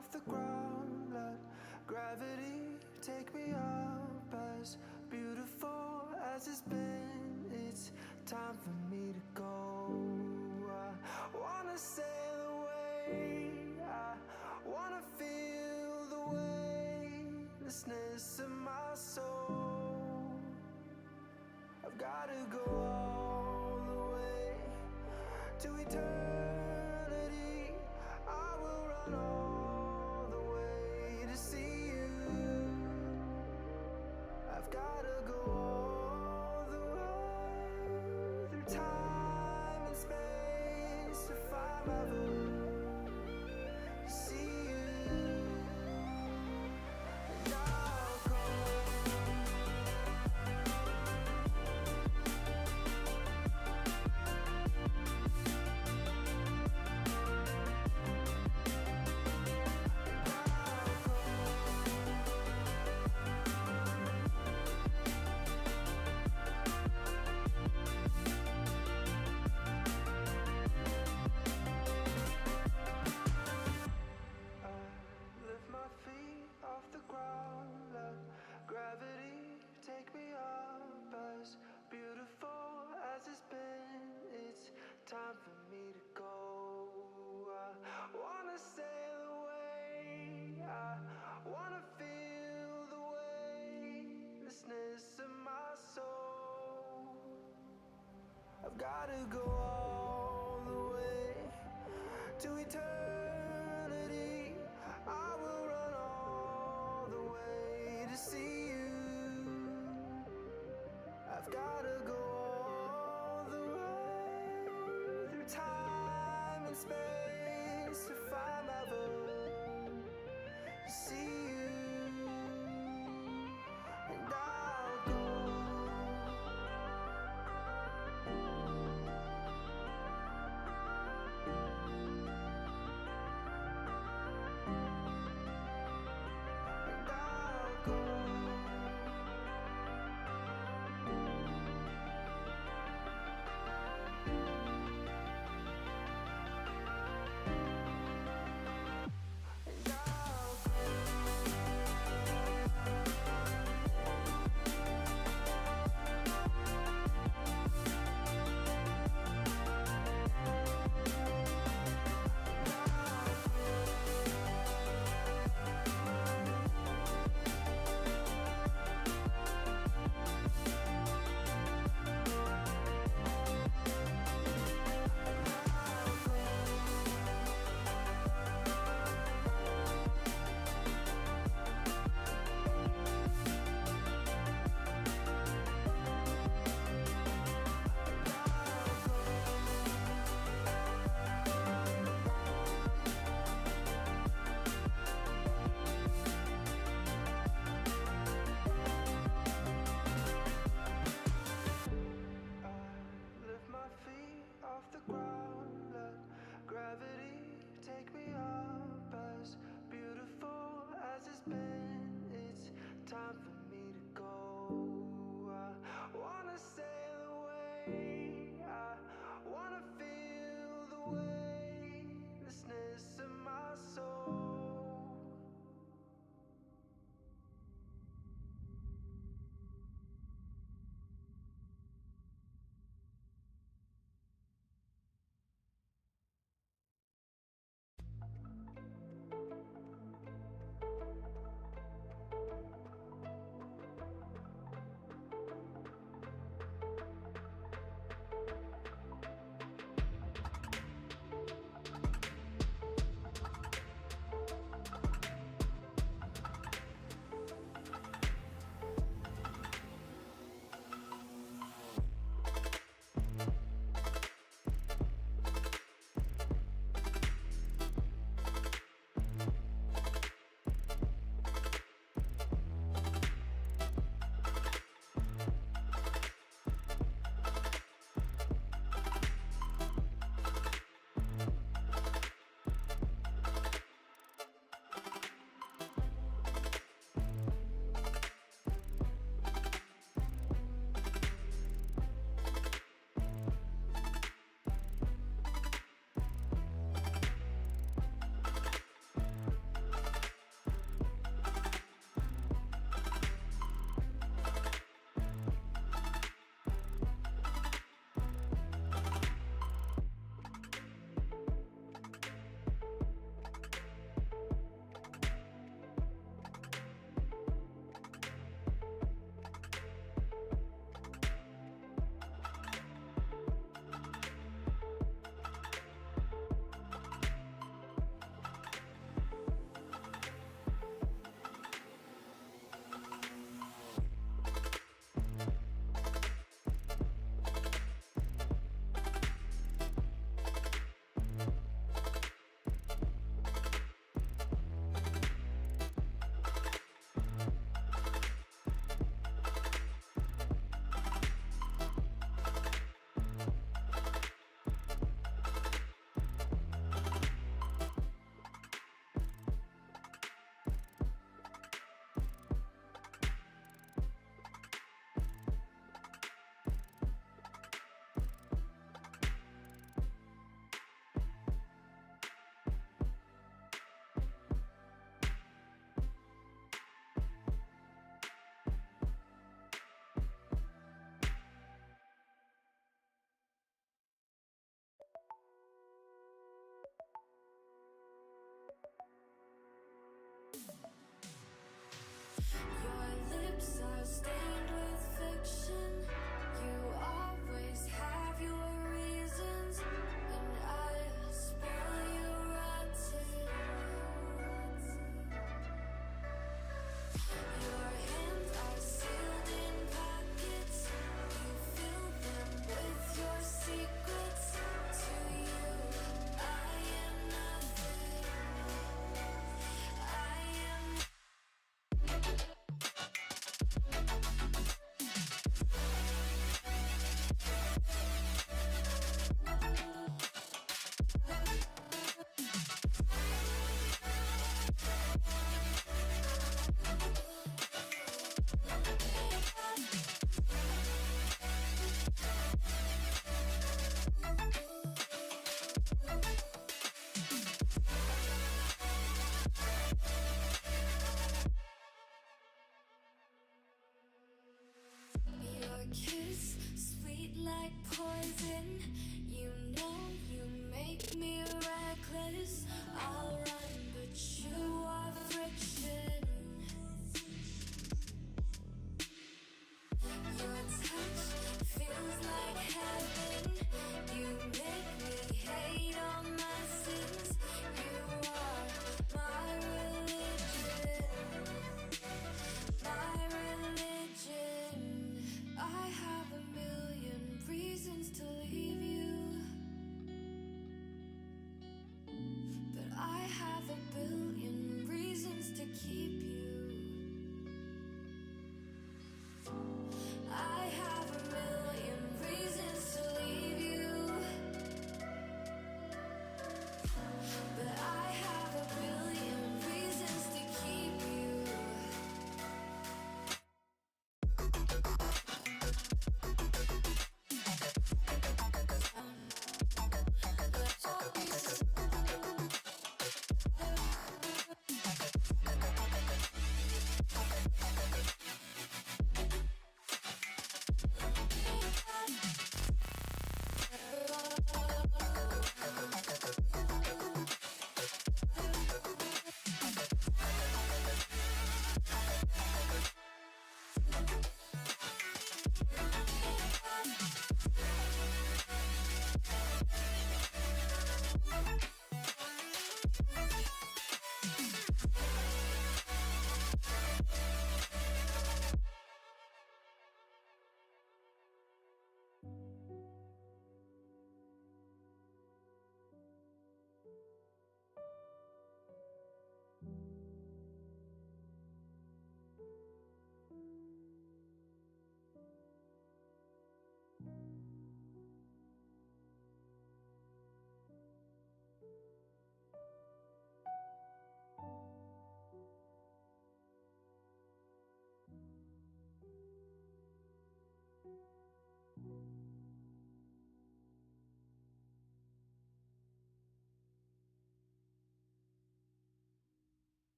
off the ground, let gravity take me up. As beautiful as it's been, it's time for me to go. I wanna sail away, I wanna feel the weightlessness of my soul. I've gotta go all the way to eternity. I will run all the way to see you. I've gotta go all the way through time and space to find my voice, to see you. And I'll go. Lift my feet off the ground, let gravity take me up. As beautiful as it's been, it's time for me to go. I wanna sail away, I wanna feel the weightlessness of my soul. I've gotta go all the way to eternity. I will run all the way to see you. I've gotta go all the way through time and space to find my voice, to see you. And I'll go. Lift my feet off the ground, let gravity take me up. As beautiful as it's been, it's time for me to go. I wanna sail away, I wanna feel the weightlessness of my soul.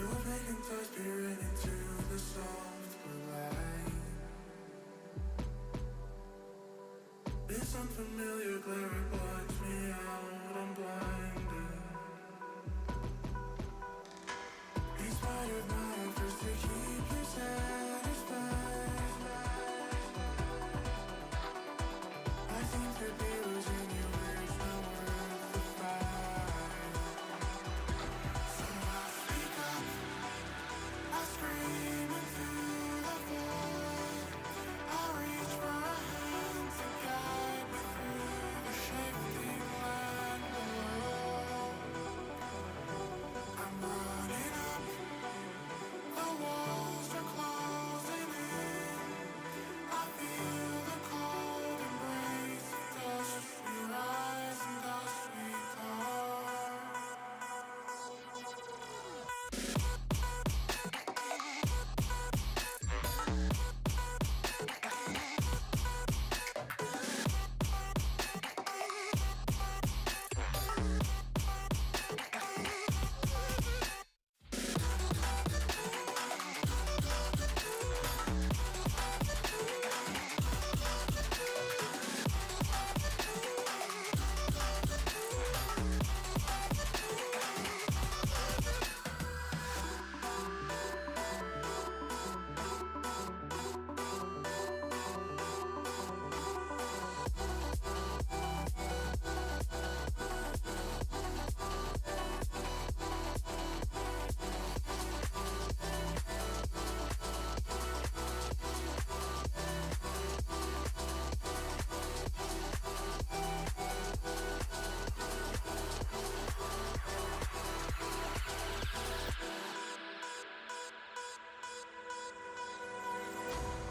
Your vacant touch peering into the soft blue light. This unfamiliar glare, it blinds me out, I'm blinded. Inspired my efforts to keep you satisfied. I seem to be losing you, it's not worth the fight. So I speak up, I scream into the void. I reach for a hand to guide me through the shifting land below. I'm running up, the walls are closing in. I feel the cold embrace of dust. We rise and dust we come.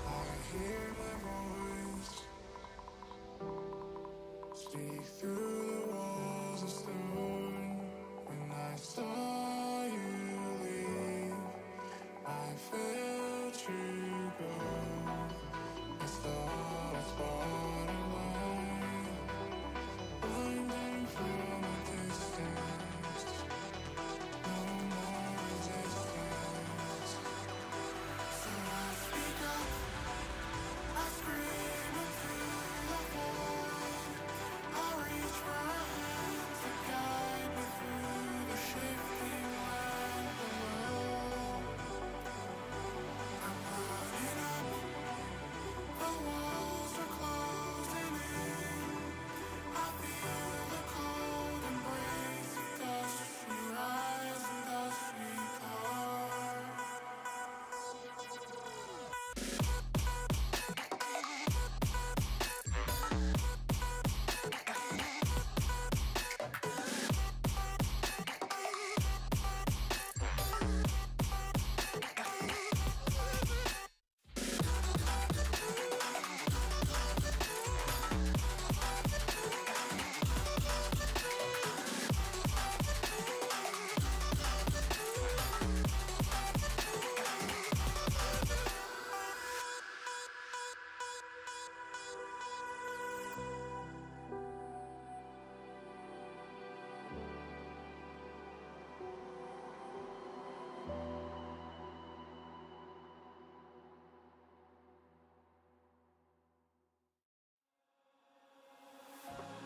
I hear my voice speak through the walls of stone. When I saw you leave, I felt you go. It's thought I spotted a light, blinding from a distance. No more resistance. So I speak up, I scream into the void. I reach for a hand to guide me through the shifting land below. I'm running up, the walls are closing in. I feel the cold embrace of dust. We rise and dust we come.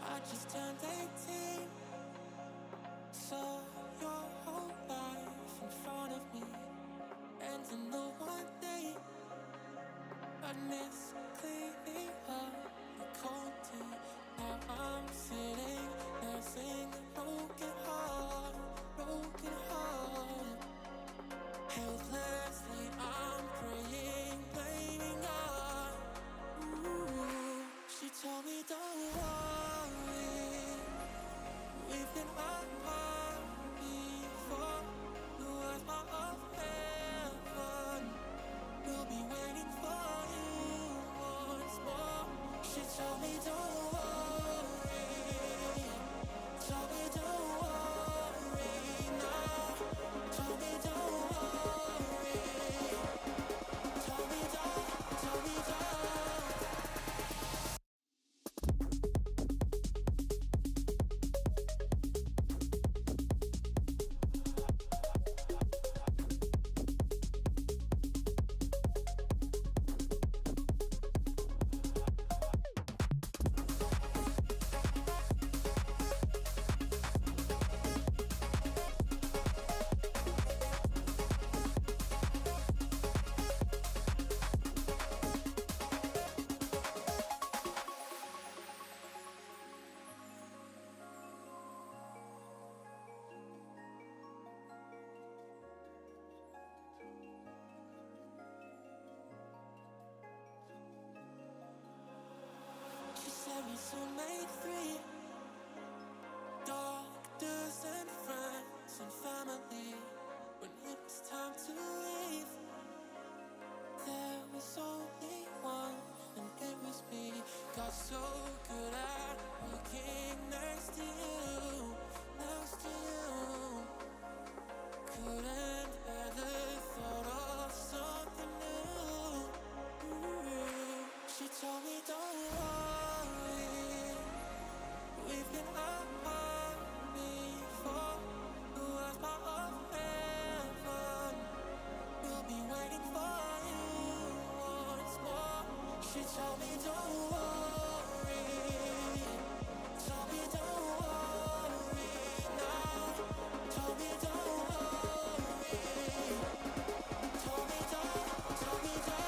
I just turned 18, saw your whole life in front of me, and to know one day I'd miss cleaning up the cold tea. Now I'm sitting, nursing a broken heart, helplessly I'm praying, blaming God. Ooh, she told me don't worry, soulmate three, doctors and friends and family. When it was time to leave, there was only one, and it was me. Got so good at looking next to you, next to you. Couldn't bear the thought of something new. She told me don't worry, we've been apart before. The last part of heaven, we'll be waiting for you once more. She told me don't worry, told me don't worry now, told me don't worry, told me don't, told me don't.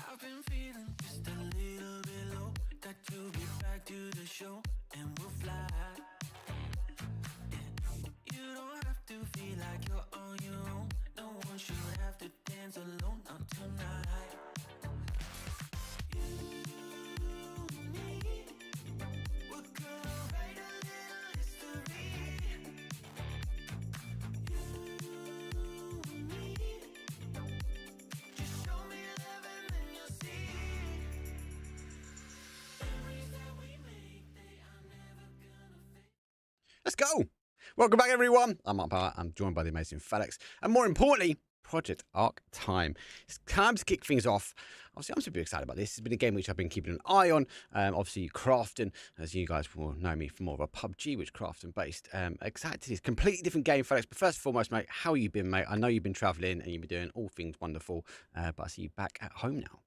I've been feeling just a little bit low. Got to get back to the show and we'll fly. Yeah. You don't have to feel like you're on your own. No one should have to dance alone, not tonight. You and me, we're gonna write a little history. You and me, just show me love and then you'll see. Memories that we make, they are never gonna fade. Let's go. Welcome back, everyone. I'm Mark Power. I'm joined by the amazing Felix. And more importantly, Project Arc time. It's time to kick things off. Obviously, I'm super excited about this. It's been a game which I've been keeping an eye on. Obviously, Crafton, as you guys will know me from more of a PUBG, which Crafton based. Excited to see this completely different game, Felix. But first and foremost, mate, how you been, mate? I know you've been travelling and you've been doing all things wonderful. But I see you back at home now.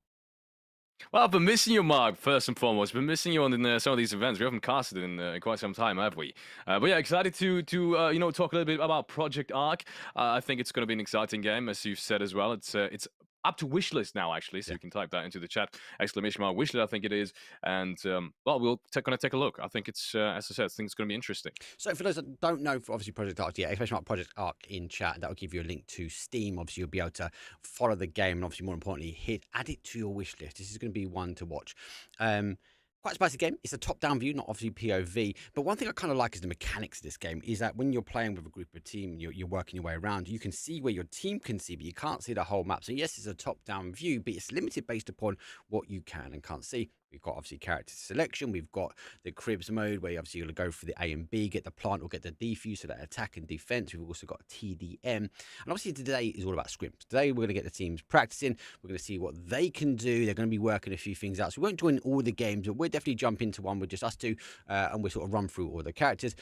Well, I've been missing you, Mark, first and foremost. Been missing you on some of these events. We haven't casted in quite some time, have we? But yeah, excited to talk a little bit about Project Arc. I think it's going to be an exciting game, as you've said as well. It's up to wishlist now, actually, so you can type that into the chat. Exclamation mark wishlist, I think it is. And well, we'll going to take a look. I think it's, as I said, I think it's going to be interesting. So for those that don't know, for obviously Project Arc, yeah, especially about Project Arc in chat, that will give you a link to Steam. Obviously, you'll be able to follow the game, and obviously, more importantly, add it to your wish list. This is going to be one to watch. Quite a spicy game. It's a top-down view, not obviously POV. But one thing I kind of like is the mechanics of this game is that when you're playing with a group of team, you're working your way around, you can see where your team can see, but you can't see the whole map. So yes, it's a top-down view, but it's limited based upon what you can and can't see. We've got obviously character selection. We've got the cribs mode where obviously you're going to go for the A and B, get the plant or get the defuse, so that attack and defense. We've also got TDM. And obviously today is all about scrims. Today we're going to get the teams practicing. We're going to see what they can do. They're going to be working a few things out. So we won't join all the games, but we'll definitely jump into one with just us two and we'll sort of run through all the characters.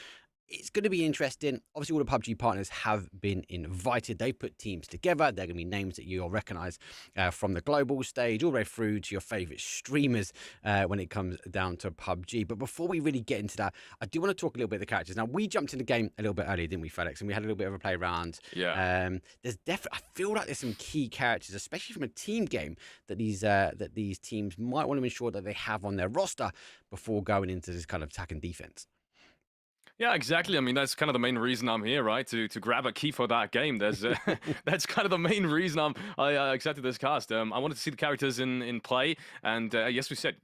It's going to be interesting. Obviously, all the PUBG partners have been invited. They put teams together. They're going to be names that you'll recognise from the global stage all the way through to your favourite streamers when it comes down to PUBG. But before we really get into that, I do want to talk a little bit of the characters. Now, we jumped in the game a little bit earlier, didn't we, Felix? And we had a little bit of a play around. Yeah. There's definitely, I feel like there's some key characters, especially from a team game, that these teams might want to ensure that they have on their roster before going into this kind of attack and defence. Yeah, exactly. I mean, that's kind of the main reason I'm here, right? To grab a key for that game. There's that's kind of the main reason I accepted this cast. I wanted to see the characters in play, and yes, we said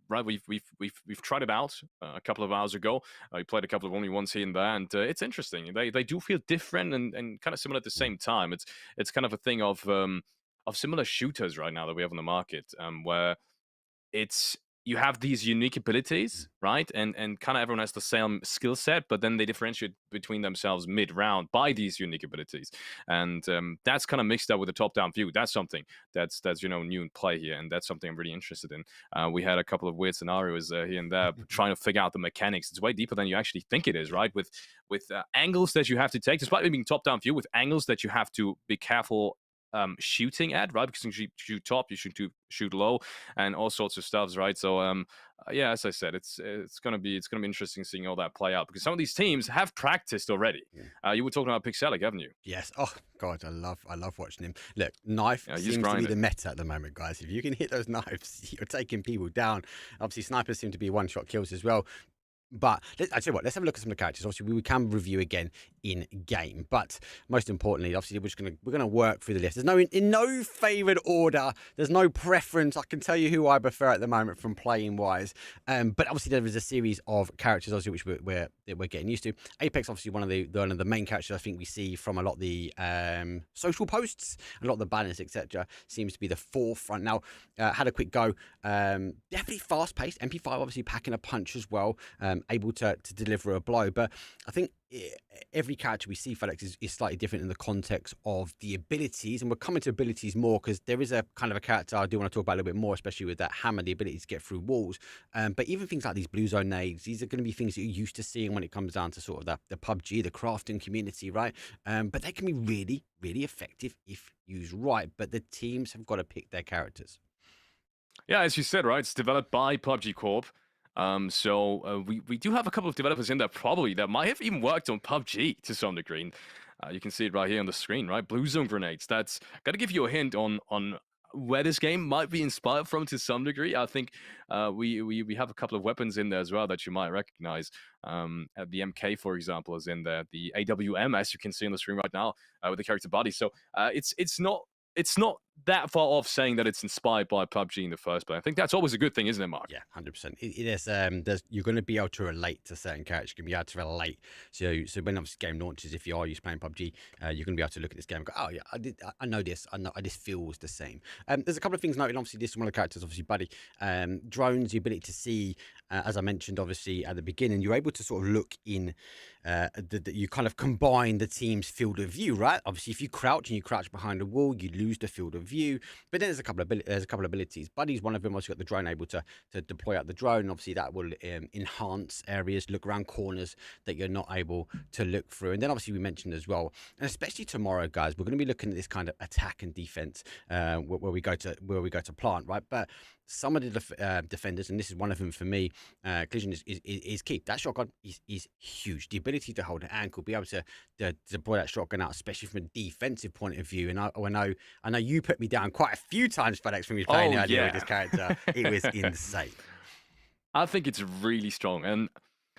right. We've tried it out a couple of hours ago. We played a couple of only ones here and there, and it's interesting. They do feel different and kind of similar at the Mm, same time. It's kind of a thing of similar shooters right now that we have on the market, where it's you have these unique mm, abilities, right? And kind of everyone has the same skill set, but then they differentiate between themselves mid round by these unique abilities, and that's kind of mixed up with the top down view. That's something that's new in play here, and that's something I'm really interested in. We had a couple of weird scenarios here and there, trying to figure out the mechanics. It's way deeper than you actually think it is, right? With angles that you have to take, despite it being top down view, with angles that you have to be careful shooting at, right? Because you shoot top, you shoot low, and all sorts of stuffs, right? So yeah, as I said, it's gonna be interesting seeing all that play out because some of these teams have practiced already. mm. You were talking about Pixelic, haven't you? Yes. Oh God, I love watching him. Look, knife Yeah, he's seems to be the grinding. meta at the moment, guys. If you can hit those knives, you're taking people down. Obviously, snipers seem to be one-shot kills as well. But I tell you what, let's have a look at some of the characters. Obviously, we can review again in game, but most importantly, obviously, we're gonna work through the list. There's no in no favoured order. There's no preference. I can tell you who I prefer at the moment from playing wise. But obviously, there is a series of characters, obviously, which we're getting used to. Apex, obviously, one of the main characters I think we see from a lot of the social posts, a lot of the banners, etc. Seems to be the forefront. Now, had a quick go. Definitely fast paced. MP5 obviously packing a punch as well. Able to deliver a blow. But I think every character we see, FedEx, is slightly different in the context of the abilities. And we're coming to abilities more because there is a kind of a character I do want to talk about a little bit more, especially with that hammer, the ability to get through walls. But even things like these blue zone nades, these are going to be things that you're used to seeing when it comes down to sort of the PUBG, the crafting community, right? But they can be really, really effective if used right. But the teams have got to pick their characters. Yeah, as you said, right? It's developed by PUBG Corp. So we do have a couple of developers in there probably that might have even worked on PUBG to some degree. And, you can see it right here on the screen, right? Blue zone grenades. That's got to give you a hint on where this game might be inspired from to some degree. I think we have a couple of weapons in there as well that you might recognize. The MK, for example, is in there. The AWM, as you can see on the screen right now, with the character body. So it's not that far off saying that it's inspired by PUBG in the first place. I think that's always a good thing, isn't it, Mark? Yeah, 100%. It is. You're going to be able to relate to certain characters. You're going to be able to relate. So when obviously the game launches, if you are used to playing PUBG, you're going to be able to look at this game and go, oh yeah, I know this. I know this feels the same. There's a couple of things noted. Obviously, this is one of the characters. Obviously, Buddy. Drones, the ability to see, as I mentioned, obviously at the beginning, you're able to sort of look in. You kind of combine the team's field of view, right? Obviously, if you crouch and you crouch behind a wall, you lose the field of view. But then there's a couple of abilities. Buddy's one of them. Also got the drone, able to deploy out the drone. Obviously, that will enhance areas, look around corners that you're not able to look through. And then obviously we mentioned as well, and especially tomorrow, guys, we're going to be looking at this kind of attack and defense where we go to plant, right? But some of the defenders, and this is one of them for me, collision is key. That shotgun is huge. The ability to hold an ankle, be able to deploy that shotgun out, especially from a defensive point of view. And I know you put me down quite a few times, FedEx, when we were playing Oh earlier with yeah. this character. It was insane. I think it's really strong, and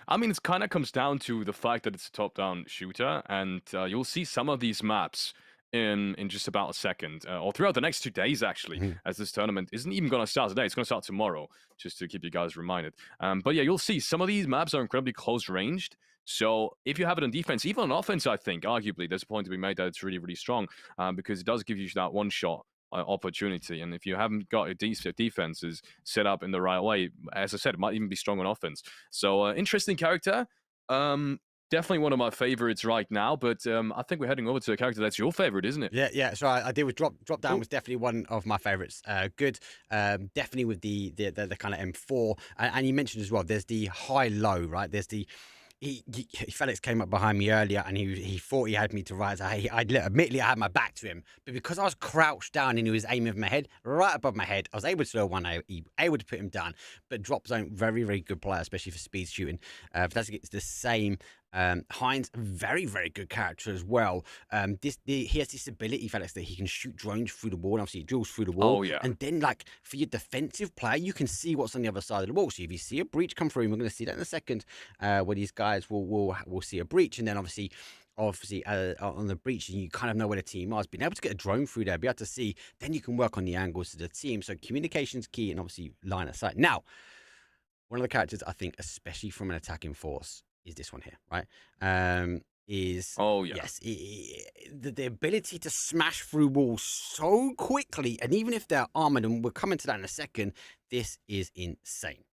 I mean, it kind of comes down to the fact that it's a top-down shooter, and you'll see some of these maps in just about a second, or throughout the next 2 days, actually, Mhm. as this tournament isn't even going to start today. It's going to start tomorrow, just to keep you guys reminded. But yeah, you'll see some of these maps are incredibly close-ranged. So if you have it on defense, even on offense, I think arguably there's a point to be made that it's really, really strong, because it does give you that one shot opportunity. And if you haven't got your defenses set up in the right way, as I said, it might even be strong on offense. So interesting character. Definitely one of my favorites right now, but I think we're heading over to a character that's your favorite, isn't it? Yeah. So I did with drop down Cool. was definitely one of my favorites. Good, definitely with the kind of M4, and you mentioned as well. There's the high low, right? There's the Felix came up behind me earlier and he thought he had me to rise. Admittedly, I had my back to him, but because I was crouched down and he was aiming for my head, right above my head, I was able to throw one, able to put him down. But drop zone, very, very good player, especially for speed shooting. That's the same Heinz, a very, very good character as well. He has this ability, Felix, that he can shoot drones through the wall. And obviously, he drills through the wall. Oh, yeah. And then, like, for your defensive play, you can see what's on the other side of the wall. So if you see a breach come through, and we're going to see that in a second, where these guys will see a breach. And then, obviously, on the breach, you kind of know where the team is. Being able to get a drone through there, be able to see, then you can work on the angles to the team. So communication's key, and obviously line of sight. Now, one of the characters I think, especially from an attacking force, is this one here, right? Oh, yeah. Yes, the ability to smash through walls so quickly, and even if they're armored, and we're coming to that in a second, this is insane.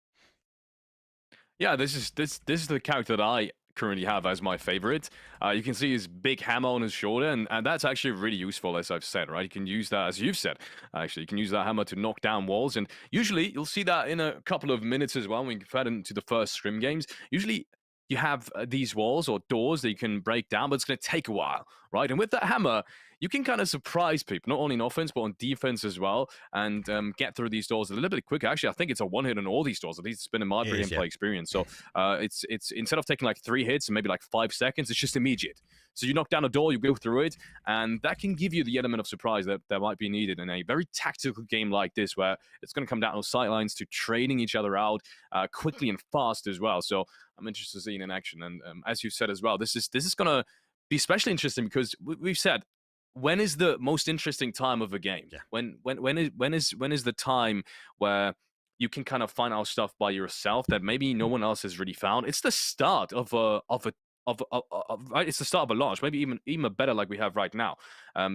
Yeah, this is the character that I currently have as my favorite. You can see his big hammer on his shoulder, and that's actually really useful, as I've said, right? You can use that, as you've said, actually. You can use that hammer to knock down walls, and usually you'll see that in a couple of minutes as well when you head into the first scrim games. Usually you have these walls or doors that you can break down, but it's going to take a while, right? And with that hammer, you can kind of surprise people, not only in offense, but on defense as well, and get through these doors a little bit quicker. Actually, I think it's a one hit on all these doors. At least it's been in my gameplay experience. So it's instead of taking like 3 hits and maybe like 5 seconds, it's just immediate. So you knock down a door, you go through it, and that can give you the element of surprise that might be needed in a very tactical game like this, where it's going to come down to sight lines, to trading each other out quickly and fast as well. So I'm interested to see it in action. And as you said as well, this is going to be especially interesting because we've said, when is the most interesting time of a game? Yeah. When is the time where you can kind of find out stuff by yourself that maybe no one else has really found? It's the start of right. It's the start of a launch, maybe even better like we have right now.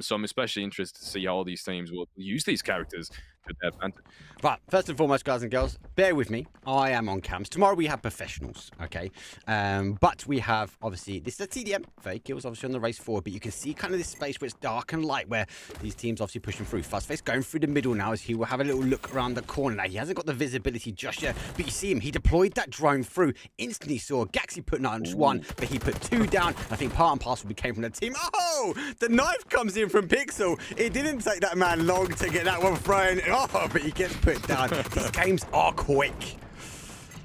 So I'm especially interested to see how all these teams will use these characters to their advantage. Right, first and foremost, guys and girls, bear with me. I am on cams. Tomorrow we have professionals, okay? But we have, obviously, this is a TDM. 30 kills, obviously, on the race forward. But you can see kind of this space where it's dark and light, where these teams obviously pushing through. Fuzzface going through the middle now as he will have a little look around the corner. Now, he hasn't got the visibility just yet, but you see him. He deployed that drone through. Instantly saw Gaxi putting on just one, but he put 2 down. I think part and parcel came from the team. Oh, the knife comes in from Pixel. It didn't take that man long to get that one thrown. Oh, but he gets put down. These games are quick.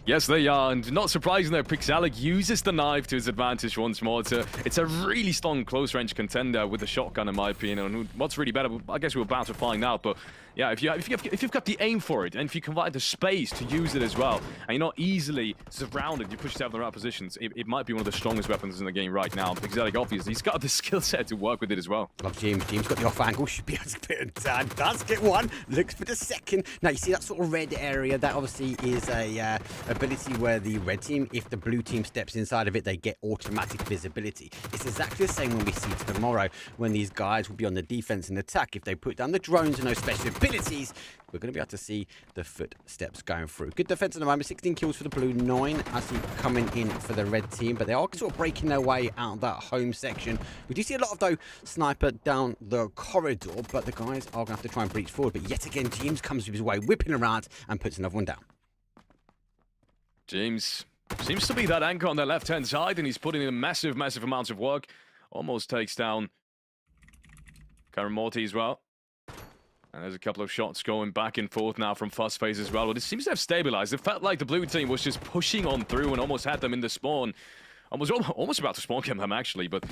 Yes, they are, and not surprising that Pixelic uses the knife to his advantage once more. It's a really strong close-range contender with the shotgun, in my opinion. And what's really better, I guess we're about to find out. But yeah, if you've got the aim for it, and if you can find the space to use it as well, and you're not easily surrounded, you push yourself in the right positions, it might be one of the strongest weapons in the game right now. Pixelic, obviously, he's got the skill set to work with it as well. Love James. James got the off angle, should be able to put it down. Does get one, looks for the second. Now, you see that sort of red area? That obviously is a ability where the red team, if the blue team steps inside of it, they get automatic visibility. It's exactly the same when we see tomorrow, when these guys will be on the defense and attack. If they put down the drones and those special abilities, we're going to be able to see the footsteps going through. Good defense at the moment. 16 kills for the blue, 9 actually coming in for the red team, but they are sort of breaking their way out of that home section. We do see a lot of, though, sniper down the corridor, but the guys are going to have to try and breach forward. But yet again, James comes with his way, whipping around and puts another one down. James seems to be that anchor on the left-hand side, and he's putting in massive amounts of work. Almost takes down Karen Morty as well. And there's a couple of shots going back and forth now from Fuzzface as well. But it seems to have stabilized. It felt like the blue team was just pushing on through and almost had them in the spawn. Almost about to spawn camp them, actually, but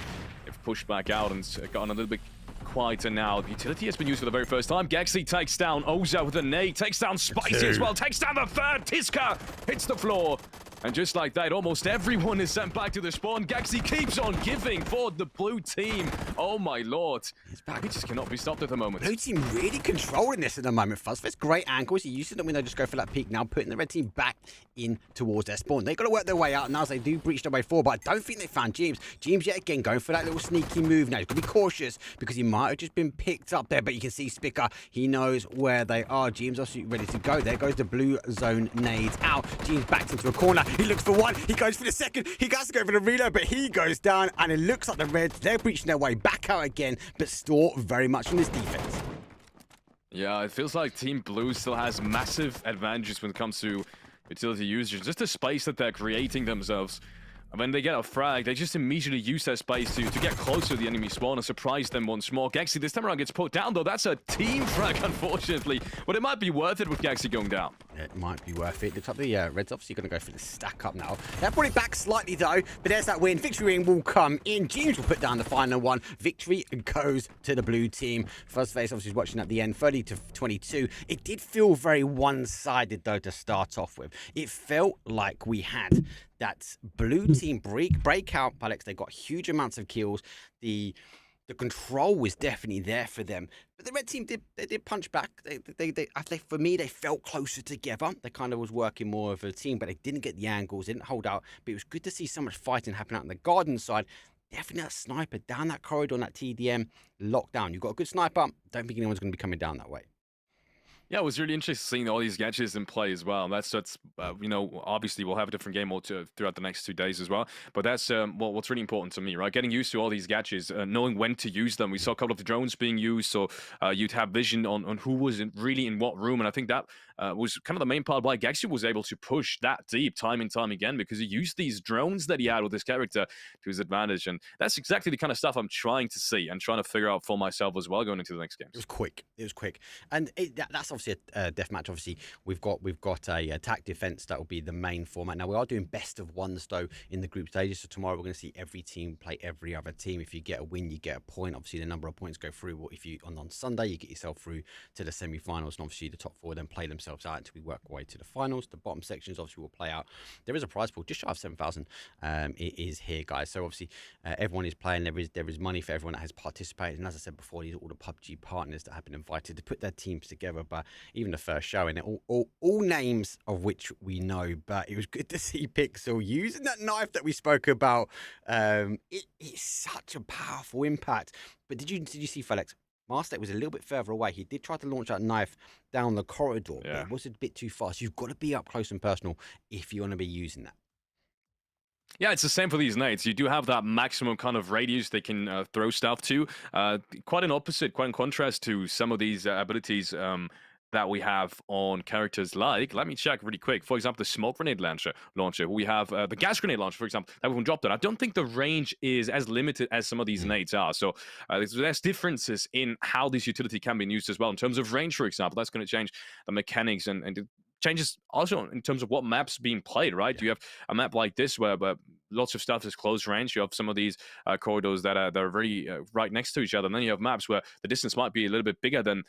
they've pushed back out and gotten a little bit quieter now. The utility has been used for the very first time. Gexi takes down Oza with a nade, takes down Spicy as well, takes down the third. Tiska hits the floor. And just like that, almost everyone is sent back to the spawn. Gaxi keeps on giving for the blue team. Oh my lord. He's back. He just cannot be stopped at the moment. Blue team really controlling this at the moment. Fuzzface, great angles. He used to them when they just go for that peak now, putting the red team back in towards their spawn. They've got to work their way out now as they do breach their way forward, but I don't think they found James. James yet again going for that little sneaky move now. He's got to be cautious because he might have just been picked up there, but you can see Spicker. He knows where they are. James also ready to go. There goes the blue zone nades out. James backs into a corner. He looks for one. He goes for the second. He has to go for the reload, but he goes down, and it looks like the Reds, they're breaching their way back out again, but Store very much on this defense. Yeah, it feels like Team Blue still has massive advantages when it comes to utility usage. Just the space that they're creating themselves when they get a frag, they just immediately use that space to get closer to the enemy spawn and surprise them once more. Gexi this time around gets put down, though. That's a team frag, unfortunately. But it might be worth it with Gexi going down. It might be worth it. Looks like the Reds obviously going to go for the stack up now. They'll brought it back slightly, though. But there's that win. Victory ring will come in. James will put down the final one. Victory goes to the blue team. First face obviously was watching at the end, 30-22. It did feel very one-sided, though, to start off with. It felt like we had that blue team breakout, Alex. They got huge amounts of kills. The control was definitely there for them, but the red team did punch back. For me, they felt closer together. They kind of was working more of a team, but they didn't get the angles, didn't hold out. But it was good to see so much fighting happen out on the garden side. Definitely that sniper down that corridor on that TDM lockdown. You've got a good sniper. Don't think anyone's going to be coming down that way. Yeah, it was really interesting seeing all these gadgets in play as well. That's you know, obviously we'll have a different game throughout the next 2 days as well. But that's what's really important to me, right? Getting used to all these gadgets, knowing when to use them. We saw a couple of the drones being used, so you'd have vision on who was really in what room. And I think that was kind of the main part why Gexi was able to push that deep time and time again, because he used these drones that he had with his character to his advantage. And that's exactly the kind of stuff I'm trying to see and trying to figure out for myself as well going into the next game. It was quick. It was quick, and that's obviously a deathmatch. Obviously, we've got a attack defense that will be the main format. Now we are doing best of ones though in the group stages. So tomorrow we're going to see every team play every other team. If you get a win, you get a point. Obviously, the number of points go through. If you on Sunday, you get yourself through to the semi-finals, and obviously the top four then play themselves out until we work our way to the finals. The bottom sections obviously will play out. There is a prize pool just shy of 7,000. It is here, guys. So obviously everyone is playing. There is money for everyone that has participated. And as I said before, these are all the PUBG partners that have been invited to put their teams together. But even the first show, and all names of which we know, but it was good to see Pixel using that knife that we spoke about. It's such a powerful impact. But did you see Felix? Master was a little bit further away. He did try to launch that knife down the corridor, but it was a bit too fast. You've got to be up close and personal if you want to be using that. Yeah, it's the same for these nades. You do have that maximum kind of radius they can throw stuff to. Quite an opposite, quite in contrast to some of these abilities that we have on characters like, let me check really quick. For example, the smoke grenade launcher. We have the gas grenade launcher, for example, that we've dropped on. I don't think the range is as limited as some of these nades are. So there's differences in how this utility can be used as well. In terms of range, for example, that's going to change the mechanics and it changes also in terms of what maps being played, right? Do you have a map like this where lots of stuff is close range? You have some of these corridors that are very right next to each other. And then you have maps where the distance might be a little bit bigger than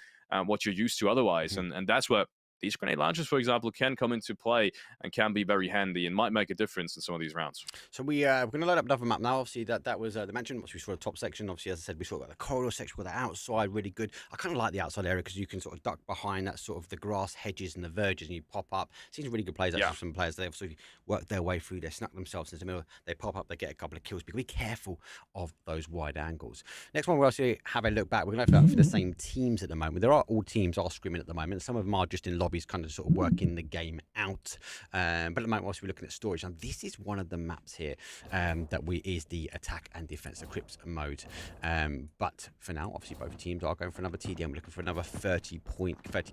what you're used to otherwise. And that's where these grenade launchers, for example, can come into play and can be very handy and might make a difference in some of these rounds. So we're going to load up another map now. Obviously, that was the mention. We saw the top section. Obviously, as I said, we saw the corridor section with the outside, really good. I kind of like the outside area because you can sort of duck behind that sort of the grass hedges and the verges and you pop up. Seems really good plays. Actually, some players, they obviously work their way through. They snuck themselves into the middle. They pop up, they get a couple of kills. But be careful of those wide angles. Next one, we'll also have a look back. We're going to have for the same teams at the moment. All teams are scrimming at the moment. Some of them are just in lobbies, kind of sort of working the game out, but at the moment whilst we're looking at storage, and this is one of the maps here that is the attack and defense, the Crips mode, but for now obviously both teams are going for another TDM. We're looking for another 30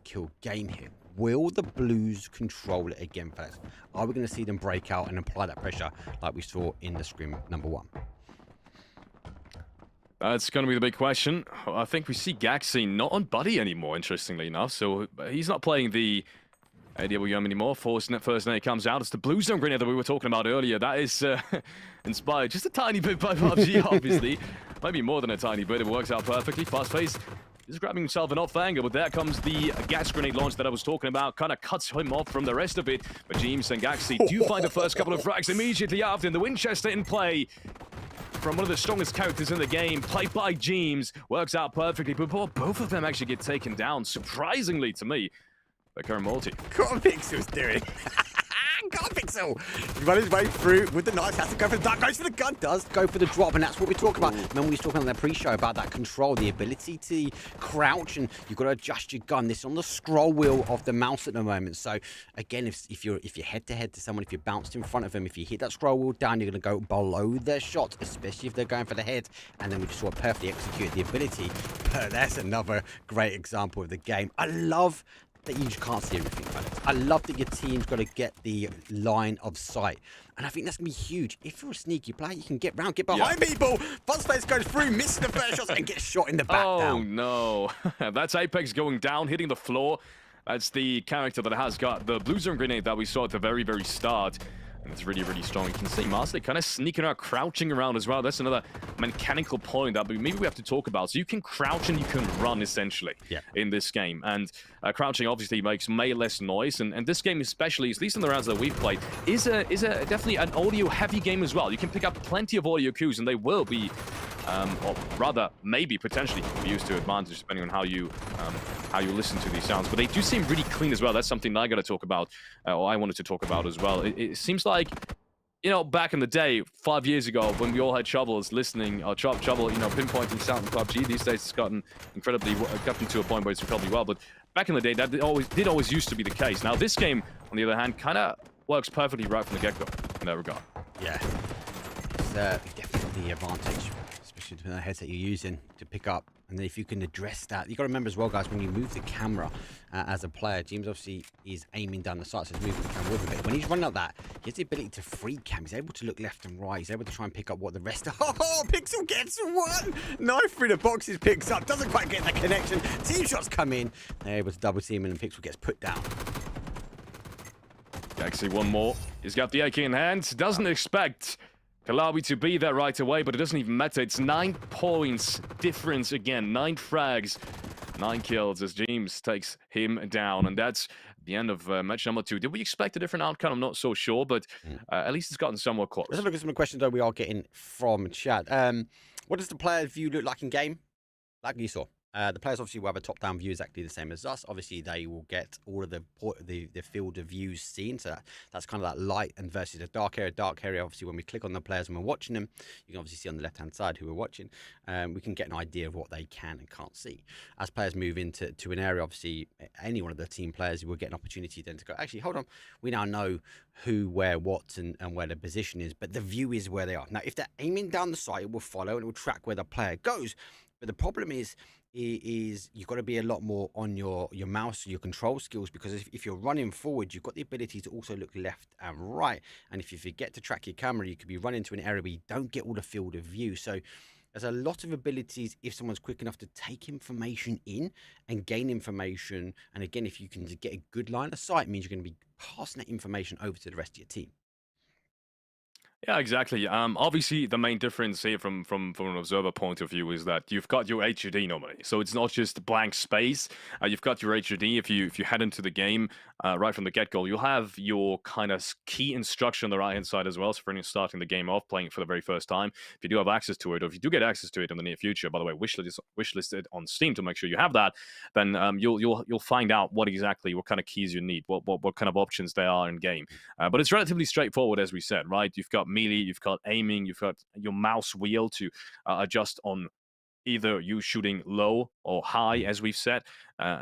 kill game here. Will the Blues control it again, fellas? Are we going to see them break out and apply that pressure like we saw in the scrim number 1? That's going to be the big question. I think we see Gaxi not on Buddy anymore, interestingly enough, so he's not playing the AWM anymore. First nade comes out. It's the blue zone grenade that we were talking about earlier. That is inspired just a tiny bit by PUBG, obviously. Maybe more than a tiny bit. It works out perfectly. Fast pace. He's grabbing himself an off angle, but there comes the gas grenade launch that I was talking about. Kind of cuts him off from the rest of it. But James and Gaxi do find the first couple of frags immediately after. And the Winchester in play from one of the strongest characters in the game, played by James. Works out perfectly. But both of them actually get taken down, surprisingly to me. Current multi. What Pixel's doing? God, Pixel! He's run his way through with the knife, has to go for the dart, goes for the gun, does go for the drop, and that's what we talk about. Remember we were talking on the pre-show about that control, the ability to crouch, and you've got to adjust your gun. This is on the scroll wheel of the mouse at the moment. So again, if you're head-to-head to someone, if you're bounced in front of them, if you hit that scroll wheel down, you're going to go below their shot, especially if they're going for the head. And then we just saw perfectly execute the ability. But that's another great example of the game. I love that you just can't see everything, fellas. I love that your team's got to get the line of sight. And I think that's going to be huge. If you're a sneaky player, you can get round, get behind people. Fuzzface goes through, misses the first shot, and gets shot in the back down. Oh, no. That's Apex going down, hitting the floor. That's the character that has got the blue zone grenade that we saw at the very, very start. And it's really, really strong. You can see Master kind of sneaking out, crouching around as well. That's another mechanical point that maybe we have to talk about. So you can crouch and you can run, essentially, in this game. And crouching obviously makes way less noise. And this game especially, at least in the rounds that we've played, is definitely an audio-heavy game as well. You can pick up plenty of audio cues, and they will be, or rather, maybe potentially be used to advantage, depending on how you listen to these sounds. But they do seem really clean as well. That's something I got to talk about, or I wanted to talk about as well. It seems like, you know, back in the day, 5 years ago, when we all had troubles listening, or trouble, you know, pinpointing sound in PUBG. These days, it's gotten to a point where it's incredibly well. But back in the day, that did always used to be the case. Now, this game, on the other hand, kind of works perfectly right from the get-go in that regard. Yeah, it's definitely the advantage, especially depending on the headset you're using to pick up. And then if you can address that, you got to remember as well, guys, when you move the camera as a player, James obviously is aiming down the sight, so he's moving the camera with a bit. When he's running like that, he has the ability to free cam. He's able to look left and right. He's able to try and pick up what the rest are. Oh, Pixel gets one! Knife through the boxes, picks up, doesn't quite get the connection. Team shots come in. They're able to double team, and Pixel gets put down. Actually, one more. He's got the AK in hand. Doesn't expect Kalawi to be there right away, but it doesn't even matter. It's 9 points difference again. 9 frags, 9 kills as James takes him down. And that's the end of match number 2. Did we expect a different outcome? I'm not so sure, but at least it's gotten somewhat close. Let's have a look at some of the questions that we are getting from chat. What does the player view look like in game? Like you saw. The players obviously will have a top-down view exactly the same as us. Obviously, they will get all of the field of views seen. So that's kind of that light and versus the dark area. Dark area, obviously, when we click on the players and we're watching them, you can obviously see on the left-hand side who we're watching. We can get an idea of what they can and can't see. As players move into an area, obviously, any one of the team players will get an opportunity then to go, actually, hold on, we now know who, where, what, and where the position is, but the view is where they are. Now, if they're aiming down the sight, it will follow and it will track where the player goes. But the problem is you've got to be a lot more on your mouse, your control skills, because if you're running forward, you've got the ability to also look left and right. And if you forget to track your camera, you could be running to an area where you don't get all the field of view. So there's a lot of abilities if someone's quick enough to take information in and gain information. And again, if you can get a good line of sight, it means you're going to be passing that information over to the rest of your team. Yeah, exactly. Obviously, the main difference here from an observer point of view is that you've got your HUD normally, so it's not just blank space. You've got your HUD. If you head into the game right from the get-go, you'll have your kind of key instruction on the right-hand side as well. So for anyone starting the game off, playing it for the very first time, if you do have access to it, or if you do get access to it in the near future, by the way, wishlist it on Steam to make sure you have that. Then you'll find out what kind of keys you need, what kind of options there are in game. But it's relatively straightforward, as we said, right? You've got melee, you've got aiming, you've got your mouse wheel to adjust on either you shooting low or high, as we've said.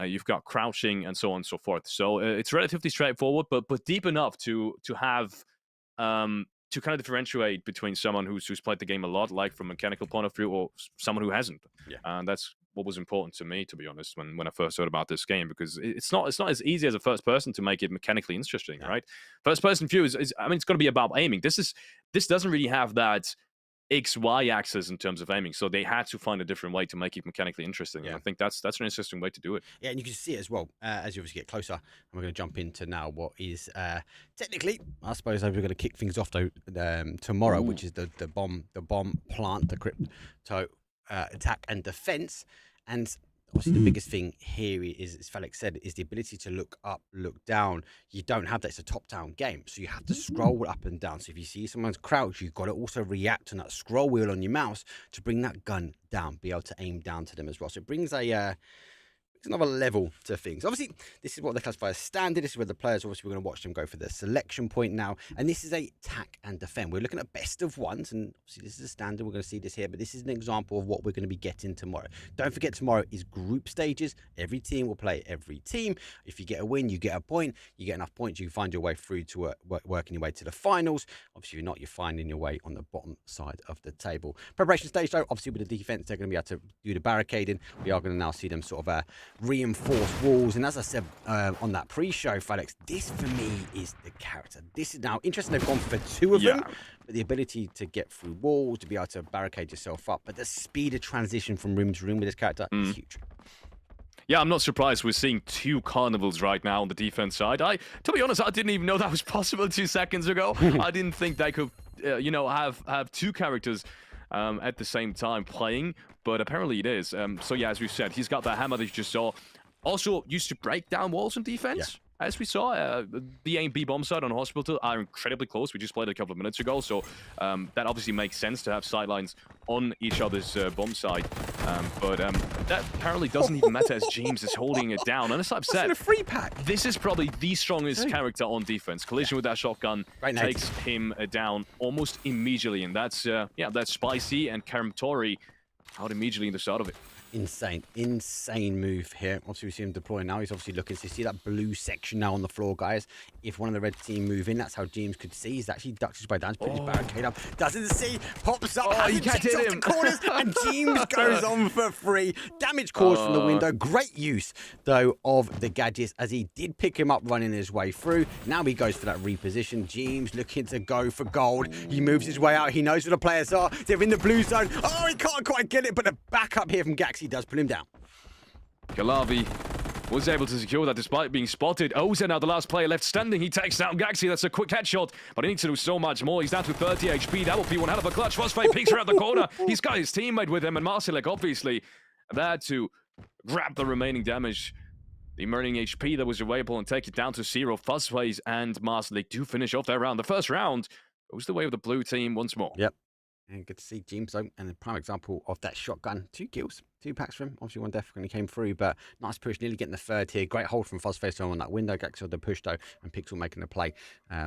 You've got crouching and so on and so forth. So it's relatively straightforward, but deep enough to have to kind of differentiate between someone who's played the game a lot, like from a mechanical point of view, or someone who hasn't. Yeah. And that's what was important to me, to be honest, when I first heard about this game, because it's not as easy as a first person to make it mechanically interesting, right? First person view is I mean, it's going to be about aiming. This doesn't really have that XY axis in terms of aiming, so they had to find a different way to make it mechanically interesting. And I think that's an interesting way to do it. Yeah, and you can see it as well as you obviously get closer. And we're going to jump into now what is technically, I suppose, we're going to kick things off though tomorrow, which is the bomb plant, the crypto attack and defense. And obviously the biggest thing here is, as Felix said, is the ability to look up, look down. You don't have that. It's a top-down game, so you have to scroll up and down. So if you see someone's crouch, you've got to also react on that scroll wheel on your mouse to bring that gun down, be able to aim down to them as well. So it brings another level to things. Obviously, this is what they classify as standard. This is where the players, obviously, we're going to watch them go for the selection point now. And this is a attack and defend. We're looking at best of ones, and obviously this is a standard. We're going to see this here, but this is an example of what we're going to be getting tomorrow. Don't forget, tomorrow is group stages. Every team will play every team. If you get a win, you get a point. You get enough points, you can find your way through to working your way to the finals. Obviously, if you're not, you're finding your way on the bottom side of the table. Preparation stage, though, obviously with the defense, they're going to be able to do the barricading. We are going to now see them sort of reinforced walls. And as I said on that pre-show, Felix, this for me is the character. This is now interesting. They've gone for 2 of them, but the ability to get through walls, to be able to barricade yourself up, but the speed of transition from room to room with this character is huge. Yeah, I'm not surprised we're seeing 2 carnivals right now on the defense side. To be honest, I didn't even know that was possible 2 seconds ago. I didn't think they could, have 2 characters at the same time playing, but apparently it is. So yeah, as we said, he's got that hammer that you just saw. Also used to break down walls in defense. As we saw, the A and B bomb side on Hospital are incredibly close. We just played it a couple of minutes ago, so that obviously makes sense to have sidelines on each other's bomb side. But that apparently doesn't even matter as James is holding it down. And as I've said, a free pack. This is probably the strongest character on defense. Collision with that shotgun takes him down almost immediately, and that's spicy and Karamtori out immediately in the start of it. Insane move here. Obviously, we see him deploying now. He's obviously looking to see that blue section now on the floor, guys. If one of the red team move in, that's how James could see. He's actually ducks his way down, put his barricade up, doesn't see, pops up, he can't hit him. The corners, and James goes on for free. Damage caused from the window. Great use, though, of the gadgets as he did pick him up running his way through. Now he goes for that reposition. James looking to go for gold. He moves his way out. He knows where the players are. They're in the blue zone. Oh, he can't quite get it, but the backup here from Gaxi does pull him down. Galavi was able to secure that despite being spotted. Oza now the last player left standing. He takes down Gaxi. That's a quick headshot, but he needs to do so much more. He's down to 30 HP. That will be one hell of a clutch. Phosphate peeks around the corner. He's got his teammate with him, and Marcelek obviously there to grab the remaining damage. The remaining HP that was available and take it down to 0. Phosphate and Marcelek do finish off their round. The first round goes the way of the blue team once more. Yep. And good to see James though, and a prime example of that shotgun. 2 kills, 2 packs for him. Obviously one definitely came through, but nice push, nearly getting the 3rd here. Great hold from Phosphate on that window. Gaxi the push though, and Pixel making the play.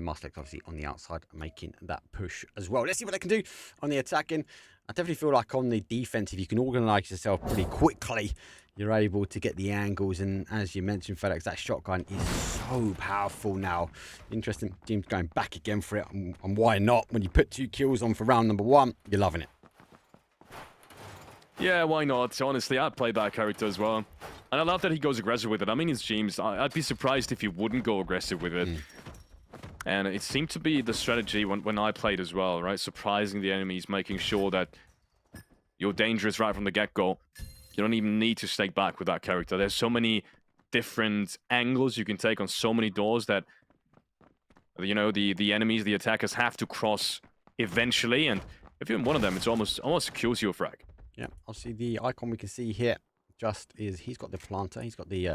Marcelek obviously on the outside making that push as well. Let's see what they can do on the attacking. I definitely feel like on the defensive, you can organise yourself pretty quickly. You're able to get the angles, and as you mentioned, Felix, that shotgun is so powerful now. Interesting, James going back again for it, and why not? When you put 2 kills on for round number 1, you're loving it. Yeah, why not? Honestly, I'd play that character as well. And I love that he goes aggressive with it. I mean, it's James. I'd be surprised if he wouldn't go aggressive with it. And it seemed to be the strategy when I played as well, right? Surprising the enemies, making sure that you're dangerous right from the get-go. You don't even need to stay back with that character. There's so many different angles you can take on so many doors that, you know, the enemies, the attackers have to cross eventually. And if you're in one of them, it's almost secures your frag. Yeah, obviously the icon we can see here just is he's got the planter. He's got the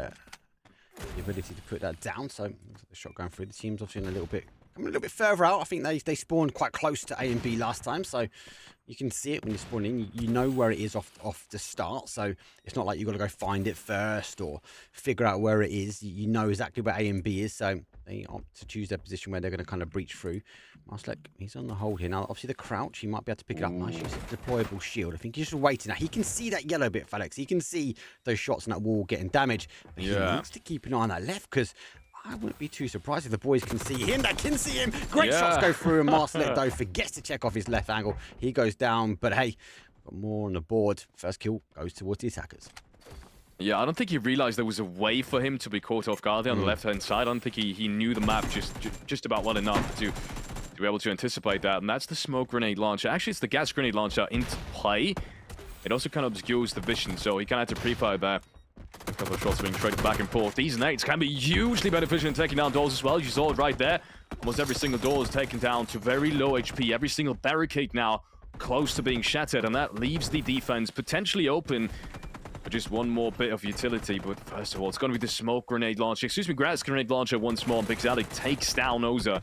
ability to put that down. So the shot going through. The team's obviously coming a little bit further out. I think they spawned quite close to A and B last time, so you can see it when you spawn in. You know where it is off the start, so it's not like you've got to go find it first or figure out where it is. You know exactly where A and B is, so they opt to choose their position where they're going to kind of breach through. Marcelek, he's on the hold here. Now, obviously the crouch, he might be able to pick it up. Nice use of deployable shield. I think he's just waiting. Now, he can see that yellow bit, Felix. He can see those shots on that wall getting damaged, but he needs to keep an eye on that left, because I wouldn't be too surprised if the boys can see him. They can see him. Great shots go through, and Marcelek, though, forgets to check off his left angle. He goes down, but hey, got more on the board. First kill goes towards the attackers. Yeah, I don't think he realized there was a way for him to be caught off guard there on the left-hand side. I don't think he knew the map just about well enough to be able to anticipate that. And that's the smoke grenade launcher. Actually, it's the gas grenade launcher into play. It also kind of obscures the vision, so he kind of had to pre-fire there. A couple of shots being traded back and forth. These nades can be hugely beneficial in taking down doors as well. You saw it right there. Almost every single door is taken down to very low HP. Every single barricade now close to being shattered, and that leaves the defense potentially open for just one more bit of utility. But first of all, it's going to be the smoke grenade launcher. Excuse me, gas grenade launcher once more. Big Zalik takes down Oza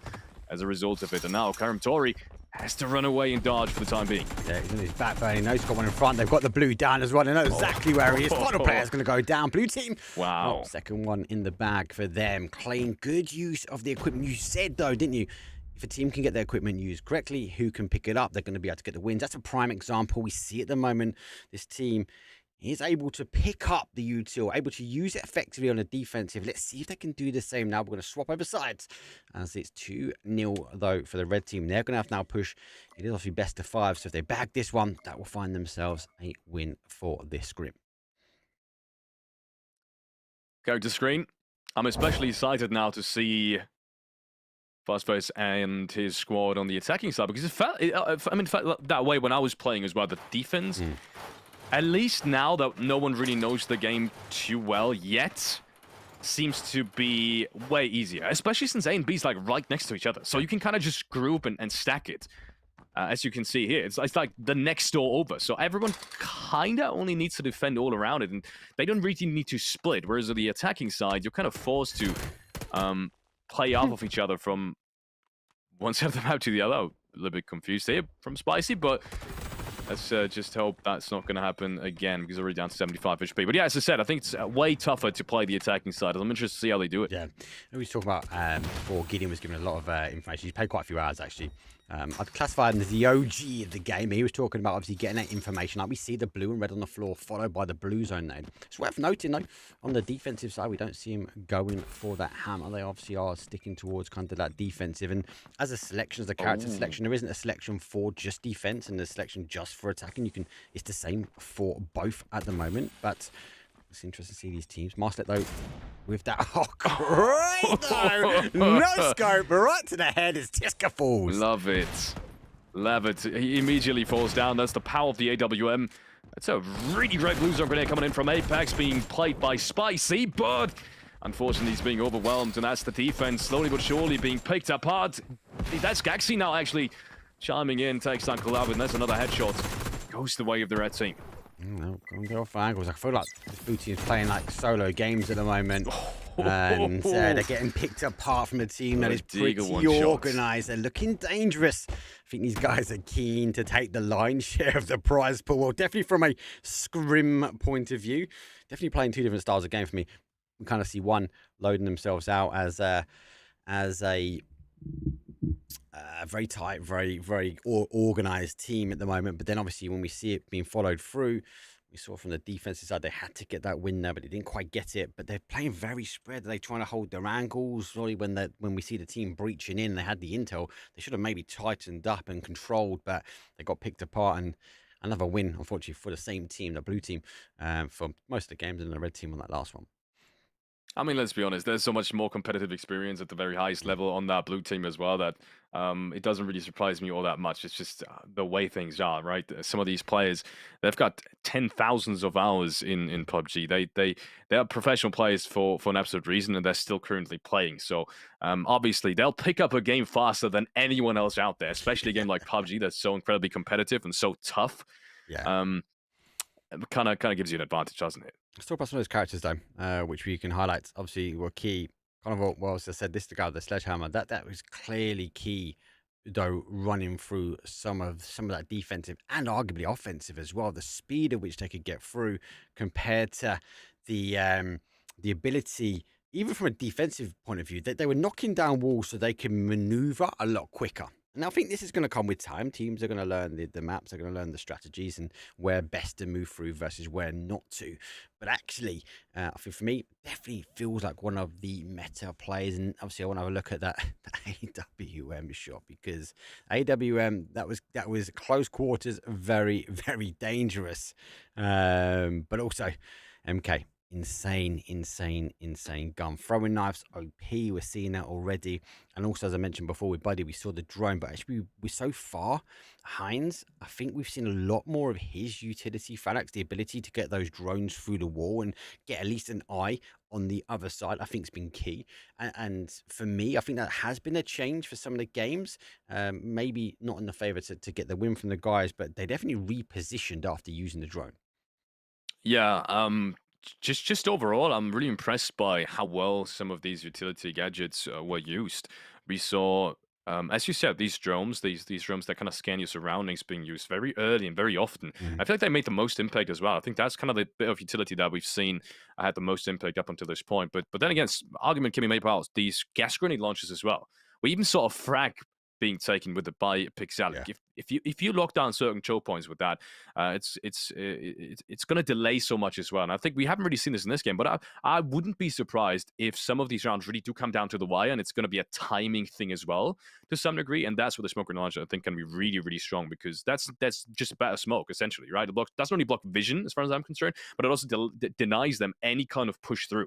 as a result of it. And now Karamtori has to run away and dodge for the time being. Yeah, he's in his back burner. He knows he's got one in front. They've got the blue down as well. They know exactly where he is. Final player's going to go down. Blue team. Wow. Second one in the bag for them. Clean, good use of the equipment. You said, though, didn't you? If a team can get their equipment used correctly, who can pick it up, they're going to be able to get the wins. That's a prime example. We see at the moment this team is able to pick up the util, able to use it effectively on the defensive. Let's see if they can do the same now. We're going to swap over sides as it's 2-0 though for the red team. They're going to have to now push. It is obviously best of 5, so if they bag this one, that will find themselves a win for this scrim. Character screen. I'm especially excited now to see Fuzzface and his squad on the attacking side, because it felt that way when I was playing as well. The defense, at least now that no one really knows the game too well yet, seems to be way easier, especially since A and B is like right next to each other. So you can kind of just group and stack it. As you can see here, it's like the next door over. So everyone kind of only needs to defend all around it, and they don't really need to split. Whereas on the attacking side, you're kind of forced to play off of each other from one side of the map to the other. A little bit confused here from Spicy, but let's just hope that's not going to happen again, because they're already down to 75 HP. But yeah, as I said, I think it's way tougher to play the attacking side. I'm interested to see how they do it. Yeah, we was talking about before. Gideon was given a lot of information. He's played quite a few hours actually. I'd classify him as the OG of the game. He was talking about obviously getting that information. Like we see the blue and red on the floor, followed by the blue zone name. It's worth noting though, on the defensive side, we don't see him going for that hammer. They obviously are sticking towards kind of that defensive. And as a selection, as a character selection, there isn't a selection for just defense and a selection just for attacking. It's the same for both at the moment. But it's interesting to see these teams. Marslet though, with that great though, no scope right to the head as Tiska falls. Love it. Love it. He immediately falls down. That's the power of the AWM. That's a really great blue zone grenade coming in from Apex, being played by Spicy, but unfortunately he's being overwhelmed, and that's the defense slowly but surely being picked apart. That's Gaxi now actually chiming in, takes down Collab, and there's another headshot. Goes the way of the red team. No, going to get off angles. I feel like this blue team is playing like solo games at the moment. And they're getting picked apart from a team that is pretty organised. They're looking dangerous. I think these guys are keen to take the lion's share of the prize pool. Well, definitely from a scrim point of view. Definitely playing two different styles of game for me. We kind of see one loading themselves out as a very tight, very organised team at the moment. But then obviously when we see it being followed through, we saw from the defensive side, they had to get that win there, but they didn't quite get it. But they're playing very spread. They're trying to hold their angles. Really, when we see the team breaching in, they had the intel. They should have maybe tightened up and controlled, but they got picked apart. And another win, unfortunately, for the same team, the blue team, for most of the games, and the red team on that last one. I mean, let's be honest, there's so much more competitive experience at the very highest level on that blue team as well that it doesn't really surprise me all that much. It's just the way things are, right? Some of these players, they've got 10,000s of hours in PUBG. They are professional players for an absolute reason, and they're still currently playing. So obviously, they'll pick up a game faster than anyone else out there, especially a game like PUBG that's so incredibly competitive and so tough. Yeah. Kind of gives you an advantage, doesn't it? Let's talk about some of those characters though, which we can highlight. Obviously, were key. Kind of, well, as I said, this the guy with the sledgehammer. That was clearly key, though, running through some of that defensive and arguably offensive as well. The speed at which they could get through compared to the ability, even from a defensive point of view, that they were knocking down walls so they can maneuver a lot quicker. And I think this is going to come with time. Teams are going to learn the maps, they're going to learn the strategies and where best to move through versus where not to. But actually, I think for me, definitely feels like one of the meta players. And obviously, I want to have a look at that AWM shot, because AWM, that was close quarters, very, very dangerous. But also, MK. Insane gun. Throwing knives, OP. We're seeing that already. And also, as I mentioned before with Buddy, we saw the drone, but actually we're so far. Heinz, I think we've seen a lot more of his utility. Phalanx, the ability to get those drones through the wall and get at least an eye on the other side, I think has been key. And for me, I think that has been a change for some of the games. Maybe not in the favor to get the win from the guys, but they definitely repositioned after using the drone. Yeah, just overall, I'm really impressed by how well some of these utility gadgets were used. We saw, as you said, these drones that kind of scan your surroundings being used very early and very often. I feel like they made the most impact as well. I think that's kind of the bit of utility that we've seen had the most impact up until this point. But then again, argument can be made about these gas grenade launches as well. We even saw a frag being taken with the by Pixelic. Yeah. If you lock down certain choke points with that, it's going to delay so much as well. And I think we haven't really seen this in this game, but I wouldn't be surprised if some of these rounds really do come down to the wire, and it's going to be a timing thing as well to some degree. And that's where the smoke grenade launcher, I think, can be really, really strong, because that's just better smoke essentially, right? It doesn't only block vision as far as I'm concerned, but it also denies them any kind of push through.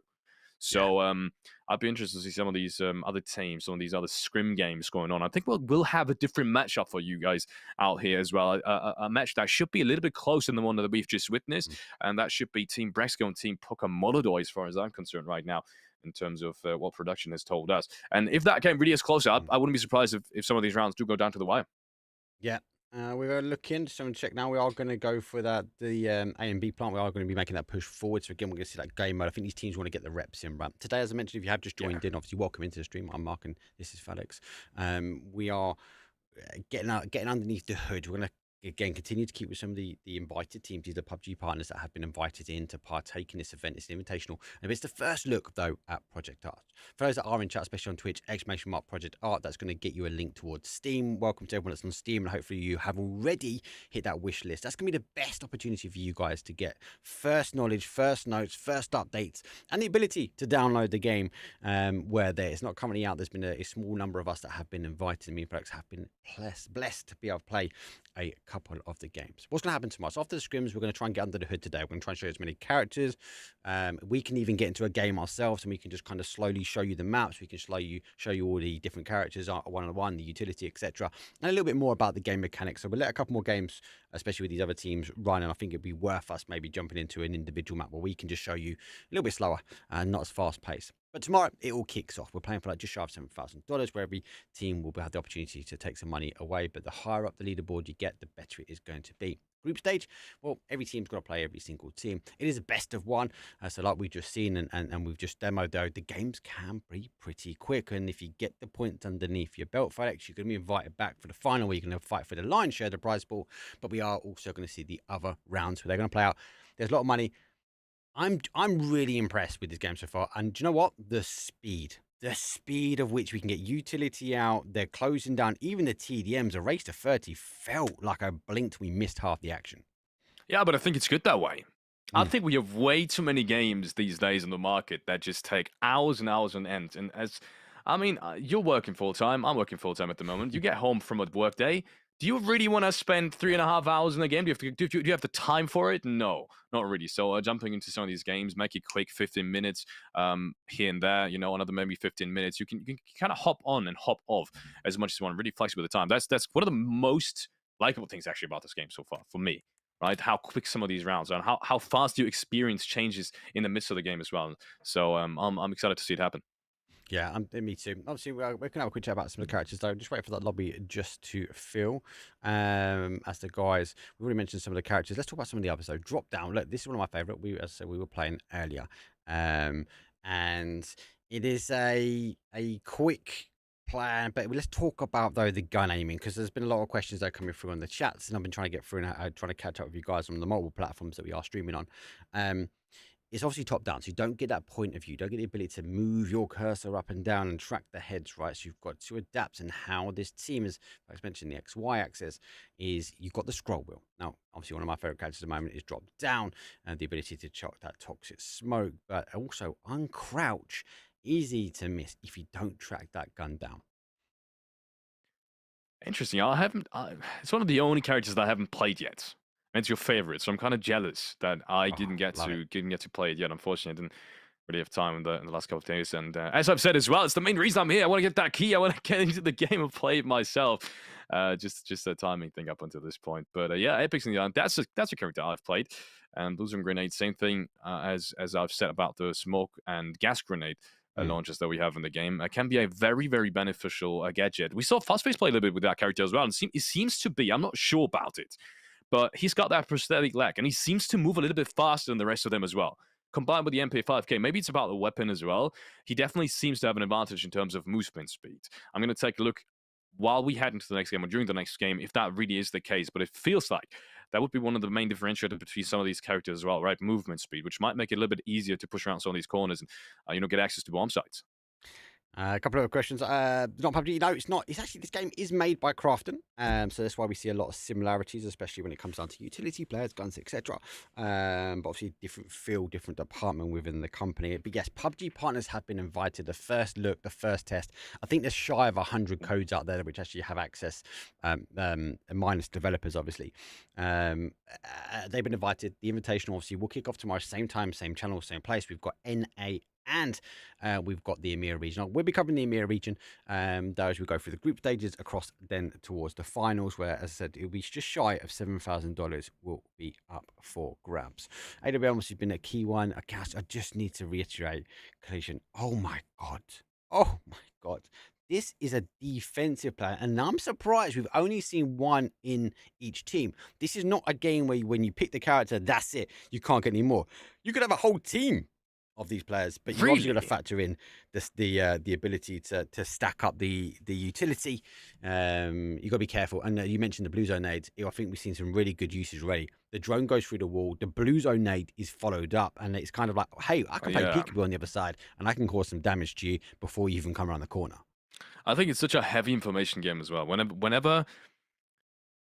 So I'd be interested to see some of these other teams, some of these other scrim games going on. I think we'll have a different matchup for you guys out here as well. A match that should be a little bit closer than the one that we've just witnessed, and that should be Team Brexco and Team Pokamolodoy, as far as I'm concerned right now, in terms of what production has told us. And if that game really is closer, I wouldn't be surprised if some of these rounds do go down to the wire. Yeah. We were looking, just having to check now. We are going to go for the A and B plant. We are going to be making that push forward. So again, we're going to see that game mode. I think these teams want to get the reps in. Right today, as I mentioned, if you have just joined in, obviously welcome into the stream. I'm Mark and this is Felix. We are getting underneath the hood. We're going to again continue to keep with some of the invited teams. These are PUBG partners that have been invited in to partake in this event. It's an invitational, and it's the first look though at Project Art. For those that are in chat, especially on Twitch, ! Project Art, that's going to get you a link towards Steam. Welcome to everyone that's on Steam, and hopefully you have already hit that wish list. That's going to be the best opportunity for you guys to get first knowledge, first notes, first updates, and the ability to download the game where it's not currently out. There's been a small number of us that have been invited. Me and Felix have been blessed to be able to play a couple of the games. What's going to happen tomorrow? So after the scrims, we're going to try and get under the hood today. We're going to try and show you as many characters. We can even get into a game ourselves, and we can just kind of slowly show you the maps. We can show you all the different characters, one-on-one, the utility, etc., and a little bit more about the game mechanics. So we'll let a couple more games, especially with these other teams, run, and I think it'd be worth us maybe jumping into an individual map where we can just show you a little bit slower and not as fast paced. But tomorrow, it all kicks off. We're playing for like just shy of $7,000, where every team will have the opportunity to take some money away. But the higher up the leaderboard you get, the better it is going to be. Group stage, well, every team's got to play every single team. It is a best of one. So like we've just seen and we've just demoed, though, the games can be pretty quick. And if you get the points underneath your belt, Felix, you're going to be invited back for the final, where you're going to fight for the lion's share of the prize pool. But we are also going to see the other rounds where they're going to play out. There's a lot of money. I'm really impressed with this game so far, and do you know what? The speed of which we can get utility out. They're closing down even the TDMs. A race to 30 felt like I blinked. We missed half the action. Yeah, but I think it's good that way. I think we have way too many games these days in the market that just take hours and hours on end. And you're working full time. I'm working full time at the moment. You get home from a work day. Do you really want to spend 3.5 hours in a game? Do you have the time for it? No, not really. So jumping into some of these games, make it quick, 15 minutes here and there, another maybe 15 minutes. You can kind of hop on and hop off as much as you want, really flexible with the time. That's one of the most likable things actually about this game so far for me, right? How quick some of these rounds are, and how fast you experience changes in the midst of the game as well. So I'm excited to see it happen. Yeah, me too. Obviously, we can have a quick chat about some of the characters, though. Just wait for that lobby just to fill. As the guys, we've already mentioned some of the characters. Let's talk about some of the others, though. Drop down. Look, this is one of my favourite. As I said, we were playing earlier. And it is a quick plan, but let's talk about, though, the gun aiming, because there's been a lot of questions that are coming through on the chats, and I've been trying to get through and trying to catch up with you guys on the mobile platforms that we are streaming on. It's obviously top down, so you don't get that point of view. You don't get the ability to move your cursor up and down and track the heads, right? So you've got to adapt. And how this team is, like I mentioned, the XY axis is you've got the scroll wheel. Now, obviously, one of my favorite characters at the moment is drop down and the ability to chuck that toxic smoke, but also uncrouch. Easy to miss if you don't track that gun down. Interesting. I haven't. It's one of the only characters that I haven't played yet. And it's your favorite, so I'm kind of jealous that I didn't get to play it yet. Unfortunately, I didn't really have time in the last couple of days. And as I've said as well, it's the main reason I'm here. I want to get that key. I want to get into the game and play it myself. Just a timing thing up until this point. But yeah, Epic's in the island. That's a character I've played. And Blues and Grenade, same thing as I've said about the smoke and gas grenade launches that we have in the game. Can be a very, very beneficial gadget. We saw Fuzzface play a little bit with that character as well. And it seems to be, I'm not sure about it, but he's got that prosthetic leg, and he seems to move a little bit faster than the rest of them as well. Combined with the MP5K, maybe it's about the weapon as well. He definitely seems to have an advantage in terms of movement speed. I'm going to take a look while we head into the next game or during the next game, if that really is the case. But it feels like that would be one of the main differentiators between some of these characters as well, right? Movement speed, which might make it a little bit easier to push around some of these corners and get access to bomb sites. A couple of questions. Not PUBG. No, it's not. It's actually, this game is made by Crafton, so that's why we see a lot of similarities, especially when it comes down to utility players, guns, etc. But obviously, different field, different department within the company. But yes, PUBG partners have been invited. The first look, the first test. I think there's shy of 100 codes out there which actually have access, minus developers, obviously. They've been invited. The invitation obviously will kick off tomorrow, same time, same channel, same place. We've got and we've got the EMEA region. We'll be covering the EMEA region though, as we go through the group stages across then towards the finals, where, as I said, it'll be just shy of $7,000 will be up for grabs. AWM has been a key one. I just need to reiterate, collision. Oh my god. Oh my god. This is a defensive player, and I'm surprised we've only seen one in each team. This is not a game where when you pick the character, that's it. You can't get any more. You could have a whole team of these players, but you've obviously got to factor in the ability to stack up the utility. You got to be careful. And you mentioned the blue zone nades. I think we've seen some really good uses already. The drone goes through the wall. The blue zone nade is followed up, and it's kind of like, hey, I can play peekaboo on the other side, and I can cause some damage to you before you even come around the corner. I think it's such a heavy information game as well. Whenever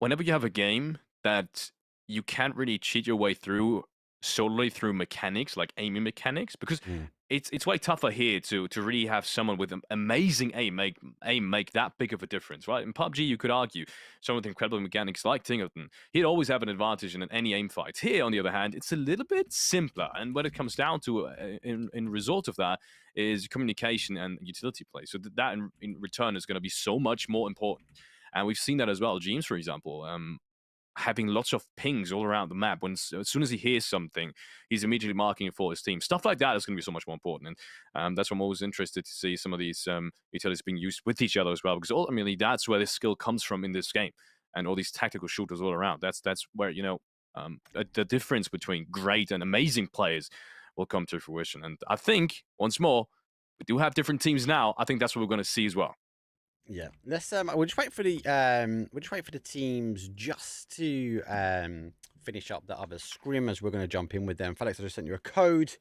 you have a game that you can't really cheat your way through solely through mechanics, like aiming mechanics, because it's way tougher here to really have someone with amazing aim make that big of a difference, right? In PUBG, you could argue someone with incredible mechanics like Tingerton, he'd always have an advantage in any aim fight. Here, on the other hand, it's a little bit simpler, and when it comes down to in result of that is communication and utility play. So that in return is going to be so much more important, and we've seen that as well. James, for example, having lots of pings all around the map. As soon as he hears something, he's immediately marking it for his team. Stuff like that is going to be so much more important. And that's why I'm always interested to see some of these utilities being used with each other as well, because ultimately that's where this skill comes from in this game, and all these tactical shooters all around. That's where, the difference between great and amazing players will come to fruition. And I think, once more, we do have different teams now. I think that's what we're going to see as well. Yeah, let's we'll just wait for the teams just to finish up the other scrim, as we're going to jump in with them. Felix, I just sent you a code.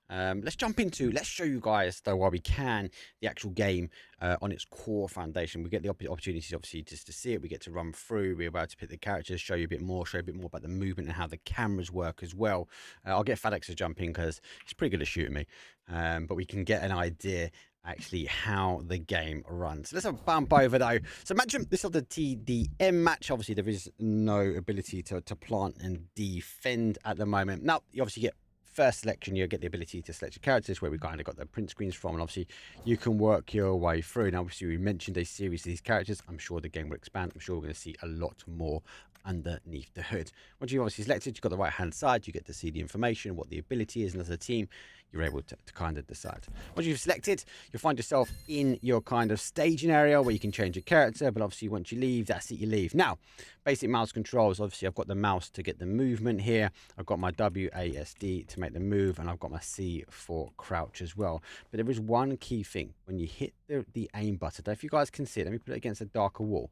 Let's show you guys, though, while we can, the actual game on its core foundation. We get the opportunities, obviously, just to see it. We get to run through. We're about to pick the characters, show you a bit more about the movement and how the cameras work as well. I'll get Felix to jump in because he's pretty good at shooting me, but we can get an idea actually how the game runs. Let's have a bump over though. So imagine this is the TDM match. Obviously there is no ability to plant and defend at the moment. Now you obviously get first selection, you get the ability to select your characters, where we kind of got the print screens from, and obviously you can work your way through. And obviously we mentioned a series of these characters. I'm sure the game will expand. I'm sure we're going to see a lot more underneath the hood. Once you've obviously selected, you've got the right hand side, you get to see the information, what the ability is, and as a team you're able to kind of decide. Once you've selected, you'll find yourself in your kind of staging area where you can change your character, but obviously once you leave, that's it, you leave. Now, basic mouse controls, obviously I've got the mouse to get the movement here, I've got my WASD to make the move, and I've got my C for crouch as well. But there is one key thing. When you hit the aim button, if you guys can see it, let me put it against a darker wall.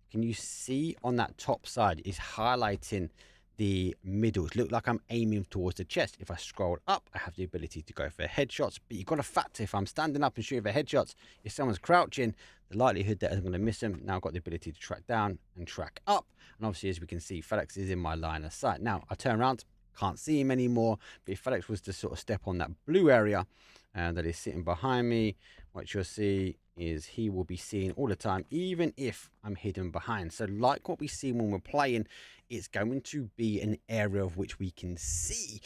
Can you see on that top side is highlighting the middle? It looks like I'm aiming towards the chest. If I scroll up, I have the ability to go for headshots, but you've got to factor, if I'm standing up and shooting for headshots, if someone's crouching, the likelihood that I'm going to miss them. Now I've got the ability to track down and track up, and obviously as we can see, Felix is in my line of sight. Now I turn around, can't see him anymore, but if Felix was to sort of step on that blue area that is sitting behind me, what you'll see is he will be seen all the time, even if I'm hidden behind. So like what we see when we're playing, it's going to be an area of which we can see,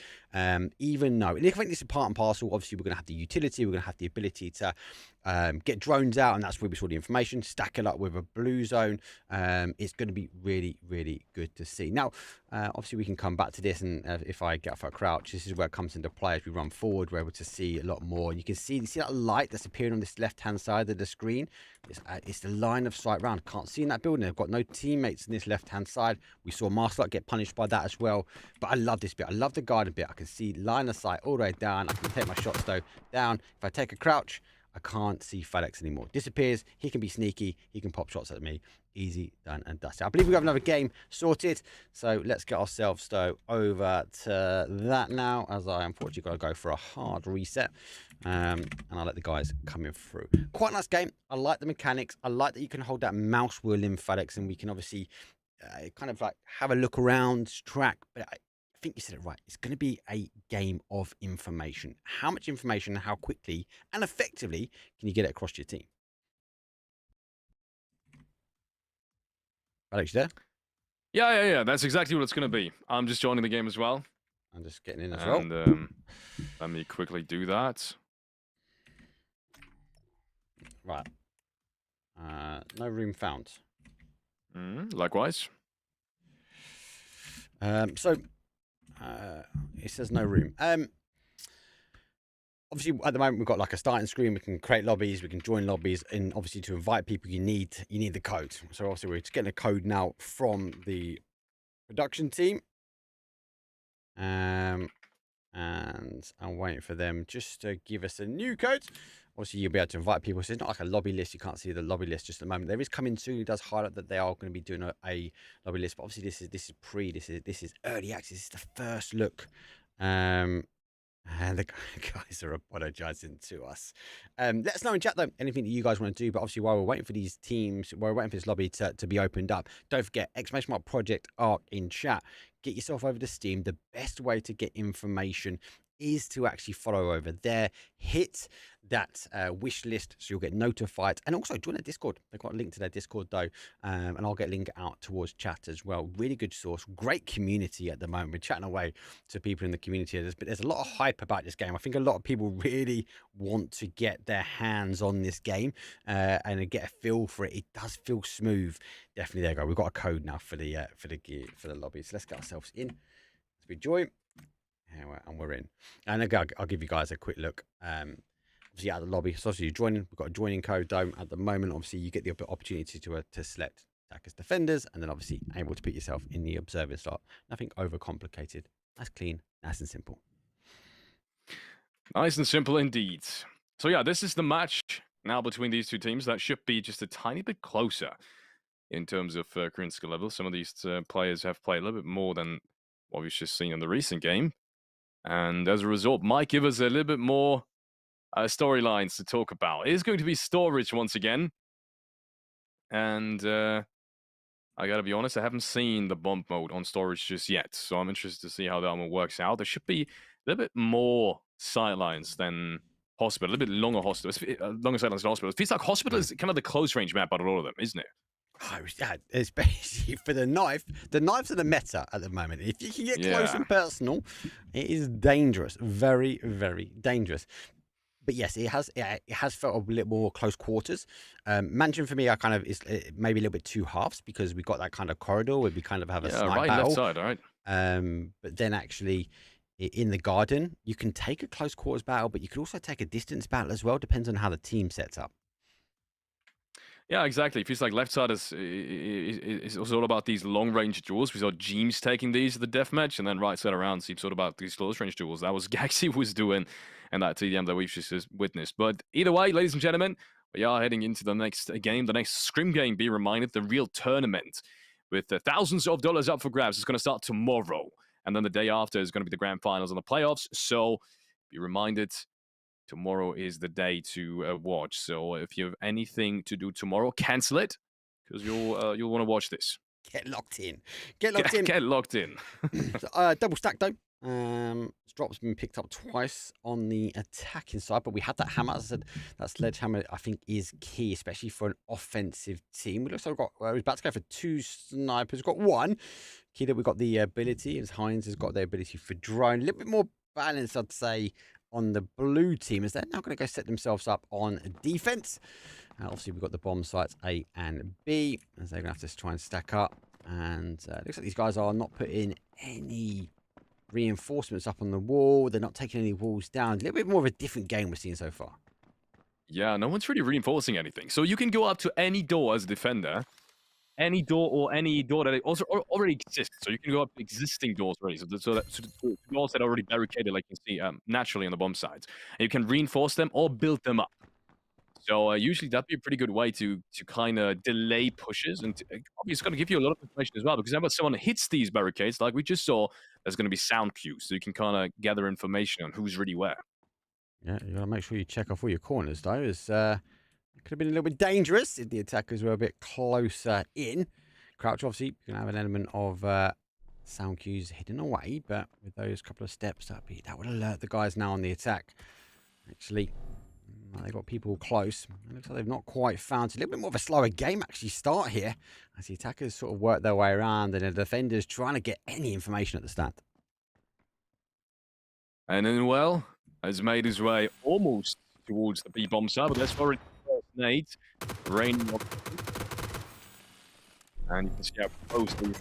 even though, and I think this is part and parcel. Obviously we're going to have the utility, we're going to have the ability to get drones out, and that's where we saw the information, stack it up with a blue zone. It's going to be really, really good to see. Now, obviously we can come back to this, and if I get off a crouch, this is where it comes into play. As we run forward, we're able to see a lot more, and you can see that light that's appearing on this left hand side of the screen. It's the line of sight round. Can't see in that building. I've got no teammates in this left hand side. We saw Masterlight get punished by that as well, but I love this bit. I love the garden bit. I can see line of sight all the way down. I can take my shots though down. If I take a crouch, I can't see Felix anymore. Disappears. He can be sneaky. He can pop shots at me. Easy, done and dusted. I believe we have another game sorted. So let's get ourselves though over to that now, as I unfortunately got to go for a hard reset. And I'll let the guys come in through. Quite a nice game. I like the mechanics. I like that you can hold that mouse wheel in Felix, and we can obviously kind of like have a look around, track. But I think you said it right. It's going to be a game of information. How much information, how quickly and effectively can you get it across to your team? Alex, you there? Yeah. That's exactly what it's going to be. I'm just joining the game as well. I'm just getting in as well. And let me quickly do that. Right. No room found. Likewise. So it says no room. Obviously, at the moment we've got like a starting screen. We can create lobbies, we can join lobbies, and obviously to invite people, you need the code. So obviously we're just getting a code now from the production team. And I'm waiting for them just to give us a new code. Obviously, you'll be able to invite people. So it's not like a lobby list. You can't see the lobby list just at the moment. There is coming soon. It does highlight that they are going to be doing a lobby list. But obviously, this is pre. This is early access. This is the first look. And the guys are apologising to us. Let us know in chat though anything that you guys want to do. But obviously, while we're waiting for these teams, while we're waiting for this lobby to be opened up, don't forget !! Project Arc in chat. Get yourself over to Steam. The best way to get information is to actually follow over there. Hit that wish list so you'll get notified, and also join their Discord. They've got a link to their Discord though, and I'll get a link out towards chat as well. Really good source, great community at the moment. We're chatting away to people in the community. There's a lot of hype about this game. I think a lot of people really want to get their hands on this game and get a feel for it. It does feel smooth. Definitely. There you go. We've got a code now for the lobby. So let's get ourselves in. Let's be join. And we're in. And I'll give you guys a quick look. Obviously, out of the lobby. So obviously, you're joining. We've got a joining code though. At the moment, obviously, you get the opportunity to select attackers, defenders, and then obviously able to put yourself in the observer slot. Nothing overcomplicated. That's clean, nice and simple. Nice and simple indeed. So yeah, this is the match now between these two teams. That should be just a tiny bit closer in terms of current skill level. Some of these players have played a little bit more than what we've just seen in the recent game. And as a result, might give us a little bit more storylines to talk about. It is going to be storage once again. And I gotta be honest, I haven't seen the bump mode on storage just yet. So I'm interested to see how that one works out. There should be a little bit more sightlines than hospital, a little bit longer hospital, longer sightlines than hospital. It feels like hospital is kind of the close range map out of all of them, isn't it? Oh, yeah, especially for the knife. The knives are the meta at the moment. If you can get close and personal, it is dangerous. Very, very dangerous. But yes, it has felt a little more close quarters. Mansion for me, I kind of is maybe a little bit two halves because we've got that kind of corridor where we kind of have a snipe right battle. Left side, all right. But then actually in the garden, you can take a close quarters battle, but you could also take a distance battle as well. Depends on how the team sets up. Yeah, exactly. It feels like left side is also all about these long range duels. We saw James taking these at the deathmatch, and then right side around seems all about these close range duels. That was Gaxi was doing, and that TDM that we've just witnessed. But either way, ladies and gentlemen, we are heading into the next game, the next Scrim game. Be reminded, the real tournament with thousands of dollars up for grabs is going to start tomorrow, and then the day after is going to be the grand finals and the playoffs. So be reminded, tomorrow is the day to watch. So if you have anything to do tomorrow, cancel it because you'll want to watch this. Get locked in. Get locked in. Get locked in. Double stack though. Drop's been picked up twice on the attacking side, but we had that hammer. As I said, that sledgehammer I think is key, especially for an offensive team. We looks like we're about to go for two snipers. We've got one. Key that we've got the ability, as Heinz has got the ability for drone. A little bit more balance, I'd say, on the blue team, as they're now going to go set themselves up on defense. Obviously, we've got the bomb sites A and B, as they're going to have to try and stack up. And looks like these guys are not putting any reinforcements up on the wall. They're not taking any walls down. A little bit more of a different game we're seeing so far. Yeah, no one's really reinforcing anything. So you can go up to any door as a defender. Any door or any door that also already exists. So you can go up to existing doors already. So the doors that are already barricaded, like you can see naturally on the bomb sides. And you can reinforce them or build them up. So usually that'd be a pretty good way to kind of delay pushes. And obviously it's going to give you a lot of information as well. Because whenever someone hits these barricades, like we just saw, there's going to be sound cues. So you can kind of gather information on who's really where. Yeah, you got to make sure you check off all your corners, though. As it could have been a little bit dangerous if the attackers were a bit closer in. Crouch, obviously, you can have an element of sound cues hidden away, but with those couple of steps, that would alert the guys now on the attack. Actually, they've got people close. It looks like they've not quite found a little bit more of a slower game actually start here, as the attackers sort of work their way around and the defenders trying to get any information at the start. And then, well, has made his way almost towards the B-bomb side, but let's already Nate. Raining and you can see how close he is.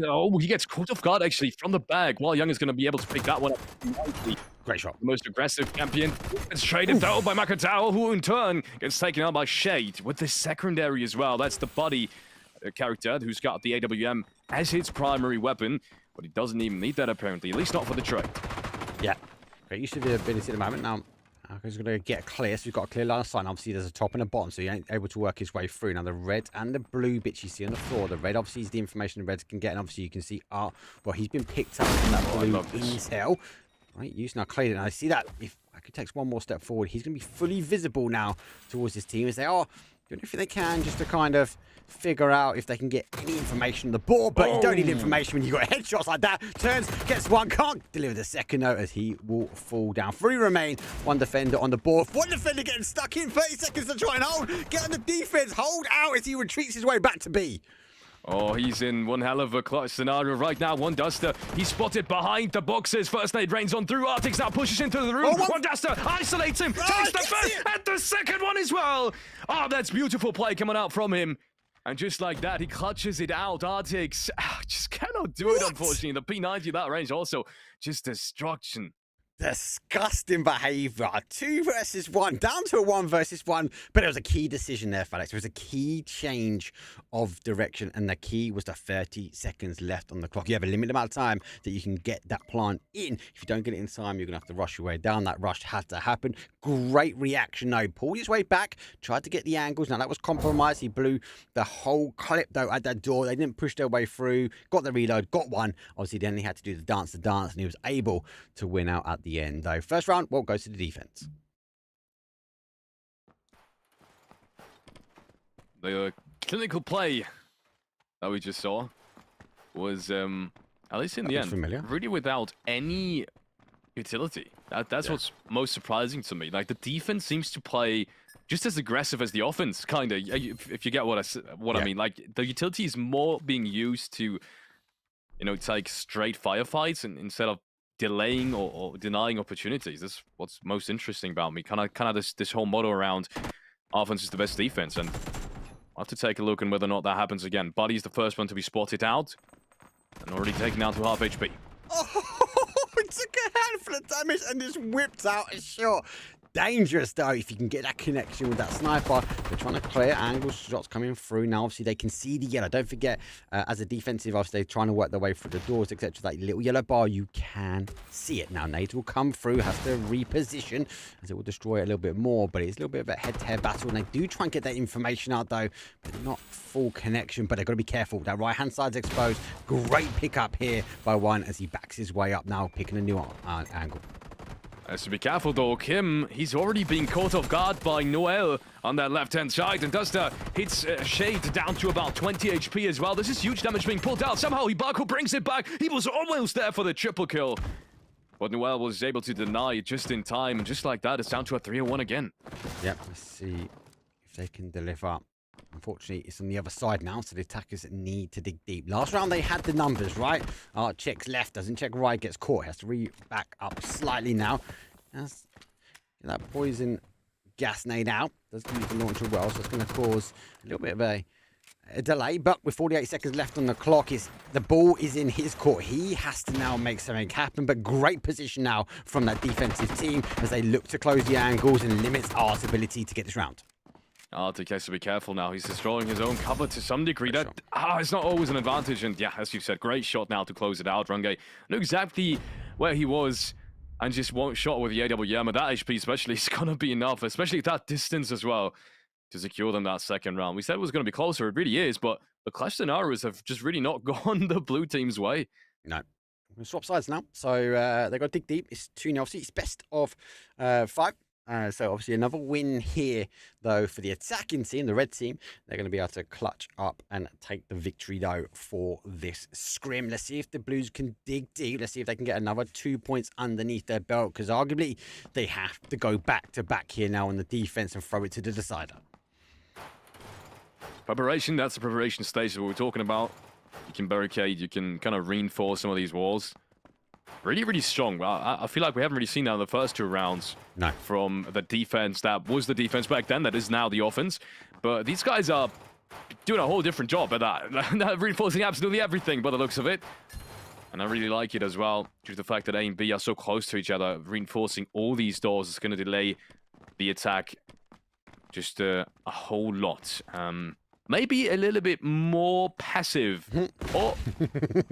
Oh, he gets caught off guard actually from the bag. While Young is going to be able to pick that one up nicely. Great shot. The most aggressive champion gets traded though by Makatao, who in turn gets taken out by Shade with the secondary as well. That's the buddy character who's got the AWM as his primary weapon, but he doesn't even need that apparently, at least not for the trade. Yeah. Great use of the ability at the moment. Now, he's going to get clear, so he's got a clear line of sight. Obviously, there's a top and a bottom, so he ain't able to work his way through. Now, the red and the blue bits you see on the floor. The red, obviously, is the information the reds can get, and obviously, you can see, well, he's been picked up from that blue intel. Right, use now cleared it. And I see that if Aku takes one more step forward, he's going to be fully visible now towards his team as they are doing everything they can just to kind of figure out if they can get any information on the board. But you don't need information when you've got headshots like that. Turns, gets one, can't deliver the second note as he will fall down. 3 remain, 1 defender on the board. 1 defender getting stuck in, 30 seconds to try and hold. Get on the defense, hold out as he retreats his way back to B. Oh, he's in one hell of a clutch scenario right now. One Duster, he's spotted behind the boxes. First nade rains on through. Artix now pushes into the room. One Duster isolates him, takes the first and the second one as well. Oh, that's beautiful play coming out from him. And just like that, he clutches it out. Artix just cannot do it, unfortunately. The P90 that range also just destruction. Disgusting behaviour. 2 versus 1, down to a 1 versus 1. But it was a key decision there, Felix. It was a key change of direction, and the key was the 30 seconds left on the clock. You have a limited amount of time that you can get that plant in. If you don't get it in time, you're going to have to rush your way down. That rush had to happen. Great reaction, though. Pulled his way back, tried to get the angles. Now, that was compromised. He blew the whole clip, though, at that door. They didn't push their way through. Got the reload, got one. Obviously, then he had to do the dance, and he was able to win out at the end, though. First round, well, goes to the defense. The clinical play that we just saw was, at least in the end, really without any utility. That's what's most surprising to me. Like, the defense seems to play just as aggressive as the offense, kind of, if you get what I mean. Like, the utility is more being used to, you know, take straight firefights instead of delaying or denying opportunities. That's what's most interesting about me. Kind of this whole motto around offense is the best defense, and I'll have to take a look on whether or not that happens again. Buddy's the first one to be spotted out, and already taken down to half HP. Oh, it took a handful of damage and just whipped out a shot. Dangerous, though, if you can get that connection with that sniper. They're trying to clear angles, shots coming through. Now, obviously, they can see the yellow. Don't forget, as a defensive, obviously, they're trying to work their way through the doors, etc. That little yellow bar, you can see it. Now, nades will come through, has to reposition, as it will destroy it a little bit more. But it's a little bit of a head-to-head battle, and they do try and get that information out, though. But not full connection, but they've got to be careful. That right-hand side's exposed. Great pickup here by one as he backs his way up now, picking a new angle. Has to be careful though. Kim, he's already been caught off guard by Noel on that left-hand side, and Duster hits Shade down to about 20 HP as well. This is huge damage being pulled out. Somehow Ibako brings it back. He was almost there for the triple kill, but Noel was able to deny it just in time, and just like that, it's down to a 3-1 again. Yep, let's see if they can deliver. Unfortunately, it's on the other side now, so the attackers need to dig deep. Last round, they had the numbers, right? Checks left, doesn't check right, gets caught. Has to back up slightly now. As that poison gas nade out. Doesn't need the launcher well, so it's going to cause a little bit of a delay. But with 48 seconds left on the clock, the ball is in his court. He has to now make something happen. But great position now from that defensive team as they look to close the angles and limits our ability to get this round. Arctic has to be careful now. He's destroying his own cover to some degree. It's not always an advantage. And yeah, as you said, great shot now to close it out. Runge knew exactly where he was and just one shot with the AWM. And that HP especially is going to be enough, especially that distance as well, to secure them that second round. We said it was going to be closer. It really is. But the clash scenarios have just really not gone the blue team's way. No. We're going to swap sides now. So they've got to dig deep. It's 2-0. Obviously, it's best of 5. So obviously another win here, though, for the attacking team, the red team. They're going to be able to clutch up and take the victory, though, for this scrim. Let's see if the Blues can dig deep. Let's see if they can get another 2 points underneath their belt, because arguably they have to go back-to-back here now on the defense and throw it to the decider. Preparation, that's the preparation stage that we're talking about. You can barricade, you can kind of reinforce some of these walls. really, really strong. I feel like we haven't really seen that in the first 2 rounds. No. From the defense that was the defense back then, that is now the offense. But these guys are doing a whole different job at that. Reinforcing absolutely everything by the looks of it. And I really like it as well, due to the fact that A and B are so close to each other. Reinforcing all these doors is going to delay the attack just a whole lot. Maybe a little bit more passive, or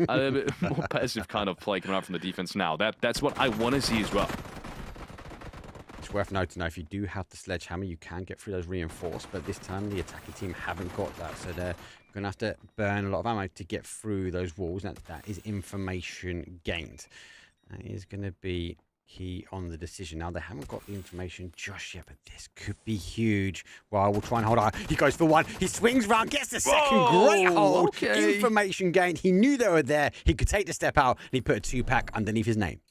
a little bit more passive kind of play coming out from the defense now. That's what I want to see as well. It's worth noting, though, if you do have the sledgehammer, you can get through those reinforced, but this time the attacking team haven't got that, so they're going to have to burn a lot of ammo to get through those walls. That is information gained. That is going to be key on the decision. Now, they haven't got the information just yet, but this could be huge. Well, we'll try and hold on. He goes for one. He swings round, gets the second. Great hold. Okay. Information gained. He knew they were there. He could take the step out, and he put a 2-pack underneath his name.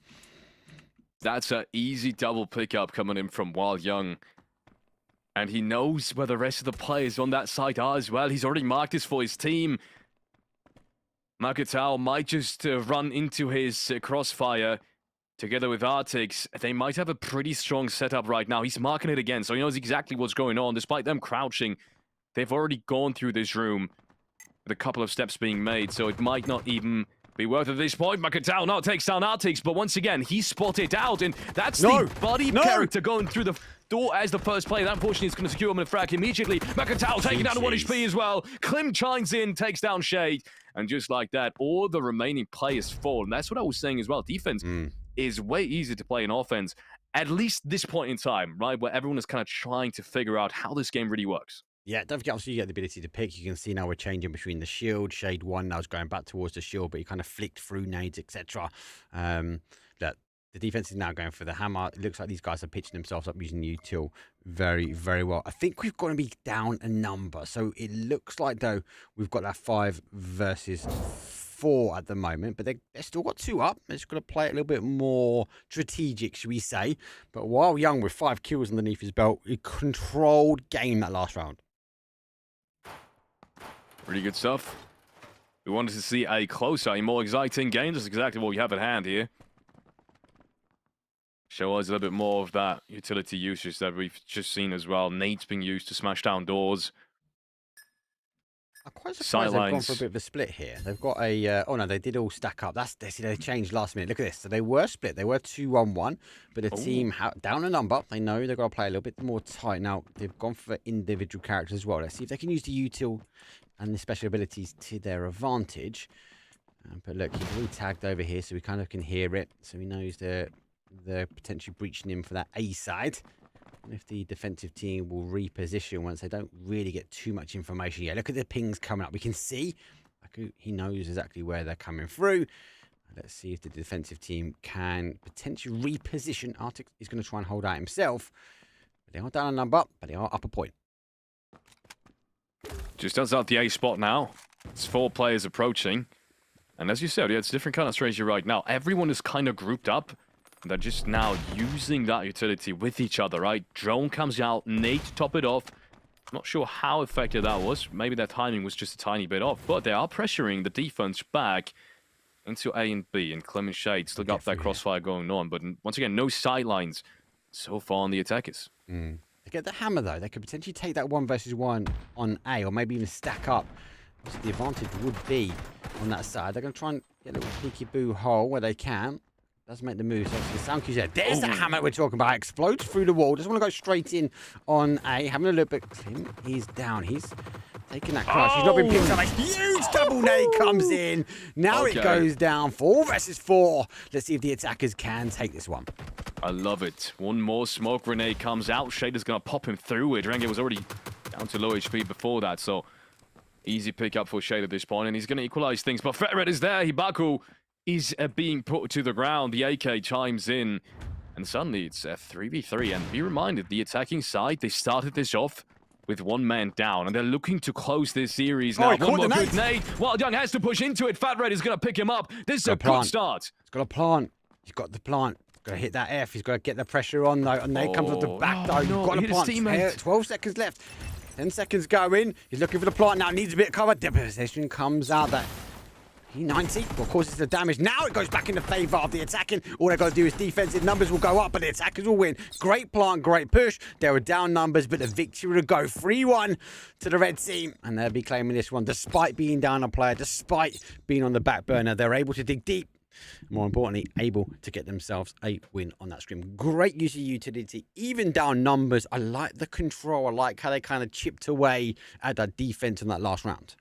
That's an easy double pickup coming in from Wild Young. And he knows where the rest of the players on that side are as well. He's already marked this for his team. Makatao might just run into his crossfire together with Artix. They might have a pretty strong setup right now. He's marking it again, so he knows exactly what's going on. Despite them crouching, they've already gone through this room with a couple of steps being made, so it might not even be worth it at this point. Makatao now takes down Artix, but once again, he's spotted out, and that's the buddy character going through the door as the first player. That unfortunately is going to secure him in a frag immediately. Makatao taking down to 1 HP as well. Klim chimes in, takes down Shade, and just like that, all the remaining players fall. And that's what I was saying as well. Defense is way easier to play in offense, at least this point in time, right? Where everyone is kind of trying to figure out how this game really works. Yeah, don't forget, obviously, you get the ability to pick. You can see now we're changing between the shield. Shade 1 now is going back towards the shield, but he kind of flicked through nades, etc. That the defense is now going for the hammer. It looks like these guys are pitching themselves up using the util very, very well. I think we've got to be down a number. So it looks like, though, we've got that 5 versus 4 at the moment, but they've still got 2 up. They're just going to play it a little bit more strategic, should we say. But while Young, with 5 kills underneath his belt, he controlled game that last round. Pretty good stuff. We wanted to see a closer, a more exciting game. That's exactly what we have at hand here. Show us a little bit more of that utility usage that we've just seen as well. Nades being used to smash down doors. I'm quite surprised Sidelines. they've gone for a bit of a split here. They've got a... oh, no, they did all stack up. They changed last minute. Look at this. So they were split. They were 2-1-1, but the team down a number. They know they've got to play a little bit more tight. Now, they've gone for individual characters as well. Let's see if they can use the util and the special abilities to their advantage. But look, he's really tagged over here, so we kind of can hear it. So he knows they're potentially breaching him for that A side. And if the defensive team will reposition once they don't really get too much information. Yeah, look at the pings coming up. We can see he knows exactly where they're coming through. Let's see if the defensive team can potentially reposition. Arctic is going to try and hold out himself. They are down a number, but they are up a point. Just does out the A spot now. It's 4 players approaching. And as you said, yeah, it's a different kind of strategy right now. Everyone is kind of grouped up. They're just now using that utility with each other, right? Drone comes out, nade to top it off. Not sure how effective that was. Maybe their timing was just a tiny bit off. But they are pressuring the defense back into A and B. And Clement Shade still got that crossfire going on. But once again, no sidelines so far on the attackers. They get the hammer, though. They could potentially take that 1 versus 1 on A, or maybe even stack up. So the advantage would be on that side. They're going to try and get a little peekaboo hole where they can. Does make the move. So the sound cue's there. There's that hammer we're talking about. Explodes through the wall. Doesn't want to go straight in on A. Having a look, but he's down. He's taking that crush. He's not been picked up. A huge double nade comes in. Now it goes down. 4 versus 4. Let's see if the attackers can take this one. I love it. One more smoke grenade comes out. Shader's going to pop him through it. Renge was already down to low HP before that, so easy pick up for Shade at this point, and he's going to equalize things. But Fetred is there. Hibaku is being put to the ground. The AK chimes in, and suddenly it's a 3v3. And be reminded, the attacking side, they started this off with 1 man down, and they're looking to close this series now. One more good nade. Wild Young has to push into it. Fat Red is going to pick him up. This is a good start. He's got a plant. He's got the plant. He's got to hit that F. He's got to get the pressure on, though. And nade comes off the back, though. No, You've got the plant. 12 seconds left. 10 seconds going. He's looking for the plant now. Needs a bit of cover. Deposition comes out. That P90, well, causes the damage. Now it goes back in the favour of the attacking. All they've got to do is defensive numbers will go up, but the attackers will win. Great plant, great push. There were down numbers, but the victory will go 3-1 to the red team. And they'll be claiming this one, despite being down a player, despite being on the back burner. They're able to dig deep. More importantly, able to get themselves a win on that scrim. Great use of utility, even down numbers. I like the control. I like how they kind of chipped away at that defense in that last round.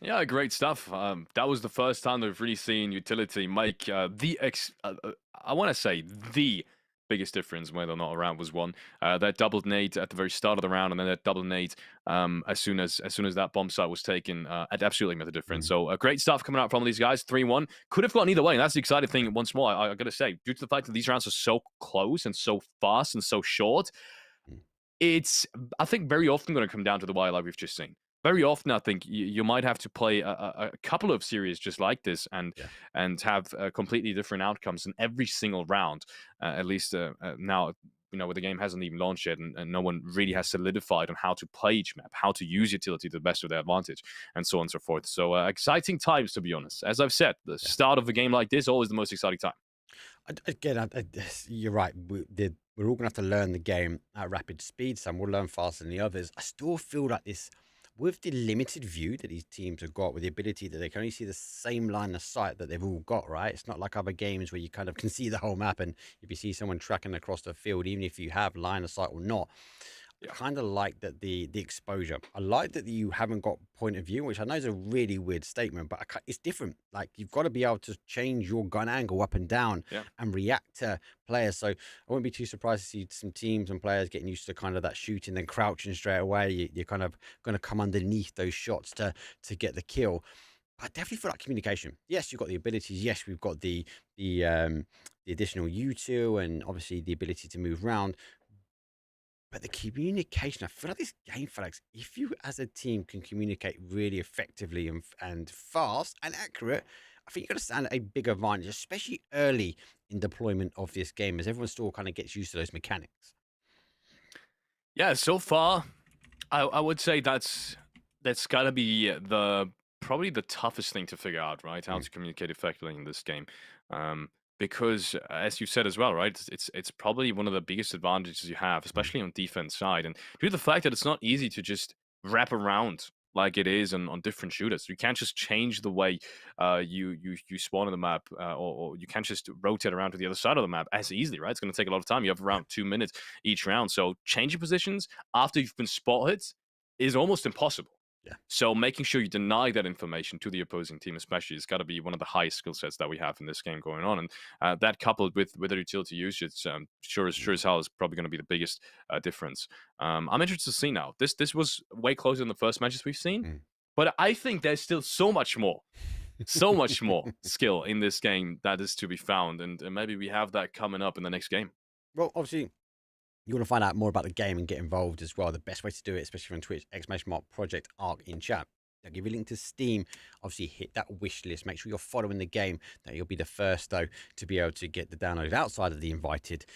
Yeah, great stuff. That was the first time they've really seen utility make I want to say the biggest difference whether or not a round was won. That double nade at the very start of the round, and then that double nade as soon as that bomb site was taken, it absolutely made the difference. So great stuff coming out from these guys. 3-1 could have gone either way, and that's the exciting thing. Once more, I got to say, due to the fact that these rounds are so close and so fast and so short, it's I think very often going to come down to the wildlife we've just seen. Very often, I think you might have to play a couple of series just like this and have completely different outcomes in every single round. At least now, where the game hasn't even launched yet, and no one really has solidified on how to play each map, how to use utility to the best of their advantage, and so on and so forth. So exciting times, to be honest. As I've said, the start of a game like this always the most exciting time. Again, you're right. We're all going to have to learn the game at rapid speed. Some will learn faster than the others. I still feel like this, with the limited view that these teams have got, with the ability that they can only see the same line of sight that they've all got, right? It's not like other games where you kind of can see the whole map, and if you see someone tracking across the field, even if you have line of sight or not, I kind of like that the exposure. I like that you haven't got point of view, which I know is a really weird statement, but it's different. Like, you've got to be able to change your gun angle up and down and react to players. So I wouldn't be too surprised to see some teams and players getting used to kind of that shooting, then crouching straight away. You're kind of going to come underneath those shots to get the kill. I definitely feel like communication. Yes, you've got the abilities. Yes, we've got the additional U2 and obviously the ability to move around. But the communication, I feel like this game, Felix, if you as a team can communicate really effectively and fast and accurate, I think you're going to stand a big advantage, especially early in deployment of this game, as everyone still kind of gets used to those mechanics. Yeah, so far, I would say that's got to be probably the toughest thing to figure out, right? How to communicate effectively in this game. Because as you said as well, right, it's probably one of the biggest advantages you have, especially on defense side, and due to the fact that it's not easy to just wrap around like it is on different shooters. You can't just change the way you spawn on the map, or you can't just rotate around to the other side of the map as easily, right? It's going to take a lot of time. You have around 2 minutes each round, so changing positions after you've been spotted is almost impossible. Yeah. So making sure you deny that information to the opposing team, especially, has got to be one of the highest skill sets that we have in this game going on. And that coupled with the utility usage, sure as hell is probably going to be the biggest difference. I'm interested to see now. This was way closer than the first matches we've seen, but I think there's still so much more skill in this game that is to be found, and maybe we have that coming up in the next game. Well, obviously, you want to find out more about the game and get involved as well. The best way to do it, especially on Twitch, !Project Arc in chat. I'll give you a link to Steam. Obviously, hit that wish list. Make sure you're following the game. That you'll be the first, though, to be able to get the download outside of the invited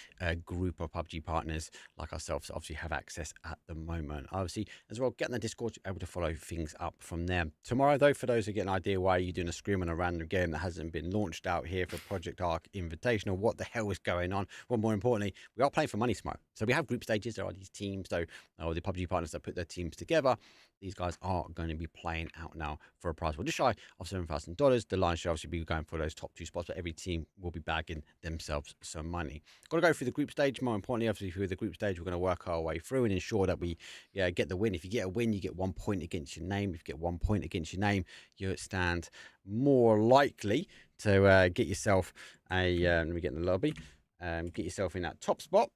group of PUBG partners like ourselves. Obviously, have access at the moment. Obviously, as well, get in the Discord. You're able to follow things up from there. Tomorrow, though, for those who get an idea why you're doing a scrim on a random game that hasn't been launched out here for Project Arc Invitational, what the hell is going on? Well, more importantly, we are playing for money tomorrow. So we have group stages. There are these teams, though, the PUBG partners that put their teams together. These guys are going to be playing out now for a prize. Well, just shy of $7,000. The line should obviously be going for those top 2 spots, but every team will be bagging themselves some money. Got to go through the group stage. More importantly, obviously, through the group stage, we're going to work our way through and ensure that we get the win. If you get a win, you get 1 point against your name. If you get 1 point against your name, you stand more likely to get yourself a, let me get in the lobby, get yourself in that top spot.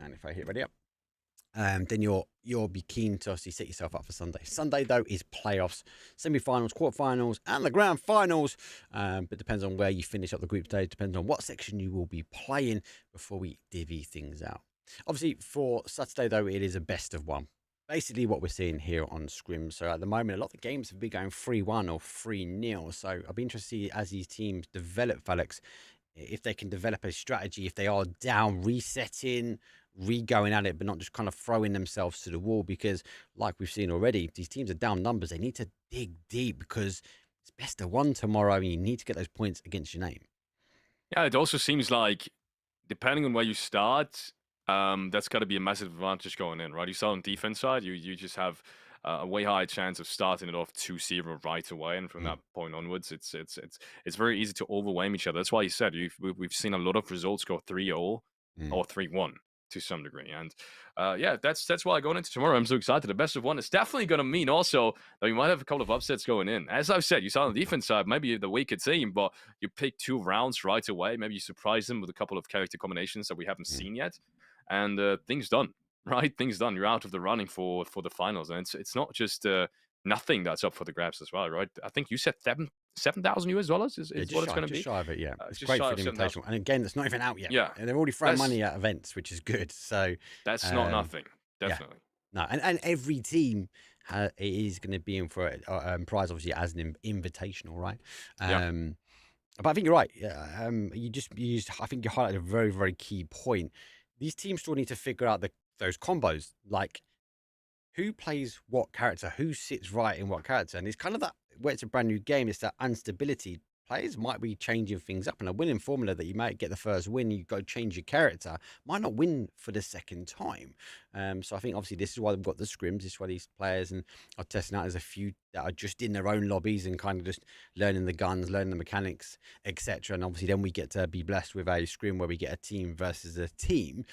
And if I hit ready up, then you'll be keen to obviously set yourself up for Sunday. Sunday, though, is playoffs, semi-finals, quarterfinals, and the grand finals. But depends on where you finish up the group stage. Depends on what section you will be playing before we divvy things out. Obviously, for Saturday, though, it is a best of one. Basically, what we're seeing here on Scrims. So at the moment, a lot of the games have been going 3-1 or 3-0. So I'll be interested to see as these teams develop, Felix, if they can develop a strategy, if they are down, resetting, re-going at it, but not just kind of throwing themselves to the wall, because like we've seen already, these teams are down numbers. They need to dig deep because It's best of one tomorrow, and you need to get those points against your name. Yeah, it also seems like depending on where you start, that's got to be a massive advantage going in, right? You start on defense side, you just have a way higher chance of starting it off 2-0 right away, and from Mm. that point onwards, it's very easy to overwhelm each other. That's why you said we've seen a lot of results go 3-0 Mm. or 3-1 to some degree, and yeah, that's why going into tomorrow, I'm so excited. The best of one is definitely going to mean also that we might have a couple of upsets going in. As I've said, you saw on the defense side, maybe the weaker team, but you pick 2 rounds right away. Maybe you surprise them with a couple of character combinations that we haven't Mm. seen yet, and things done. Right, things done. You're out of the running for the finals, and it's not just nothing that's up for the grabs as well, right? I think you said $7,000 is Yeah, what it's going to just be. shy of it. Yeah, it's Just great shy for of an 7,000. invitational, and again, it's not even out yet. Yeah, And they're already throwing that's money at events, which is good. So, that's not um, nothing. yeah, Definitely. no, and every team is going to be in for a prize, obviously, as an invitational, right? Yeah. But I think you're right. Yeah, I think you highlighted a very, very key point. These teams still need to figure out those combos, like who plays what character, who sits right in what character, and it's kind of that where it's a brand new game. It's that instability. Players might be changing things up, and a winning formula that you might get the first win, you go change your character, might not win for the second time. So I think obviously this is why we've got the scrims. This is why these players and are testing out. There's a few that are just in their own lobbies and kind of just learning the guns, learning the mechanics, etc. And obviously then we get to be blessed with a scrim where we get a team versus a team.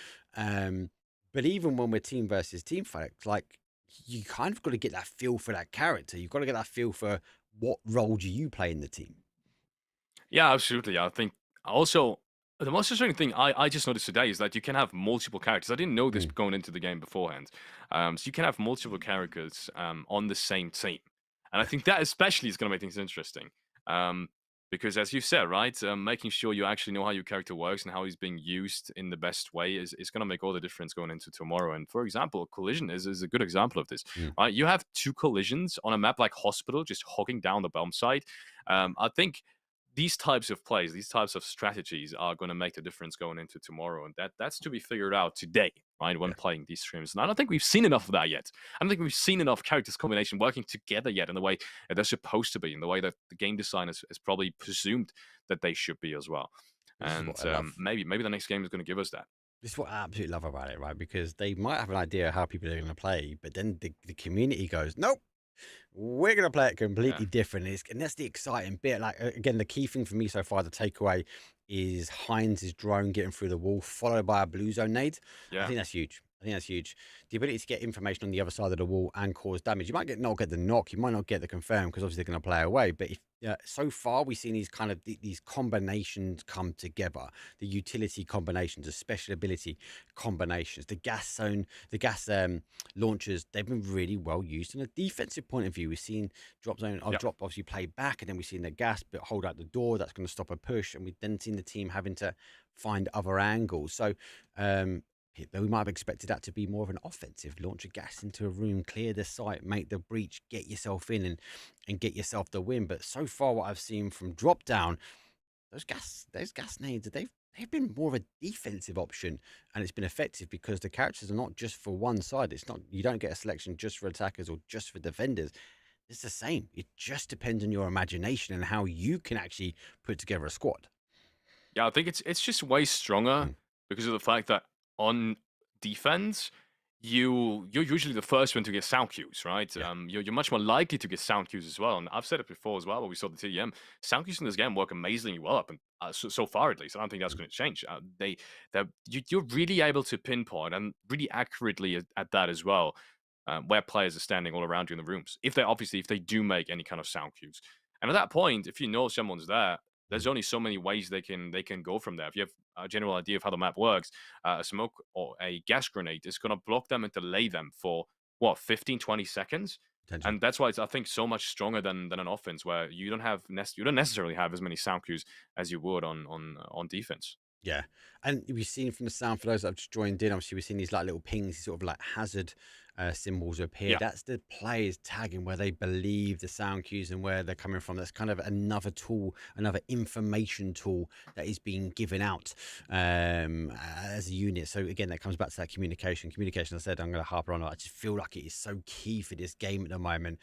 But even when we're team versus team fights, like you kind of got to get that feel for that character. You've got to get that feel for what role do you play in the team. Yeah, absolutely. I think also the most frustrating thing I just noticed today is that you can have multiple characters. I didn't know this Mm. going into the game beforehand. So you can have multiple characters on the same team, and I think that especially is going to make things interesting. Um, because as you said, right, making sure you actually know how your character works and how he's being used in the best way is going to make all the difference going into tomorrow. And for example, collision is a good example of this. Mm. Right, you have 2 collisions on a map like Hospital, just hogging down the bomb site. I think these types of plays, these types of strategies are going to make the difference going into tomorrow, and that's to be figured out today, right? When Yeah. playing these streams, and I don't think we've seen enough of that yet. I don't think we've seen enough characters combination working together yet in the way that they're supposed to be, in the way that the game design has probably presumed that they should be as well. This is And what I love. maybe the next game is going to give us that. This is what I absolutely love about it, right? Because they might have an idea of how people are going to play, but then the community goes, nope, we're going to play it Yeah, completely different. And that's the exciting bit. Like, again, the key thing for me so far, the takeaway is Heinz's drone getting through the wall, followed by a blue zone nade. I yeah. think that's huge. I think that's huge. The ability to get information on the other side of the wall and cause damage. You might not get the knock, you might not get the confirm because obviously they're going to play away. But if so far we've seen these kind of these combinations come together, the utility combinations, the special ability combinations, the gas zone, the gas launchers. They've been really well used. In a defensive point of view, we've seen drop zone, Yeah. drop obviously play back, and then we've seen the gas but hold out the door. That's going to stop a push, and we've then seen the team having to find other angles. So we might have expected that to be more of an offensive, launch a gas into a room, clear the site, make the breach, get yourself in and get yourself the win. But so far what I've seen from drop down, those gas nades, they've been more of a defensive option, and it's been effective because the characters are not just for one side. It's not, you don't get a selection just for attackers or just for defenders. It's the same. It just depends on your imagination and how you can actually put together a squad. Yeah, I think it's just way stronger Mm. because of the fact that on defense, you're usually the first one to get sound cues, right? Yeah. You're much more likely to get sound cues as well. And I've said it before as well, when we saw the TEM, sound cues in this game work amazingly well up and so far at least. I don't think that's Mm. going to change. You're really able to pinpoint and really accurately at that as well. Where players are standing all around you in the rooms, if they do make any kind of sound cues, and at that point, if you know someone's there, Mm. there's only so many ways they can go from there. If you have a general idea of how the map works, a smoke or a gas grenade is going to block them and delay them for what 15, 20 seconds. Potentially. And that's why it's, I think, so much stronger than an offense where you don't necessarily have as many sound cues as you would on defense. Yeah, and we've seen from the sound for those that have just joined in. Obviously, we've seen these like little pings, these sort of like hazard symbols appear. Yeah. That's the players tagging where they believe the sound cues and where they're coming from. That's kind of another tool, another information tool that is being given out as a unit. So again, that comes back to that communication. Communication, I said, I'm going to harp on. I just feel like it is so key for this game at the moment.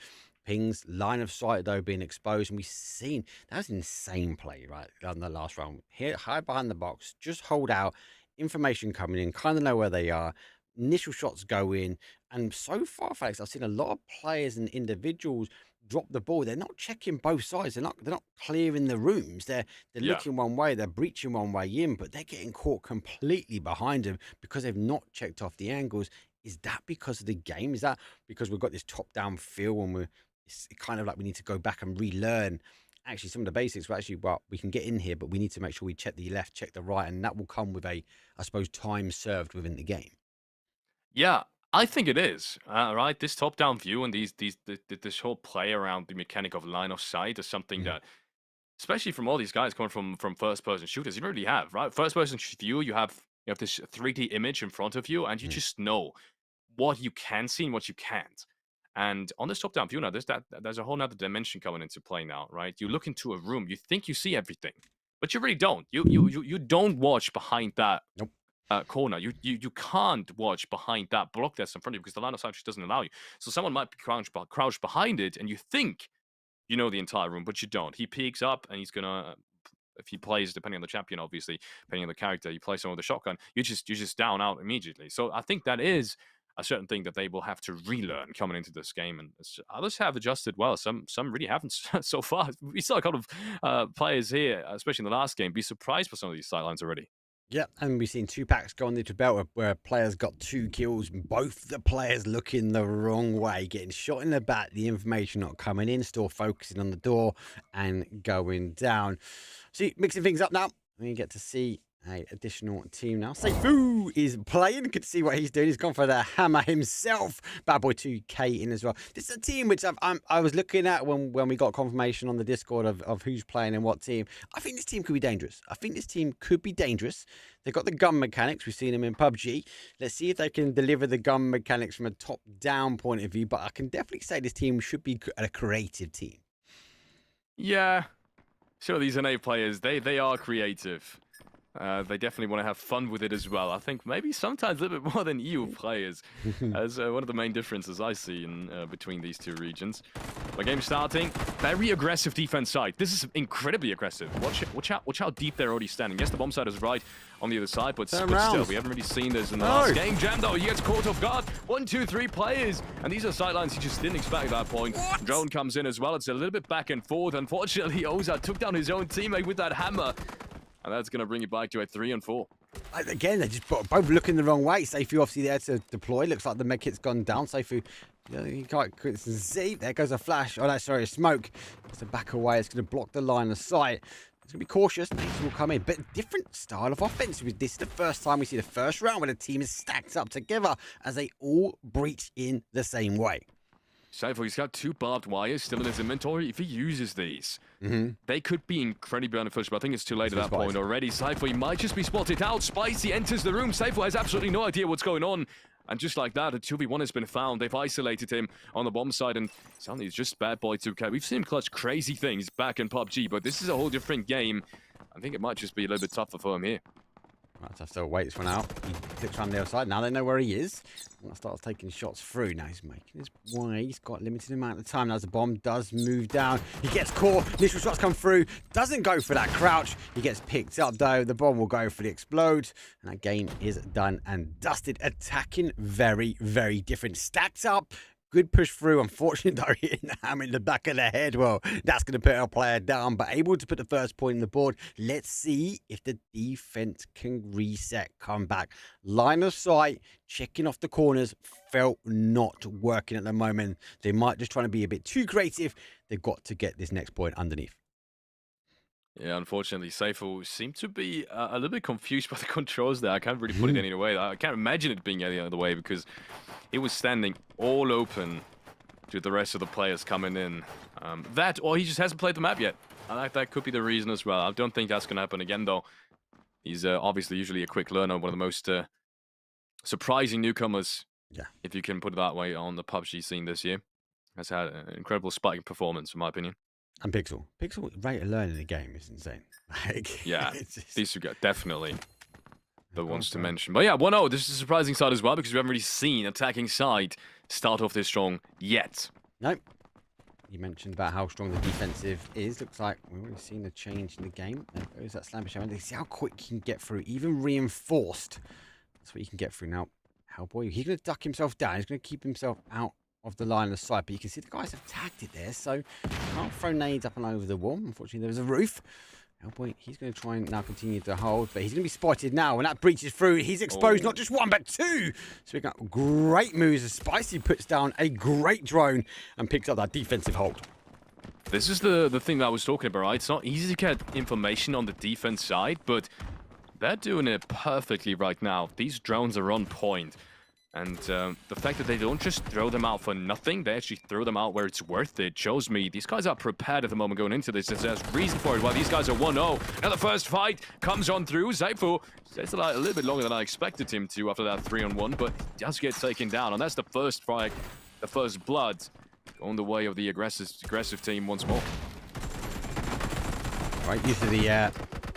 pings, line of sight though being exposed, and we've seen that was insane play right on the last round. Here, hide behind the box, just hold out, information coming in, kind of know where they are. Initial shots go in, and so far, Felix, I've seen a lot of players and individuals drop the ball. They're not checking both sides. They're not clearing the rooms. They're Yeah. looking one way. They're breaching one way in, but they're getting caught completely behind them because they've not checked off the angles. Is that because of the game? Is that because we've got this top-down feel and it's kind of like we need to go back and relearn actually some of the basics? Well, actually, well, we can get in here, but we need to make sure we check the left, check the right, and that will come with I suppose, time served within the game. Yeah, I think it is. Right, this top-down view and this whole play around the mechanic of line of sight is something Mhm. that, especially from all these guys coming from first-person shooters, you don't really have, right? First-person view, you have this 3D image in front of you, and you Mhm. just know what you can see and what you can't. And on this top-down view now, there's a whole nother dimension coming into play now, right? You look into a room, you think you see everything, but you really don't. You don't watch behind that Nope. corner. You can't watch behind that block that's in front of you because the line of sight just doesn't allow you. So someone might be crouched behind it, and you think you know the entire room, but you don't. He peeks up, and he's gonna. If he plays, depending on the champion, obviously, depending on the character, you play someone with a shotgun, you just down out immediately. So I think that is a certain thing that they will have to relearn coming into this game, and others have adjusted well. Some really haven't so far. We saw a couple of players here, especially in the last game, be surprised by some of these sidelines already. Yeah, and we've seen two packs go on the belt where players got 2 kills, both the players looking the wrong way, getting shot in the back, the information not coming in, still focusing on the door and going down. See, mixing things up now. We get to see a additional team now. Seifu is playing. Good to see what he's doing. He's gone for the hammer himself. Bad Boy 2K in as well. This is a team which I was looking at when we got confirmation on the Discord of who's playing and what team. I think this team could be dangerous. They've got the gun mechanics. We've seen them in PUBG. Let's see if they can deliver the gun mechanics from a top-down point of view. But I can definitely say this team should be a creative team. Yeah, sure. These NA players, they are creative. They definitely want to have fun with it as well. I think maybe sometimes a little bit more than EU players, as one of the main differences I see in between these two regions. The game starting, very aggressive defense side. This is incredibly aggressive. Watch how deep they're already standing. Yes, the bomb side is right on the other side, but still, we haven't really seen this in the last game. Jam though, he gets caught off guard. 1, 2, 3 players, and these are sidelines he just didn't expect at that point. Drone comes in as well. It's a little bit back and forth. Unfortunately, Oza took down his own teammate with that hammer. And that's going to bring it back to a 3 and 4. Again, they just both looking the wrong way. Seifu obviously there to deploy. Looks like the med kit's gone down. Seifu, he can't see. There goes a flash. Oh, no, sorry, a smoke. It's to back away. It's going to block the line of sight. It's going to be cautious. Nades will come in. But different style of offense. This is the first time we see the first round where the team is stacked up together as they all breach in the same way. Seifu, he's got 2 barbed wires still in his inventory. If he uses these, they could be incredibly beneficial, but I think it's too late at that point already. Seifu, he might just be spotted out. Spicy enters the room. Seifu has absolutely no idea what's going on. And just like that, a 2v1 has been found. They've isolated him on the bomb side, and suddenly it's just Bad Boy 2K. We've seen him clutch crazy things back in PUBG, but this is a whole different game. I think it might just be a little bit tougher for him here. Right, so still wait this one out. He flips around the other side. Now they know where he is. Starts taking shots through. Now he's making his way. He's got a limited amount of time. Now as the bomb does move down, he gets caught. Initial shots come through. Doesn't go for that crouch. He gets picked up though. The bomb will go for the explode. And that game is done and dusted. Attacking very, very different. Stacked up. Good push through. Unfortunately, though, hitting the hammer in the back of the head. Well, that's going to put our player down, but able to put the first point on the board. Let's see if the defense can reset, come back. Line of sight, checking off the corners, felt not working at the moment. They might just trying to be a bit too creative. They've got to get this next point underneath. Yeah, unfortunately, Seifu seemed to be a little bit confused by the controls there. I can't really put it any other way. I can't imagine it being any other way because he was standing all open to the rest of the players coming in. That, or he just hasn't played the map yet. That could be the reason as well. I don't think that's going to happen again, though. He's obviously usually a quick learner, one of the most surprising newcomers, if you can put it that way, on the PUBG scene this year. Has had an incredible spike performance, in my opinion. And Pixel rate of learning the game is insane. Yeah, these two guys definitely the ones to mention. But yeah, 1-0. This is a surprising side as well because we haven't really seen attacking side start off this strong yet. Nope. You mentioned about how strong the defensive is. Looks like we've already seen a change in the game. There goes that slam show. See how quick you can get through, even reinforced. That's what you can get through. Now, Hellboy, he's going to duck himself down. He's going to keep himself out of the line of sight. But you can see the guys have tagged it there. So can't throw nades up and over the wall. Unfortunately, there's a roof. Hellboy, he's going to try and now continue to hold, but he's going to be spotted now. When that breaches through, he's exposed not just one, but two. So we got great moves as Spicy puts down a great drone and picks up that defensive hold. This is the thing that I was talking about, right? It's not easy to get information on the defense side, but they're doing it perfectly right now. These drones are on point. And the fact that they don't just throw them out for nothing, they actually throw them out where it's worth it, shows me these guys are prepared at the moment going into this. There's reason for it. Why these guys are 1-0. Now the first fight comes on through. Zaifu stays alive a little bit longer than I expected him to after that 3-on-1, but he does get taken down. And that's the first fight, the first blood, going the way of the aggressive team once more. Right, used to the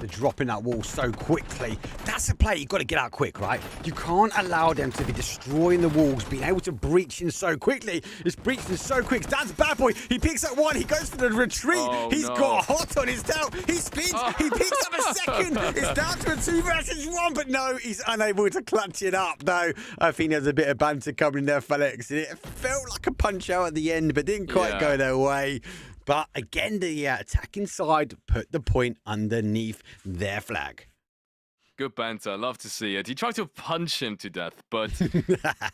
dropping that wall so quickly. That's a play you've got to get out quick, right? You can't allow them to be destroying the walls, being able to breach in so quickly. It's breaching so quick. That's Bad Boy. He picks up one. He goes for the retreat. He's got hot on his tail. He spins. He picks up a second. It's down to a 2 versus 1, but no, he's unable to clutch it up. No, I think there's a bit of banter coming there, Felix. It felt like a punch out at the end, but didn't quite go their way. But again, the attacking side put the point underneath their flag. Good banter. Love to see it. He tried to punch him to death, but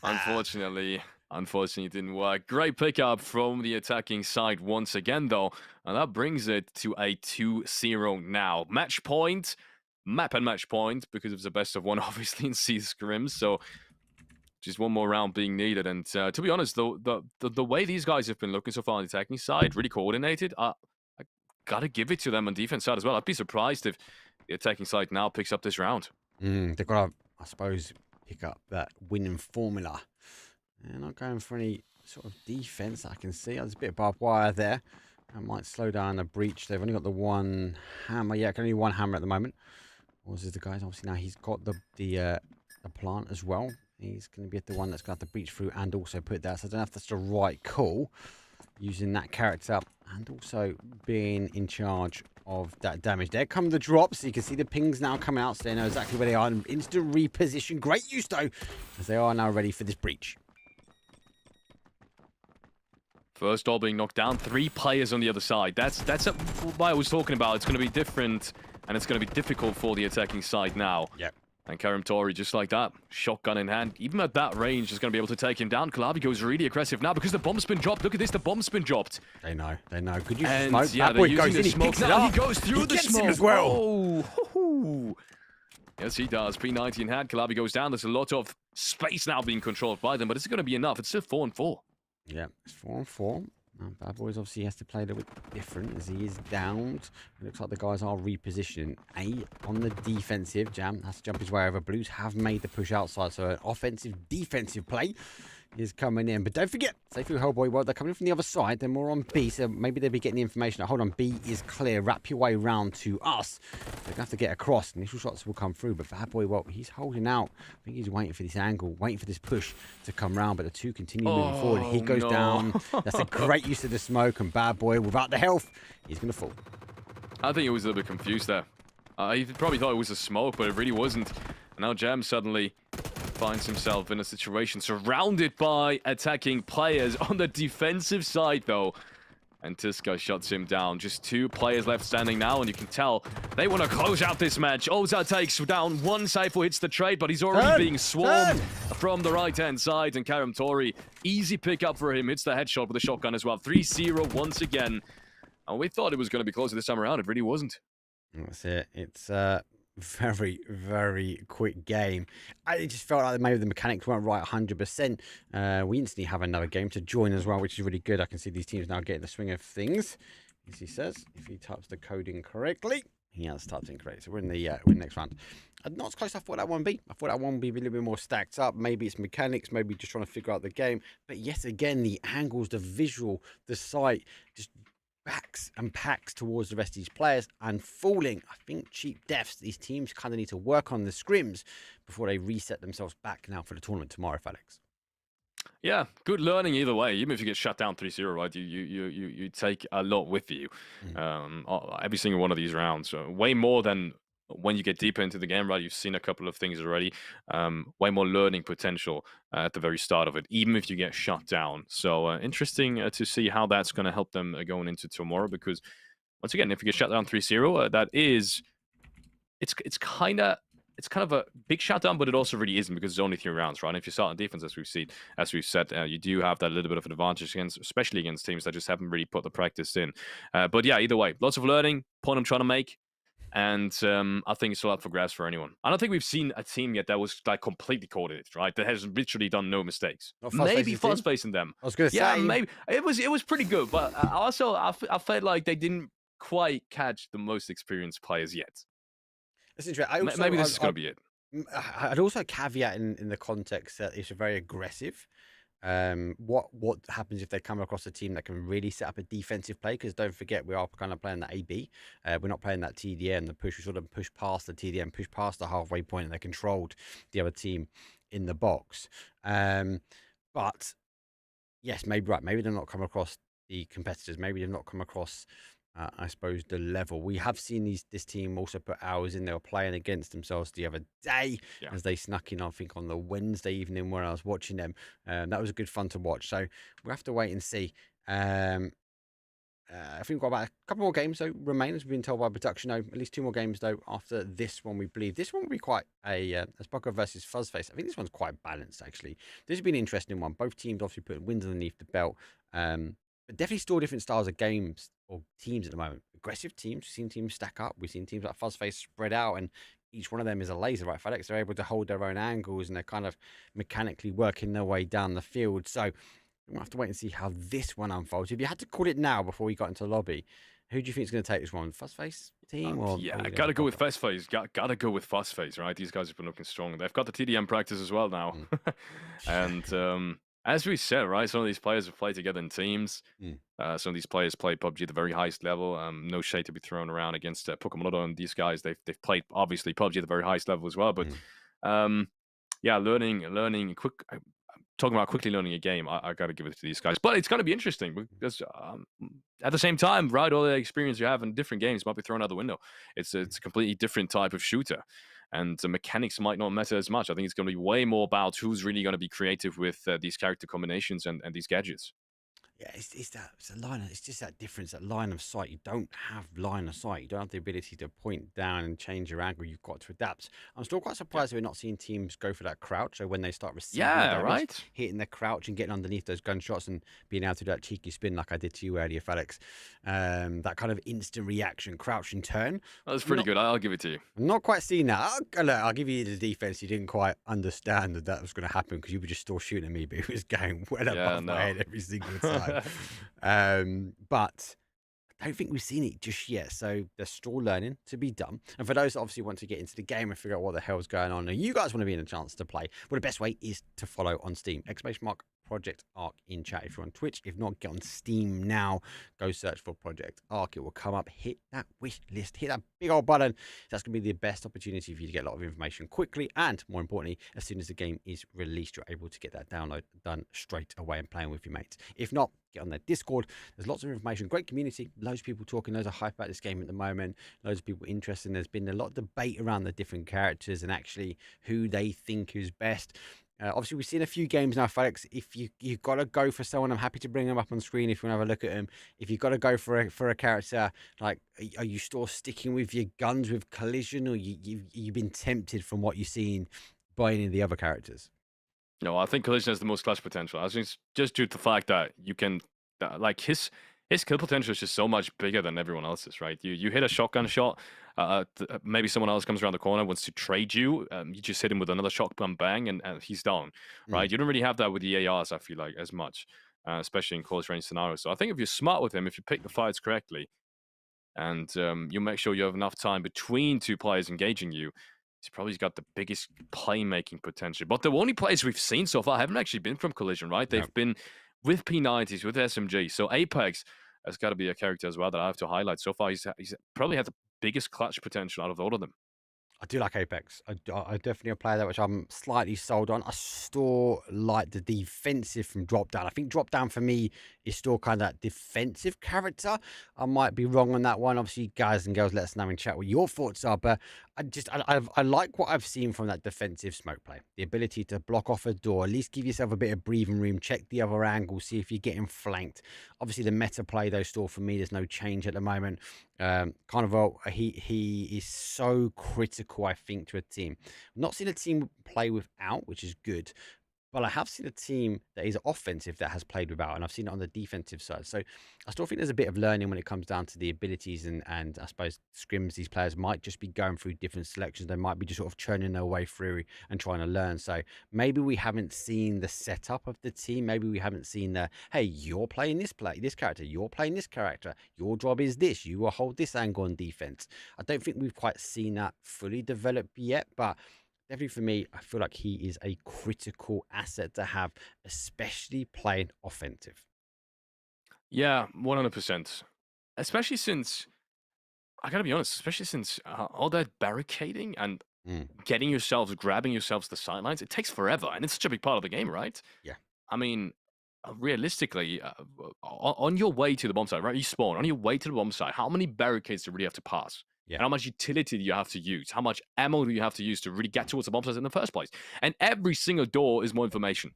unfortunately, it didn't work. Great pickup from the attacking side once again, though. And that brings it to a 2-0 now. Match point. Map and match point, because it's a best of one, obviously, in Scrims. So just one more round being needed. And to be honest, the way these guys have been looking so far on the attacking side, really coordinated, I gotta give it to them on defense side as well. I'd be surprised if the attacking side now picks up this round. They've got to, I suppose, pick up that winning formula. They're not going for any sort of defense I can see. There's a bit of barbed wire there. That might slow down the breach. They've only got the one hammer. Yeah, only one hammer at the moment. What is the guys? Obviously now he's got the plant as well. He's going to be the one that's got the breach through and also put that. So I don't know if that's the right call, using that character and also being in charge of that damage. There come the drops. You can see the pings now coming out, so they know exactly where they are. Instant reposition. Great use, though, as they are now ready for this breach. First doll being knocked down. 3 players on the other side. That's what I was talking about. It's going to be different, and it's going to be difficult for the attacking side now. Yep. And Karim Tori, just like that, shotgun in hand, even at that range, is going to be able to take him down. Kalabi goes really aggressive now because the bomb's been dropped. Look at this, the bomb's been dropped. They know. Good use and of smoke. Yeah, That boy goes the in, he smoke picks it now. up. He goes through the smoke as well. Oh, yes, he does. P90 in hand. Kalabi goes down. There's a lot of space now being controlled by them, but it's going to be enough. It's still 4-4. Yeah, it's 4-4. Bad Boys obviously has to play a little bit different as he is downed. It looks like the guys are repositioned. On the defensive, Jam has to jump his way over. Blues have made the push outside, so an offensive defensive play is coming in. But don't forget, say through Hellboy, well, they're coming from the other side. They're more on B, so maybe they'll be getting the information. Hold on, B is clear. Wrap your way round to us. They're going to have to get across. Initial shots will come through, but Bad Boy, well, he's holding out. I think he's waiting for this angle, waiting for this push to come round, but the two continue moving forward. He goes down. That's a great use of the smoke, and Bad Boy, without the health, he's going to fall. I think he was a little bit confused there. He probably thought it was a smoke, but it really wasn't. And now Jam suddenly finds himself in a situation surrounded by attacking players on the defensive side, though. And Tisco shuts him down. Just 2 players left standing now, and you can tell they want to close out this match. Oza takes down one. Saifu hits the trade, but he's already being swarmed from the right-hand side. And Karim Tori, easy pickup for him. Hits the headshot with a shotgun as well. 3-0 once again. And we thought it was going to be closer this time around. It really wasn't. That's it. It's very, very quick game. I just felt like maybe the mechanics weren't right 100%. We instantly have another game to join as well, which is really good. I can see these teams now getting the swing of things, as he says, if he types the code in correctly. He has typed in correctly. So we're in the next round. Not as close as I thought that one would be. I thought that one would be a little bit more stacked up. Maybe it's mechanics, maybe just trying to figure out the game. But yet again, the angles, the visual, the sight, just backs and packs towards the rest of these players and falling. I think cheap deaths. These teams kind of need to work on the scrims before they reset themselves back now for the tournament tomorrow, Felix. Yeah, good learning either way. Even if you get shut down 3-0, right? You take a lot with you. Mm. Every single one of these rounds. Way more than when you get deeper into the game, right? You've seen a couple of things already. Way more learning potential at the very start of it, even if you get shut down. So interesting to see how that's going to help them going into tomorrow. Because once again, if you get shut down 3-0, that is it's kind of a big shutdown, but it also really isn't because it's only 3 rounds, right? And if you start on defense, as we've said, you do have that little bit of an advantage against, especially against teams that just haven't really put the practice in. But yeah, either way, lots of learning. Point I'm trying to make, and I think it's still up for grabs for anyone. I don't think we've seen a team yet that was like completely coordinated, right? That has literally done no mistakes. Not Maybe Fuzzface's team. Fuzzface in them. I was going to Yeah, say. maybe it was pretty good, but also I felt like they didn't quite catch the most experienced players yet. That's interesting. I also, Maybe this is going to be it. I'd also caveat in the context that it's very aggressive. What happens if they come across a team that can really set up a defensive play? Because don't forget, we are kind of playing that AB. We're not playing that TDM. The push, we sort of push past the TDM, push past the halfway point, and they controlled the other team in the box. But yes, maybe right. Maybe they've not come across the competitors. Maybe they've not come across, I suppose, the level. We have seen this team also put hours in. They were playing against themselves the other day as they snuck in, I think, on the Wednesday evening when I was watching them. That was a good fun to watch. So we'll have to wait and see. I think we've got about a couple more games, though, remain, as we've been told by production. At least 2 more games, though, after this one, we believe. This one will be quite a Spocker versus Fuzzface. I think this one's quite balanced, actually. This has been an interesting one. Both teams obviously putting wins underneath the belt. But definitely still different styles of games or teams at the moment. Aggressive teams. We've seen teams stack up. We've seen teams like Fuzzface spread out, and each one of them is a laser, right? FedEx, they're able to hold their own angles, and they're kind of mechanically working their way down the field. So we'll have to wait and see how this one unfolds. If you had to call it now before we got into the lobby, who do you think is going to take this one? Fuzzface team? Yeah, I gotta go with Fuzzface. Gotta go with Fuzzface, right? These guys have been looking strong. They've got the TDM practice as well now. And as we said, right, some of these players have played together in teams. Some of these players play PUBG at the very highest level. No shade to be thrown around against Pokemon and these guys. They've played obviously PUBG at the very highest level as well. But yeah, learning quick. Talking about quickly learning a game, I got to give it to these guys. But it's going to be interesting because at the same time, right, all the experience you have in different games might be thrown out the window. It's a completely different type of shooter. And the mechanics might not matter as much. I think it's going to be way more about who's really going to be creative with these character combinations and these gadgets. Yeah, it's a line. It's just that difference, that line of sight. You don't have line of sight. You don't have the ability to point down and change your angle. You've got to adapt. I'm still quite surprised that we're not seeing teams go for that crouch. So when they start receiving damage, right, hitting the crouch and getting underneath those gunshots and being able to do that cheeky spin like I did to you earlier, Felix. That kind of instant reaction, crouch and turn. That was pretty good. I'll give it to you. I'm not quite seeing that. I'll give you the defense. You didn't quite understand that was going to happen because you were just still shooting at me, but it was going well above my head every single time. But I don't think we've seen it just yet. So there's still learning to be done. And for those that obviously want to get into the game and figure out what the hell's going on, and you guys want to be in a chance to play, well, the best way is to follow on Steam. Project Arc in chat if you're on Twitch. If not, get on Steam now. Go search for Project Arc. It will come up. Hit that wish list. Hit that big old button. That's going to be the best opportunity for you to get a lot of information quickly. And more importantly, as soon as the game is released, you're able to get that download done straight away and playing with your mates. If not, get on their Discord. There's lots of information. Great community. Loads of people talking. Loads of hype about this game at the moment. Loads of people interested. There's been a lot of debate around the different characters and actually who they think is best. Obviously, we've seen a few games now, Felix. If you've got to go for someone, I'm happy to bring them up on screen if you want to have a look at them. If you've got to go for a character, like, are you still sticking with your guns with Collision, or you've been tempted from what you've seen by any of the other characters? No, I think Collision has the most clutch potential. I think it's just due to the fact that you can, like, his kill potential is just so much bigger than everyone else's, right? You hit a shotgun shot, maybe someone else comes around the corner, wants to trade you, you just hit him with another shotgun bang, and he's down, right? You don't really have that with the ARs, I feel like, as much, especially in close range scenarios. So I think if you're smart with him, if you pick the fights correctly, and you make sure you have enough time between 2 players engaging you, he's probably got the biggest playmaking potential. But the only players we've seen so far haven't actually been from Collision, right? They've been with P90s, with SMG. So Apex has got to be a character as well that I have to highlight. So far, he's probably had the biggest clutch potential out of all of them. I do like Apex. I definitely a player that which I'm slightly sold on. I still like the defensive from Drop Down. I think Drop Down for me is still kind of that defensive character. I might be wrong on that one. Obviously, guys and girls, let us know in chat what your thoughts are. But I like what I've seen from that defensive smoke play. The ability to block off a door, at least give yourself a bit of breathing room, check the other angle, see if you're getting flanked. Obviously, the meta play though still for me, there's no change at the moment. Carnival, he is so critical, I think, to a team. I've not seen a team play without, which is good. But I have seen a team that is offensive that has played without, and I've seen it on the defensive side. So I still think there's a bit of learning when it comes down to the abilities, and I suppose scrims. These players might just be going through different selections. They might be just sort of churning their way through and trying to learn. So maybe we haven't seen the setup of the team. Maybe we haven't seen the, hey, you're playing this character, you're playing this character. Your job is this. You will hold this angle on defense. I don't think we've quite seen that fully develop yet, but definitely for me, I feel like he is a critical asset to have, especially playing offensive. Yeah, 100%. Especially since, I gotta be honest, especially since all that barricading and grabbing yourselves to the sidelines, it takes forever. And it's such a big part of the game, right? Yeah. I mean, realistically, on your way to the bomb site, right? You spawn on your way to the bomb site. How many barricades do you really have to pass? Yeah. And how much utility do you have to use? How much ammo do you have to use to really get towards the bomb site in the first place? And every single door is more information,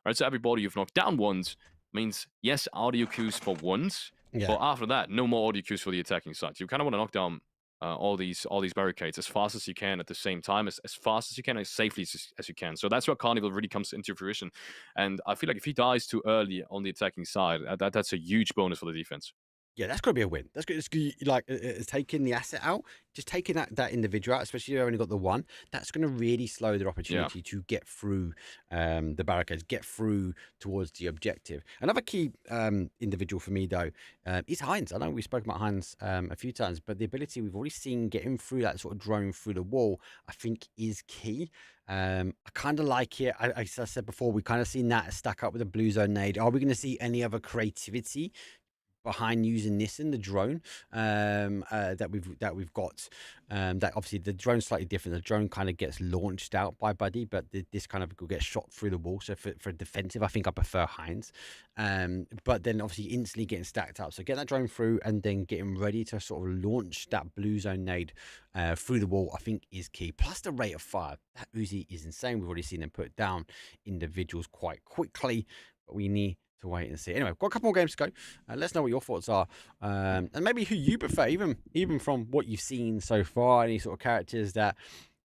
right? So every body you've knocked down once means, yes, audio cues for once, but after that, no more audio cues for the attacking side. You kind of want to knock down all these barricades as fast as you can at the same time, as fast as you can, as safely as you can. So that's where Carnival really comes into fruition. And I feel like if he dies too early on the attacking side, that's a huge bonus for the defense. Yeah, that's got to be a win. That's good. It's good. Like taking the asset out, just taking that individual out, especially if you've only got the one. That's going to really slow their opportunity to get through the barricades, get through towards the objective. Another key individual for me though is Heinz. I know we've spoken about Heinz a few times, but the ability we've already seen getting through that sort of drone through the wall, I think, is key. I kind of like it. As I said before, we kind of seen that stack up with the blue zone nade. Are we going to see any other creativity behind using this in the drone that we've got? That obviously the drone's slightly different. The drone kind of gets launched out by Buddy, but this kind of will get shot through the wall. So for defensive, I think I prefer Heinz. But then obviously instantly getting stacked up. So get that drone through and then getting ready to sort of launch that blue zone nade through the wall, I think is key. Plus the rate of fire. That Uzi is insane. We've already seen them put down individuals quite quickly, but we need to wait and see. Anyway, got a couple more games to go. Let us know what your thoughts are, and maybe who you prefer, even from what you've seen so far. Any sort of characters that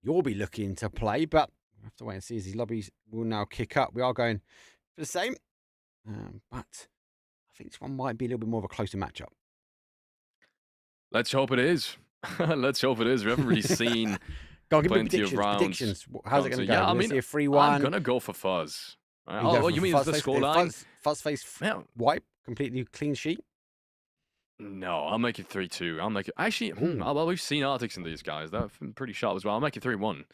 you'll be looking to play, but we'll have to wait and see as these lobbies will now kick up. We are going for the same, but I think this one might be a little bit more of a closer matchup. Let's hope it is. Let's hope it is. We haven't really seen Go, give me plenty of rounds. predictions. How's it going to go? Yeah, I mean, see a 3-1. I'm gonna go for Fuzz. Oh, you mean the scoreline? Fuzzface wipe, completely clean sheet? No, I'll make it 3-2. I'll make it. Actually, well, we've seen Arctics in these guys. They're pretty sharp as well. I'll make it 3-1.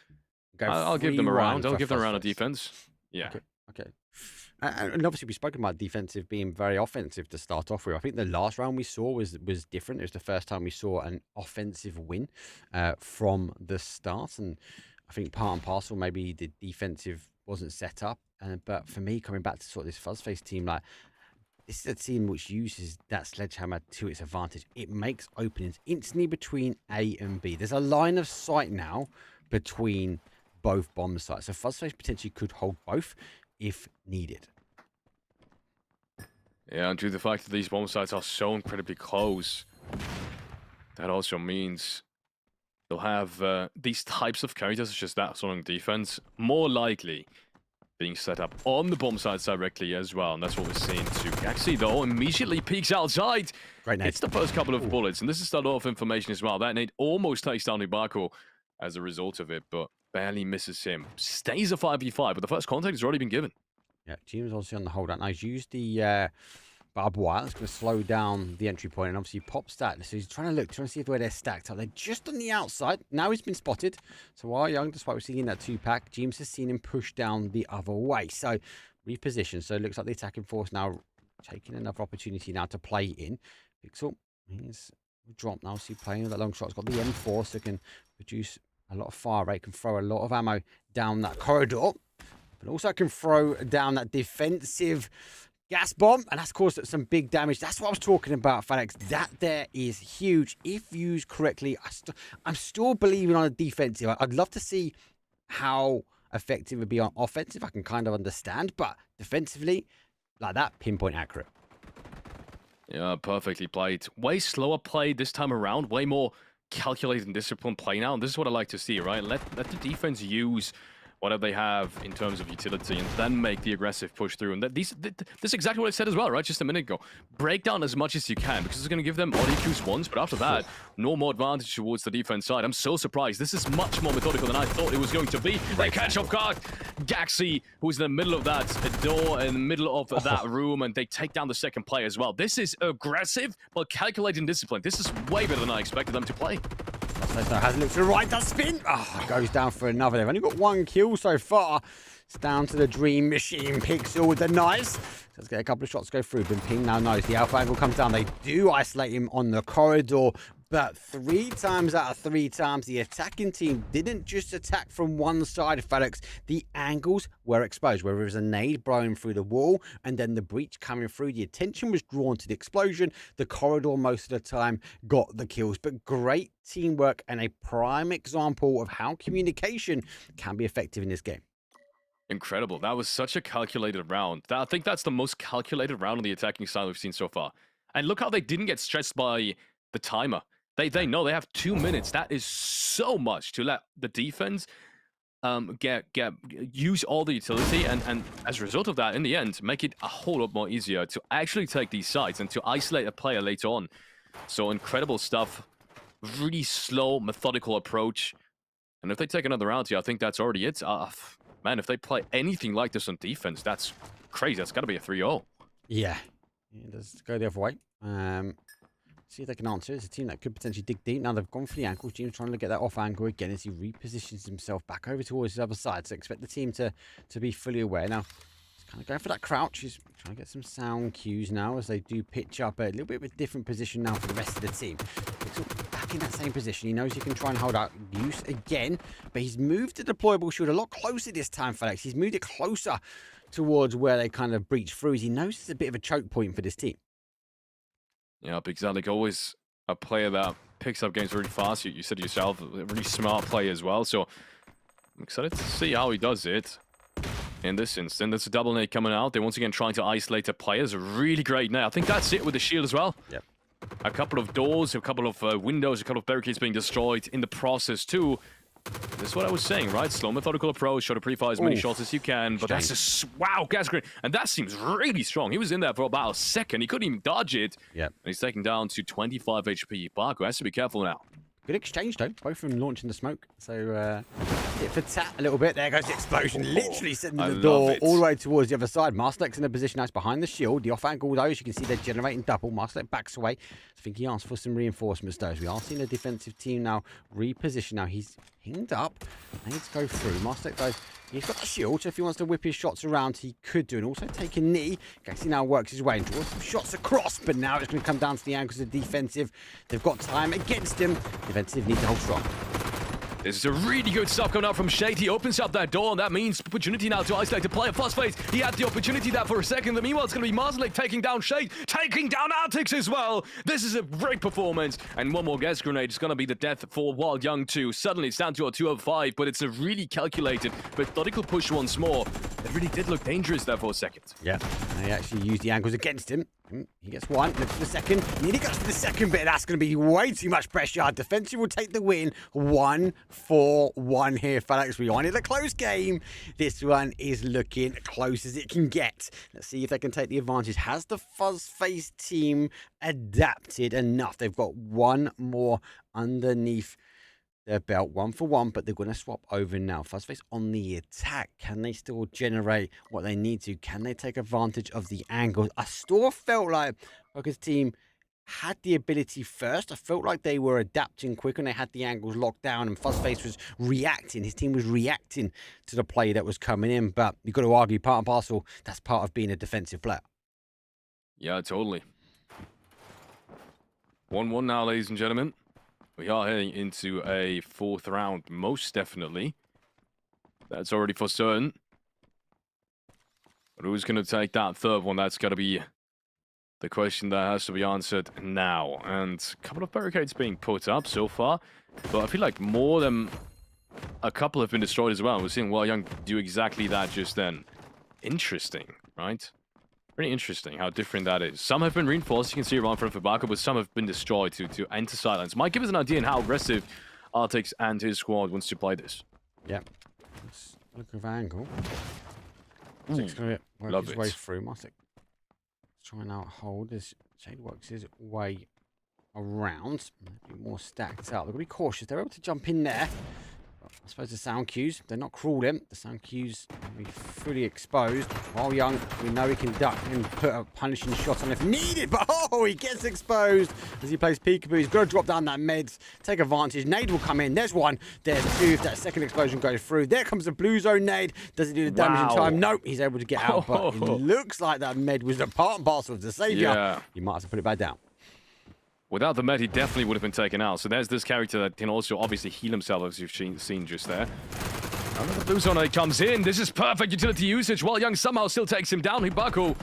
I'll give them a round. I'll give them a round of defense. Yeah. Okay. And obviously, we've spoken about defensive being very offensive to start off with. I think the last round we saw was different. It was the first time we saw an offensive win from the start. And I think part and parcel, maybe the defensive wasn't set up. But for me, coming back to sort of this Fuzzface team, like, this is a team which uses that sledgehammer to its advantage. It makes openings instantly between A and B. There's a line of sight now between both bomb sites. So Fuzzface potentially could hold both if needed. Yeah, and due to the fact that these bomb sites are so incredibly close, that also means they'll have these types of characters, such as that sort of defense, more likely being set up on the bomb sites directly as well. And that's what we're seeing too. Actually, though, immediately peeks outside. Great nade. It's the first couple of bullets, and this is a lot of information as well. That nade almost takes down Ibako as a result of it, but barely misses him. Stays a 5v5, but the first contact has already been given. Yeah, Team's obviously on the hold out now. He's used the barbed wire. That's going to slow down the entry point, and obviously pops that. So he's trying to see where they're stacked up. They're just on the outside. Now he's been spotted. So while Young, despite we're seeing that 2-pack, James has seen him push down the other way. So reposition. So it looks like the attacking force now taking another opportunity now to play in. Pixel, he's dropped now. See, playing with that long shot. It's got the M4, so it can produce a lot of fire rate, can throw a lot of ammo down that corridor, but also can throw down that defensive gas bomb, and that's caused some big damage. That's what I was talking about, FedEx. That there is huge. If used correctly, I'm still believing on a defensive. I'd love to see how effective it would be on offensive. I can kind of understand, but defensively, like that, pinpoint accurate. Yeah, perfectly played. Way slower play this time around. Way more calculated and disciplined play now. And this is what I like to see, right? Let the defense use whatever they have in terms of utility and then make the aggressive push through. And this is exactly what I said as well, right? Just a minute ago. Break down as much as you can because it's going to give them audio cues once, but after that, no more advantage towards the defense side. I'm so surprised. This is much more methodical than I thought it was going to be. They catch off guard Gaxi, who's in the middle of that door, in the middle of that room, and they take down the second player as well. This is aggressive, but calculated and disciplined. This is way better than I expected them to play. Has a look to the right, does spin. Goes down for another. They've only got one kill so far. It's down to the Dream Machine Pixel with the nice. So let's get a couple of shots go through. But Ping now knows the alpha angle comes down. They do isolate him on the corridor. But 3 times out of 3 times, the attacking team didn't just attack from one side of FedEx. The angles were exposed, whether it was a nade blowing through the wall and then the breach coming through. The attention was drawn to the explosion. The corridor most of the time got the kills. But great teamwork and a prime example of how communication can be effective in this game. Incredible. That was such a calculated round. I think that's the most calculated round on the attacking side we've seen so far. And look how they didn't get stressed by the timer. They know they have 2 minutes. That is so much to let the defense use all the utility and as a result of that, in the end, make it a whole lot more easier to actually take these sides and to isolate a player later on. So incredible stuff. Really slow, methodical approach. And if they take another round here, I think that's already it. Man, if they play anything like this on defense, that's crazy. That's got to be a 3-0. Yeah. Let's go the other way. See if they can answer. It's a team that could potentially dig deep. Now they've gone for the ankles. James trying to get that off angle again as he repositions himself back over towards the other side. So expect the team to be fully aware. Now, he's kind of going for that crouch. He's trying to get some sound cues now as they do pitch up a little bit of a different position now for the rest of the team. Back in that same position. He knows he can try and hold out use again, but he's moved the deployable shield a lot closer this time, FedEx. He's moved it closer towards where they kind of breach through. He knows it's a bit of a choke point for this team. Yeah, exactly. Always a player that picks up games really fast. You said yourself, a really smart player as well. So I'm excited to see how he does it in this instant. There's a double nade coming out. They're once again trying to isolate the players. A really great nade. I think that's it with the shield as well. Yep. A couple of doors, a couple of windows, a couple of barricades being destroyed in the process too. That's what I was saying, right? Slow, methodical approach, try to pre-fire as many shots as you can, but that's just, wow, gas grenade. And that seems really strong. He was in there for about a second. He couldn't even dodge it. Yep. And he's taken down to 25 HP. Barco has to be careful now. Good exchange, though. Both of them launching the smoke. So, hit for tap a little bit. There goes the explosion. Literally sending the door all the way towards the other side. Marslek's in a position that's behind the shield. The off angle, though, as you can see, they're generating double. Marslek backs away. I think he asked for some reinforcements, though. As we are seeing the defensive team now reposition. Now, he's hinged up. Needs to go through. Marslek, though, he's got the shield, so if he wants to whip his shots around, he could do. And also take a knee. Gaxi now works his way and draws some shots across, but now it's going to come down to the angles of the defensive. They've got time against him. Defensive need to hold strong. This is a really good stuff coming out from Shade. He opens up that door, and that means opportunity now to isolate the player. Fuzzface, he had the opportunity there for a second. And meanwhile, it's going to be Marslek taking down Shade, taking down Artix as well. This is a great performance. And one more gas grenade is going to be the death for Wild Young 2. Suddenly, it's down to a 2-5, but it's a really calculated, methodical push once more. It really did look dangerous there for a second. Yeah, they actually used the angles against him. He gets one, looks for the second. Nearly goes for the second, but that's going to be way too much pressure. Defensive will take the win. 1-4-1 here, FedEx. We wanted a close game. This one is looking close as it can get. Let's see if they can take the advantage. Has the Fuzzface team adapted enough? They've got one more underneath their belt, 1-for-1, but they're going to swap over now. Fuzzface on the attack. Can they still generate what they need to? Can they take advantage of the angles? I still felt like Rocket's team had the ability first. I felt like they were adapting quick and they had the angles locked down, and Fuzzface was reacting. His team was reacting to the play that was coming in, but you've got to argue part and parcel, that's part of being a defensive player. Yeah, totally. 1-1 now, ladies and gentlemen. We are heading into a 4th round, most definitely. That's already for certain. But who's going to take that 3rd one? That's got to be the question that has to be answered now. And a couple of barricades being put up so far. But I feel like more than a couple have been destroyed as well. We're seeing Young do exactly that just then. Interesting, right? Very interesting how different that is. Some have been reinforced, you can see around front of Baku, but some have been destroyed to enter silence. Might give us an idea on how aggressive Artix and his squad wants to play this. Yeah. Let's look at the angle. Six going to work his way through. Matic trying to hold as Shade works his way around. Maybe more stacked out. They've got to be cautious. They're able to jump in there. I suppose the sound cues, they're not crawling. The sound cues will be fully exposed. While Young, we know he can duck and put a punishing shot on if needed, but he gets exposed as he plays peekaboo. He's got to drop down that meds, take advantage. Nade will come in. There's one. There's two. If that second explosion goes through, there comes the blue zone nade. Does he do the damage in time? Nope. He's able to get out, but it looks like that med was the part and parcel of the savior. Yeah. You might have to put it back down. Without the med, he definitely would have been taken out. So there's this character that can also obviously heal himself, as you've seen just there. Another blue zone comes in. This is perfect utility usage. While Young somehow still takes him down. Hibaku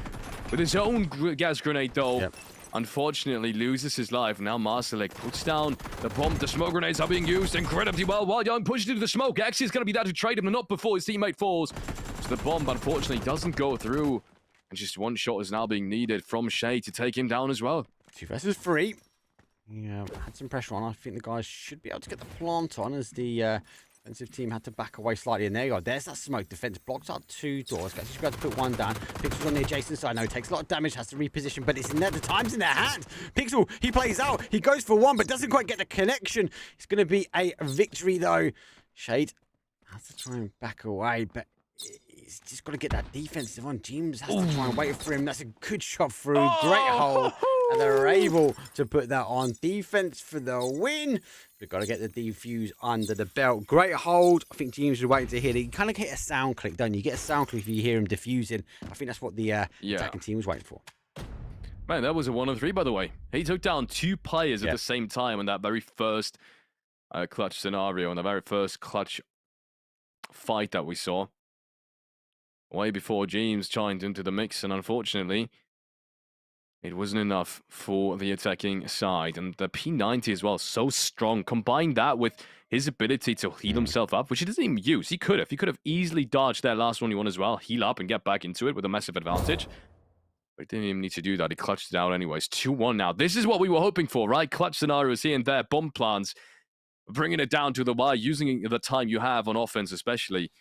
with his own gas grenade, though. Unfortunately, loses his life. Now Marcelik puts down the bomb. The smoke grenades are being used incredibly well. While Young pushes into the smoke, actually is going to be there to trade him, and not before his teammate falls. So the bomb, unfortunately, doesn't go through. And just one shot is now being needed from Shay to take him down as well. 2 versus 3. Yeah, had some pressure on. I think the guys should be able to get the plant on as the defensive team had to back away slightly. And there you go. There's that smoke. Defense blocks out 2 doors. Guys, just got to put one down. Pixel's on the adjacent side. No, it takes a lot of damage. Has to reposition, but it's in there. The time's in their hand. Pixel, he plays out. He goes for one, but doesn't quite get the connection. It's going to be a victory, though. Shade has to try and back away, but he's just got to get that defensive on. James has to try and wait for him. That's a good shot through. Great hold. And they're able to put that on. Defense for the win. We've got to get the defuse under the belt. Great hold. I think James was waiting to hear it. You kind of get a sound click, don't you? You get a sound click if you hear him diffusing. I think that's what the attacking team was waiting for. Man, that was a 1-on-3, by the way. He took down 2 players at the same time in that very first clutch scenario, in the very first clutch fight that we saw. Way before James chimed into the mix, and unfortunately, it wasn't enough for the attacking side. And the P90 as well, so strong. Combine that with his ability to heal himself up, which he doesn't even use. He could have easily dodged that last 1v1 as well. Heal up and get back into it with a massive advantage. But he didn't even need to do that. He clutched it out anyways. 2-1 now. This is what we were hoping for, right? Clutch scenarios here and there. Bomb plans. Bringing it down to the wire. Using the time you have on offense especially.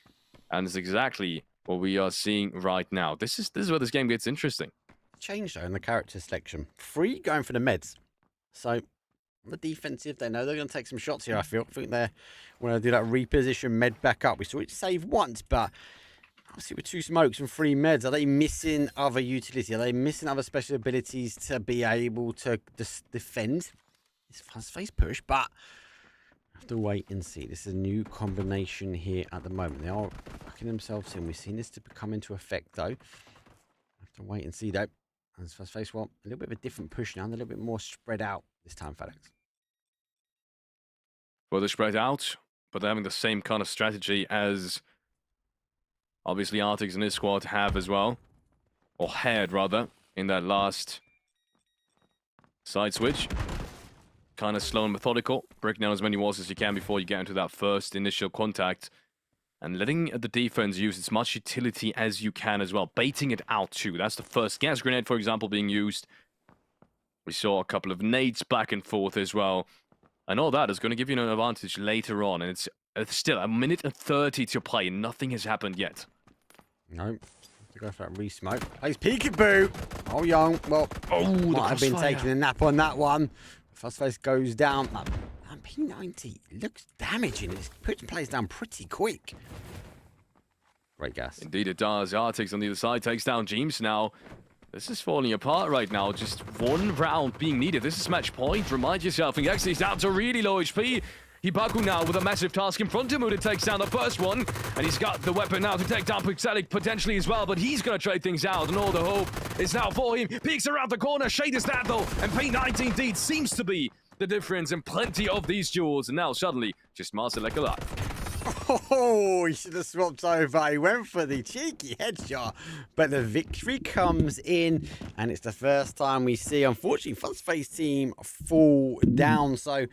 And it's exactly what we are seeing right now. This is where this game gets interesting. Change though in the character selection. 3 going for the meds. So on the defensive, they know they're going to take some shots here. I think they want to do that reposition med back up. We saw it save once, but obviously with 2 smokes and 3 meds, are they missing other utility? Are they missing other special abilities to be able to defend? It's fast face push, but have to wait and see. This is a new combination here at the moment. They are backing themselves in. We've seen this to come into effect though. Have to wait and see though. As fast face one, a little bit of a different push now, and a little bit more spread out this time, FedEx. Well, they're spread out, but they're having the same kind of strategy as obviously Artix and his squad have as well. Or had, rather, in that last side switch. Kind of slow and methodical. Breaking down as many walls as you can before you get into that first initial contact. And letting the defense use as much utility as you can as well. Baiting it out too. That's the first gas grenade, for example, being used. We saw a couple of nades back and forth as well. And all that is going to give you an advantage later on. And it's still 1:30 to play. And nothing has happened yet. Nope. To go for that re-smoke. Plays peekaboo. Oh, Young. Well, might have been taking a nap on that one. First face goes down. That P90 looks damaging. It puts players down pretty quick. Great gas. Indeed it does. Artix on the other side takes down James now. This is falling apart right now. Just 1 round being needed. This is match point. Remind yourself. And actually he's down to really low HP. Hibaku now with a massive task in front of him who takes down the first one. And he's got the weapon now to take down Pixelic potentially as well. But he's going to trade things out. And all the hope is now for him. Peeks around the corner. Shade is that though. And P19 indeed seems to be the difference in plenty of these duels, and now suddenly just mastered like a lot. Oh, he should have swapped over. He went for the cheeky headshot, but the victory comes in, and it's the first time we see, unfortunately, Fuzzface team fall down. So,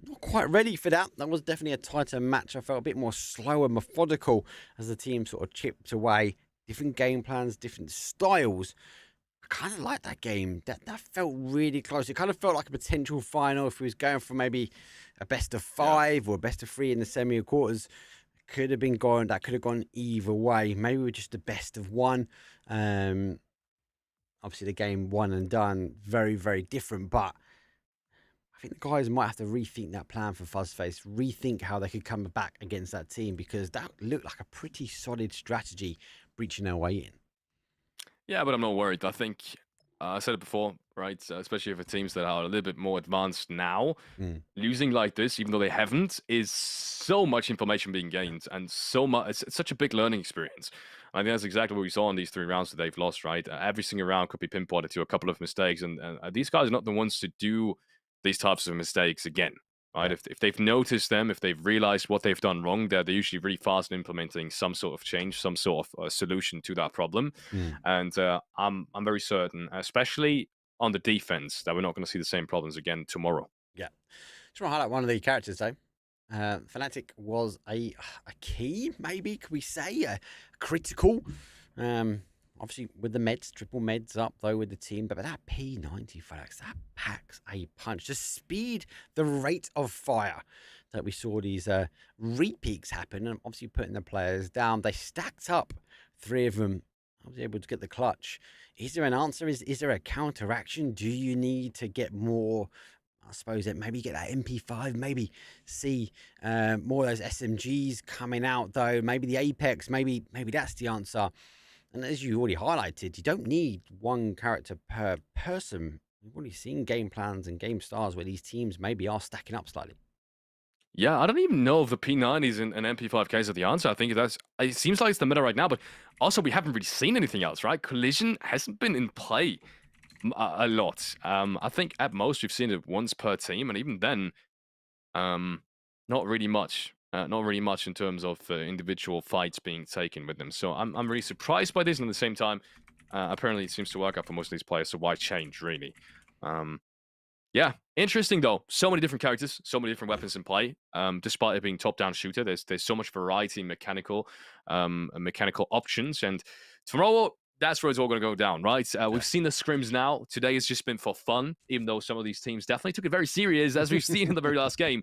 not quite ready for that. That was definitely a tighter match. I felt a bit more slow and methodical as the team sort of chipped away. Different game plans, different styles. I kind of like that game. That felt really close. It kind of felt like a potential final if we was going for maybe a best of 5 or a best of 3 in the semi-quarters. Could have been gone. That could have gone either way. Maybe we're just a best of 1. Obviously, the game one and done. Very, very different. But I think the guys might have to rethink that plan for Fuzzface. Rethink how they could come back against that team, because that looked like a pretty solid strategy breaching their way in. Yeah, but I'm not worried. I think I said it before, right? Especially for teams that are a little bit more advanced now, losing like this, even though they haven't, is so much information being gained and so much. It's such a big learning experience. I think that's exactly what we saw in these 3 rounds that they've lost, right? Every single round could be pinpointed to a couple of mistakes, and these guys are not the ones to do these types of mistakes again. Right, if they've noticed them, if they've realized what they've done wrong, they're usually really fast in implementing some sort of change, some sort of solution to that problem. And I'm very certain, especially on the defense, that we're not going to see the same problems again tomorrow. Yeah. Just want to highlight one of the characters though. Fnatic was a key, maybe could we say, critical. Obviously with the meds, triple meds up though with the team, but that P90 Fnatic, that packs a punch. Just speed, the rate of fire that we saw these repeats happen, and obviously putting the players down. They stacked up 3 of them. I was able to get the clutch. Is there an answer? Is there a counteraction? Do you need to get more? I suppose that maybe get that MP5, maybe see more of those SMGs coming out though. Maybe the Apex, maybe that's the answer. And as you already highlighted, you don't need one character per person. We've already seen game plans and game styles where these teams maybe are stacking up slightly. Yeah, I don't even know if the P90s and MP5Ks are the answer. I think it seems like it's the meta right now, but also we haven't really seen anything else, right? Collision hasn't been in play a lot. I think at most we've seen it once per team, and even then, not really much. Not really much in terms of individual fights being taken with them. So I'm really surprised by this, and at the same time, apparently it seems to work out for most of these players. So why change, really? Yeah, interesting though. So many different characters, so many different weapons in play. Despite it being top-down shooter, there's so much variety in mechanical options, and tomorrow that's where it's all going to go down, right? We've seen the scrims now. Today has just been for fun, even though some of these teams definitely took it very serious, as we've seen in the very last game.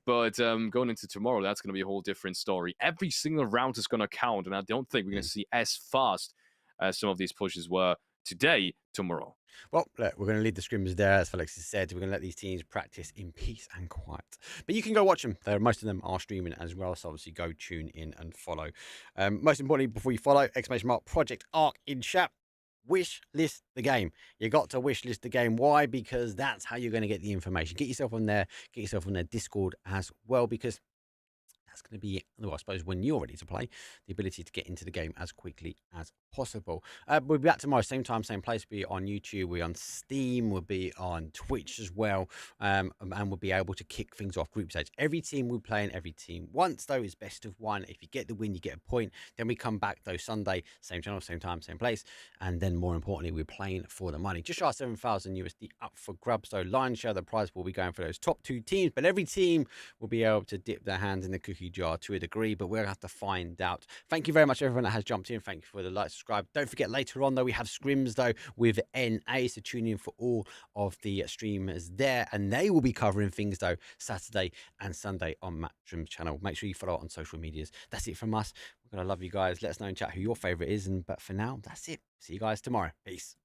But going into tomorrow, that's going to be a whole different story. Every single round is going to count, and I don't think we're going to see as fast as some of these pushes were today, tomorrow. Well, look, we're going to leave the scrims there, as Felix has said. We're going to let these teams practice in peace and quiet. But you can go watch them. Most of them are streaming as well, so obviously go tune in and follow. Most importantly, before you follow, Project Arc in chat. Wish list the game. You got to wish list the game. Why? Because that's how you're going to get the information. Get yourself on there. Get yourself on their Discord as well, because that's going to be, well, I suppose, when you're ready to play, the ability to get into the game as quickly as possible. We'll be back tomorrow, same time, same place. We'll be on YouTube, we'll be on Steam, we'll be on Twitch as well, and we'll be able to kick things off group stage. Every team will play in every team once, though, is best of 1. If you get the win, you get a point. Then we come back, though, Sunday, same channel, same time, same place. And then, more importantly, we're playing for the money. Just shy of 7,000 USD up for grabs. So, lion's share of the prize will be going for those top 2 teams, but every team will be able to dip their hands in the cookie jar to a degree, but we'll have to find out. Thank you very much, everyone that has jumped in. Thank you for the like, subscribe. Don't forget, later on, though, we have scrims, though, with NA, so tune in for all of the streamers there, and they will be covering things, though, Saturday and Sunday on Matchroom's channel. Make sure you follow on social medias. That's it from us. We're going to love you guys. Let us know in chat who your favorite is, but for now, that's it. See you guys tomorrow. Peace.